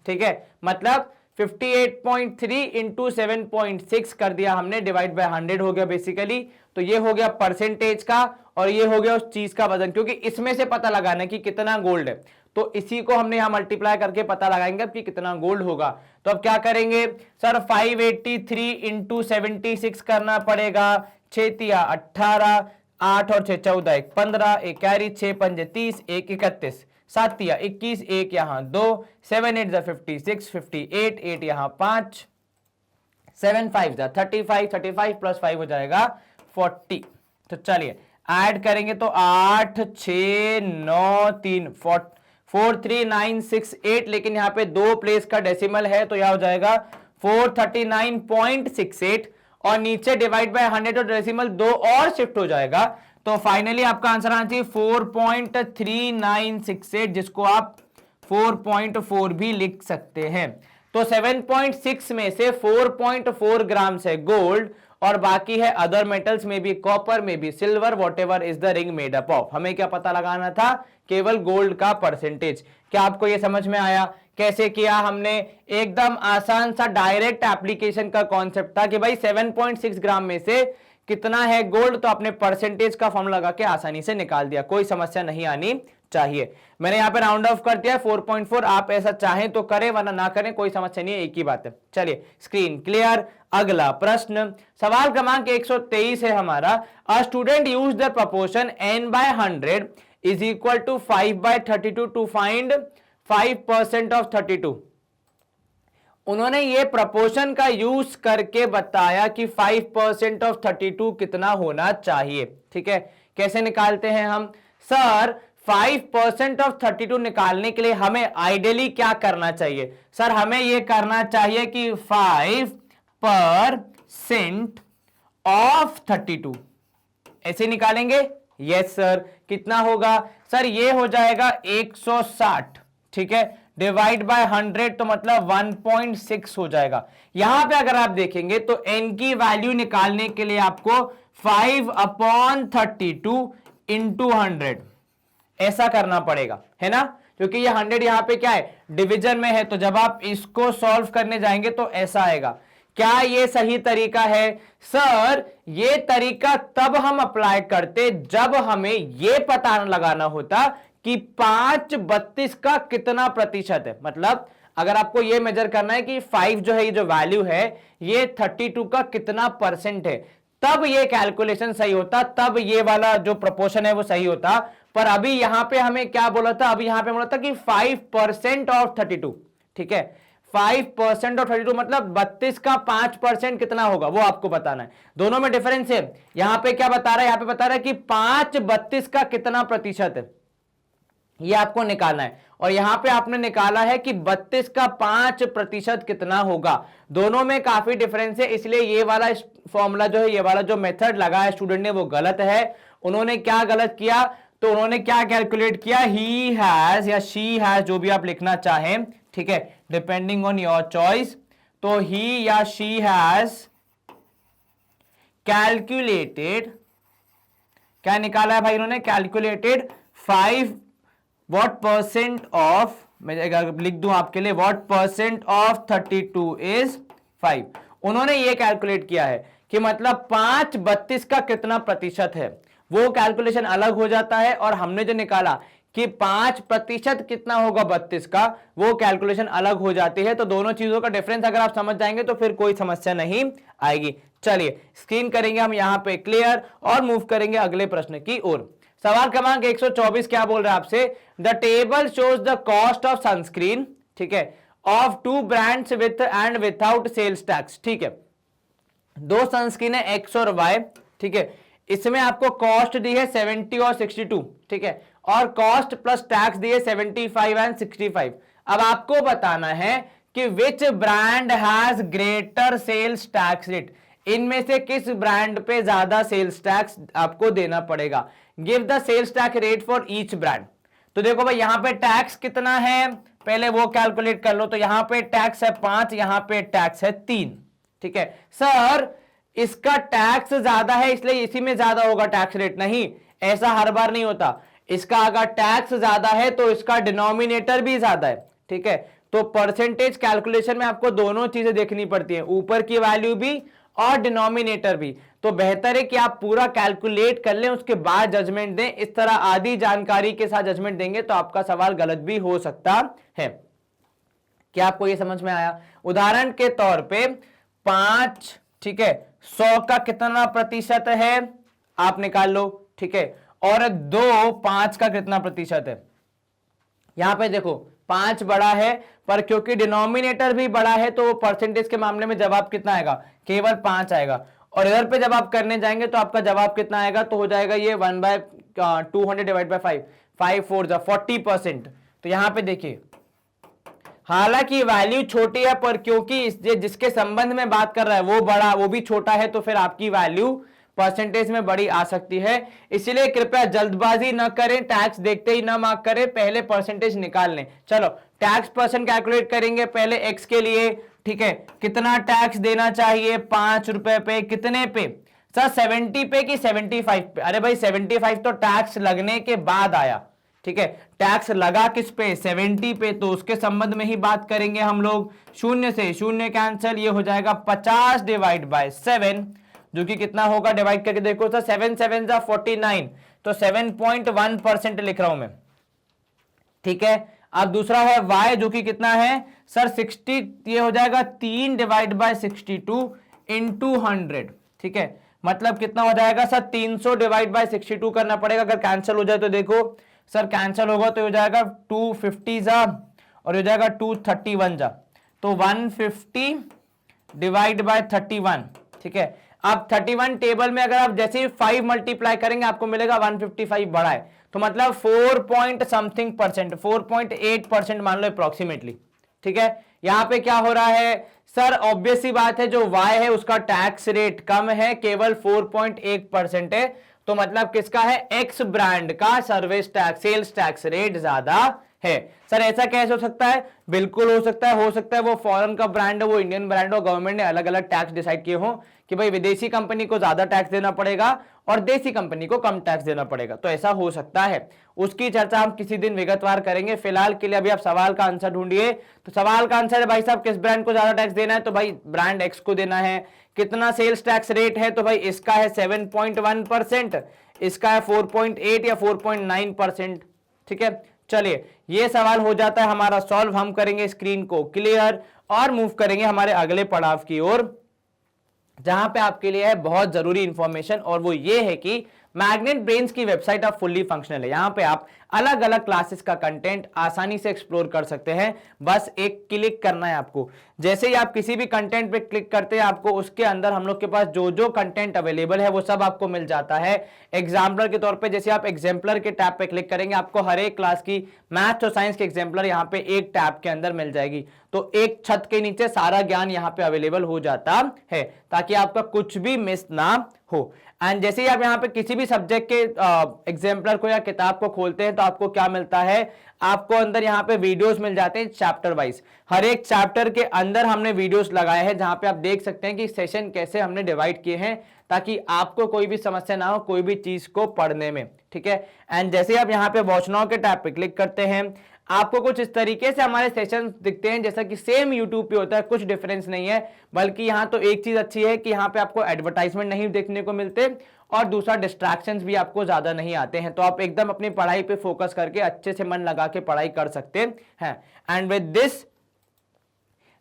ठीक है, मतलब 58.3 इंटू 7.6 कर दिया हमने, डिवाइड बाय 100 हो गया बेसिकली। तो ये हो गया परसेंटेज का और ये हो गया उस चीज का वजन, क्योंकि इसमें से पता लगाना है कि कितना गोल्ड है, तो इसी को हमने यहां मल्टीप्लाई करके पता लगाएंगे कि कितना गोल्ड होगा। तो अब क्या करेंगे सर? 583 इंटू 76 करना पड़ेगा। 6 तिया 18, 8 और 6 14, 1 15, 1 कैरी, 6 पंजे 30, 1 31, 7 तिया 21, 1 यहां 2, 7 8 56, 58, 8 यहां 5, 7 5 35, 35 प्लस 5 हो जाएगा 40। तो चलिए ऐड करेंगे तो 8 6 9 3 43968, लेकिन यहां पे 2 प्लेस का डेसिमल है तो यह हो जाएगा 439.68 और नीचे डिवाइड बाय 100 और डेसिमल 2 और शिफ्ट हो जाएगा। तो फाइनली आपका आंसर आना चाहिए 4.3968, जिसको आप 4.4 भी लिख सकते हैं। तो 7.6 में से 4.4 ग्राम है गोल्ड और बाकी है अदर मेटल्स में भी, कॉपर में भी, silver, whatever is the ring made up of. हमें क्या पता लगाना था? केवल गोल्ड का परसेंटेज। क्या आपको यह समझ में आया कैसे किया हमने? एकदम आसान सा डायरेक्ट एप्लीकेशन का कॉन्सेप्ट था कि भाई 7.6 ग्राम में से कितना है गोल्ड, तो आपने परसेंटेज का फॉर्मूला लगा के आसानी से निकाल दिया, कोई समस्या नहीं आनी चाहिए। मैंने यहां पे राउंड ऑफ कर दिया 4.4, आप ऐसा चाहें तो करें वरना ना करें, कोई समस्या नहीं है, एक ही बात है। चलिए स्क्रीन क्लियर। अगला प्रश्न सवाल क्रमांक 123 है हमारा। A student use the proportion n by 100 is equal to 5 by 32 to find 5% of 32। उन्होंने ये प्रपोर्शन का यूज करके बताया कि 5% ऑफ 32 कितना होना चाहिए। ठीक है, कैसे निकालते हैं हम? सर 5% ऑफ 32 निकालने के लिए हमें आइडियली क्या करना चाहिए? सर हमें यह करना चाहिए कि 5% ऑफ 32 ऐसे निकालेंगे। यस सर, कितना होगा? सर ये हो जाएगा 160, ठीक है, डिवाइड बाय 100 तो मतलब 1.6 हो जाएगा। यहां पे अगर आप देखेंगे तो n की वैल्यू निकालने के लिए आपको 5/32 इंटू 100 ऐसा करना पड़ेगा, है ना, क्योंकि ये 100 यहां पे क्या है, डिवीजन में है, तो जब आप इसको सॉल्व करने जाएंगे तो ऐसा आएगा। क्या ये सही तरीका है? सर ये तरीका तब हम अप्लाई करते जब हमें ये पता लगाना होता कि 5/32 का कितना प्रतिशत है। मतलब अगर आपको ये मेजर करना है कि 5 जो है, ये जो वैल्यू है, ये 32 का कितना परसेंट है, तब ये कैलकुलेशन सही होता, तब ये वाला जो प्रोपोर्शन है वो सही होता। पर अभी यहां पे हमें क्या बोला था? अभी यहां पे बोला था कि 5% ऑफ 32, ठीक है, 5% ऑफ 32 मतलब 32 का 5% कितना होगा वो आपको बताना है। दोनों में डिफरेंस है। यहां पे क्या बता रहा है? यहां पे बता रहा है कि 5/32 का कितना प्रतिशत है। ये आपको निकालना है। और यहां पे आपने निकाला है कि 32 का 5% कितना होगा। दोनों में काफी डिफरेंस है, इसलिए ये वाला फॉर्मूला जो है, ये वाला जो मेथड लगाया स्टूडेंट ने वो गलत है। उन्होंने क्या गलत किया, तो उन्होंने क्या कैलकुलेट किया, ही हैज या शी हैज, जो भी आप लिखना चाहें, ठीक है, डिपेंडिंग ऑन योर चॉइस। तो ही या शी हैज कैलकुलेटेड, क्या निकाला है भाई इन्होंने, कैलकुलेटेड 5 व्हाट परसेंट ऑफ, मैं अगर लिख दूं आपके लिए, व्हाट परसेंट ऑफ 32 इज 5। उन्होंने ये कैलकुलेट किया है कि मतलब 5/32 का कितना प्रतिशत है, वो कैलकुलेशन अलग हो जाता है। और हमने जो निकाला कि 5% कितना होगा 32 का, वो कैलकुलेशन अलग हो जाती है। तो दोनों चीजों का डिफरेंस अगर आप समझ जाएंगे तो फिर कोई समस्या नहीं आएगी। चलिए स्क्रीन करेंगे हम यहां पे क्लियर और मूव करेंगे अगले प्रश्न की ओर। सवाल क्रमांक 124 क्या बोल रहा है आपसे, the table shows the cost of sunscreen, ठीक है, of 2 brands with and without sales tax. ठीक है, 2 सनस्क्रीन है एक्स और वाई, ठीक है, इसमें आपको कॉस्ट दी है 70 और 62, ठीक है, और कॉस्ट प्लस टैक्स दी है 75 एंड 65। अब आपको बताना है कि which brand has greater sales tax rate, इनमें से किस ब्रांड पे ज्यादा सेल्स टैक्स आपको देना पड़ेगा। Give the sales tax rate for each brand. तो देखो भाई यहां पे टैक्स कितना है, पहले वो कैलकुलेट कर लो। तो यहां पे टैक्स है 5, यहां पे टैक्स है 3, ठीक है। सर इसका टैक्स ज्यादा है इसलिए इसी में ज्यादा होगा टैक्स रेट, नहीं, ऐसा हर बार नहीं होता। इसका अगर टैक्स ज्यादा है तो इसका डिनोमिनेटर भी ज्यादा है, ठीक है। तो परसेंटेज कैलकुलेशन में आपको दोनों चीजें देखनी पड़ती है, ऊपर की वैल्यू भी और डिनोमिनेटर भी। तो बेहतर है कि आप पूरा कैलकुलेट कर लें, उसके बाद जजमेंट दें। इस तरह आधी जानकारी के साथ जजमेंट देंगे तो आपका सवाल गलत भी हो सकता है। क्या आपको यह समझ में आया? उदाहरण के तौर पे 5, ठीक है, 100 का कितना प्रतिशत है आप निकाल लो, ठीक है, और 2 5 का कितना प्रतिशत है। यहां पे देखो 5 बड़ा है, पर क्योंकि डिनोमिनेटर भी बड़ा है तो परसेंटेज के मामले में जवाब कितना आएगा, केवल 5 आएगा। और इधर पे जब आप करने जाएंगे तो आपका जवाब कितना आएगा, तो हो जाएगा ये 1/200 डिवाइड बाय 5, 5 4 40%। तो यहां पे देखिए हालांकि वैल्यू छोटी है, पर क्योंकि जिसके संबंध में बात कर रहा है वो बड़ा, वो भी छोटा है, तो फिर आपकी वैल्यू परसेंटेज में बड़ी आ सकती है। इसलिए कृपया जल्दबाजी न करें, टैक्स देखते ही ना मार्क करें, पहले परसेंटेज निकाल लें। चलो टैक्स परसेंट कैलकुलेट करेंगे पहले एक्स के लिए, ठीक है, कितना टैक्स देना चाहिए, 5 रुपए पे, कितने पे सर, 70 पे कि 75 पे? अरे भाई 75 तो टैक्स लगने के बाद आया, ठीक है, टैक्स लगा किस पे, 70 पे, तो उसके संबंध में ही बात करेंगे हम लोग। 0 से 0 कैंसिल, ये हो जाएगा 50 डिवाइड बाय 7, जो कि कितना होगा, डिवाइड करके देखो सर, 7 7 49, तो 7.1% लिख रहा हूं मैं, ठीक है। अब दूसरा है y, जो कि कितना है सर 60, ये हो जाएगा 3 डिवाइड बाय 62 इंटू 100, ठीक है, मतलब कितना हो जाएगा सर 300 डिवाइड बाय 62 करना पड़ेगा। अगर कैंसिल हो जाए तो देखो सर, कैंसिल होगा तो हो जाएगा 250 जा, और हो जाएगा 231 जा, तो 150 डिवाइड बाय 31, ठीक है। अब 31 टेबल में अगर आप जैसे ही 5 मल्टीप्लाई करेंगे आपको मिलेगा 155 बड़ा है, तो मतलब 4 पॉइंट समथिंग परसेंट, 4.8% मान लो अप्रोक्सीमेटली, ठीक है। यहां पे क्या हो रहा है सर, ऑब्वियस सी बात है, जो y है उसका टैक्स रेट कम है, केवल 4.1% है, तो मतलब किसका है, एक्स ब्रांड का service tax, sales tax rate ज्यादा है। सर ऐसा कैसे हो सकता है? बिल्कुल हो सकता है वो फॉरेन का ब्रांड है, वो इंडियन ब्रांड हो, गवर्नमेंट ने अलग अलग टैक्स डिसाइड किए हो कि भाई विदेशी कंपनी को ज्यादा टैक्स देना पड़ेगा और देसी कंपनी को कम टैक्स देना पड़ेगा, तो ऐसा हो सकता है। उसकी चर्चा हम किसी दिन विगतवार करेंगे। फिलहाल के लिए अभी आप सवाल का आंसर ढूंढिए। तो सवाल का आंसर है भाई साहब, किस ब्रांड को ज्यादा टैक्स देना है, तो भाई ब्रांड एक्स को देना है। कितना सेल्स टैक्स रेट है, तो भाई इसका है 7.1%, इसका है 4.8 या 4.9%, ठीक है। चलिए ये सवाल हो जाता है हमारा सॉल्व, हम करेंगे स्क्रीन को क्लियर और मूव करेंगे हमारे अगले पड़ाव की ओर, जहां पे आपके लिए है बहुत जरूरी इंफॉर्मेशन, और वो ये है कि मैग्नेट ब्रेन्स की वेबसाइट अब फुल्ली फंक्शनल है। यहां पे आप अलग अलग क्लासेस का कंटेंट आसानी से एक्सप्लोर कर सकते हैं। बस एक क्लिक करना है आपको। जैसे ही आप किसी भी कंटेंट पे क्लिक करते हैं, आपको उसके अंदर हम लोग के पास जो जो कंटेंट अवेलेबल है वो सब आपको मिल जाता है। एग्जाम्पलर के तौर पे जैसे आप एग्जाम्पलर के टैब पे क्लिक करेंगे, आपको हर एक क्लास की मैथ्स और साइंस के एग्जाम्पलर यहाँ पे एक टैब के अंदर मिल जाएगी। तो एक छत के नीचे सारा ज्ञान यहाँ पे अवेलेबल हो जाता है, ताकि आपका कुछ भी मिस ना हो। एंड जैसे ही आप यहाँ पे किसी भी सब्जेक्ट के एग्जाम्पलर को या किताब को खोलते हैं, तो आपको क्या मिलता है, आपको अंदर यहाँ पे वीडियोस मिल जाते हैं चैप्टर वाइज। हर एक चैप्टर के अंदर हमने वीडियोस लगाए हैं, जहां पे आप देख सकते हैं कि सेशन कैसे हमने डिवाइड किए हैं, ताकि आपको कोई भी समस्या ना हो कोई भी चीज को पढ़ने में। ठीक है। एंड जैसे आप यहाँ पे वॉच नाउ के टैब पे क्लिक करते हैं, आपको कुछ इस तरीके से हमारे सेशन दिखते हैं, जैसा कि सेम यूट्यूब पे होता है, कुछ डिफरेंस नहीं है। बल्कि यहाँ तो एक चीज अच्छी है कि यहाँ पे आपको एडवर्टाइजमेंट नहीं देखने को मिलते, और दूसरा डिस्ट्रैक्शंस भी आपको ज्यादा नहीं आते हैं। तो आप एकदम अपनी पढ़ाई पे फोकस करके अच्छे से मन लगा के पढ़ाई कर सकते हैं। And with this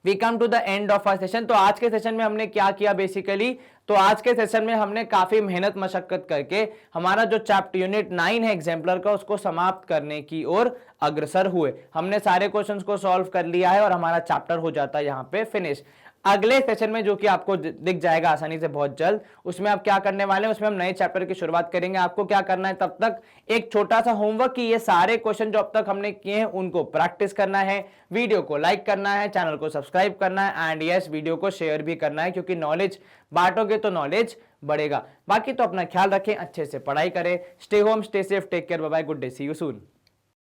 we come to the end of our session. तो आज के सेशन में हमने क्या किया बेसिकली, तो आज के सेशन में हमने काफी मेहनत मशक्कत करके हमारा जो चैप्टर यूनिट 9 है एग्जाम्पलर का, उसको समाप्त करने की ओर अग्रसर हुए। हमने सारे क्वेश्चंस को सॉल्व कर लिया है और हमारा चैप्टर हो जाता है यहाँ पे फिनिश। अगले सेशन में जो कि आपको दिख जाएगा आसानी से बहुत जल्द, उसमें आप क्या करने वाले हैं, उसमें हम नए चैप्टर की शुरुआत करेंगे। आपको क्या करना है तब तक, एक छोटा सा होमवर्क कि ये सारे क्वेश्चन जो अब तक हमने किए हैं उनको प्रैक्टिस करना है, वीडियो को लाइक करना है, चैनल को सब्सक्राइब करना है, एंड यस वीडियो को शेयर भी करना है, क्योंकि नॉलेज बांटोगे तो नॉलेज बढ़ेगा। बाकी तो अपना ख्याल रखें, अच्छे से पढ़ाई करें, stay home, stay safe, take care, bye bye, good day, see you soon.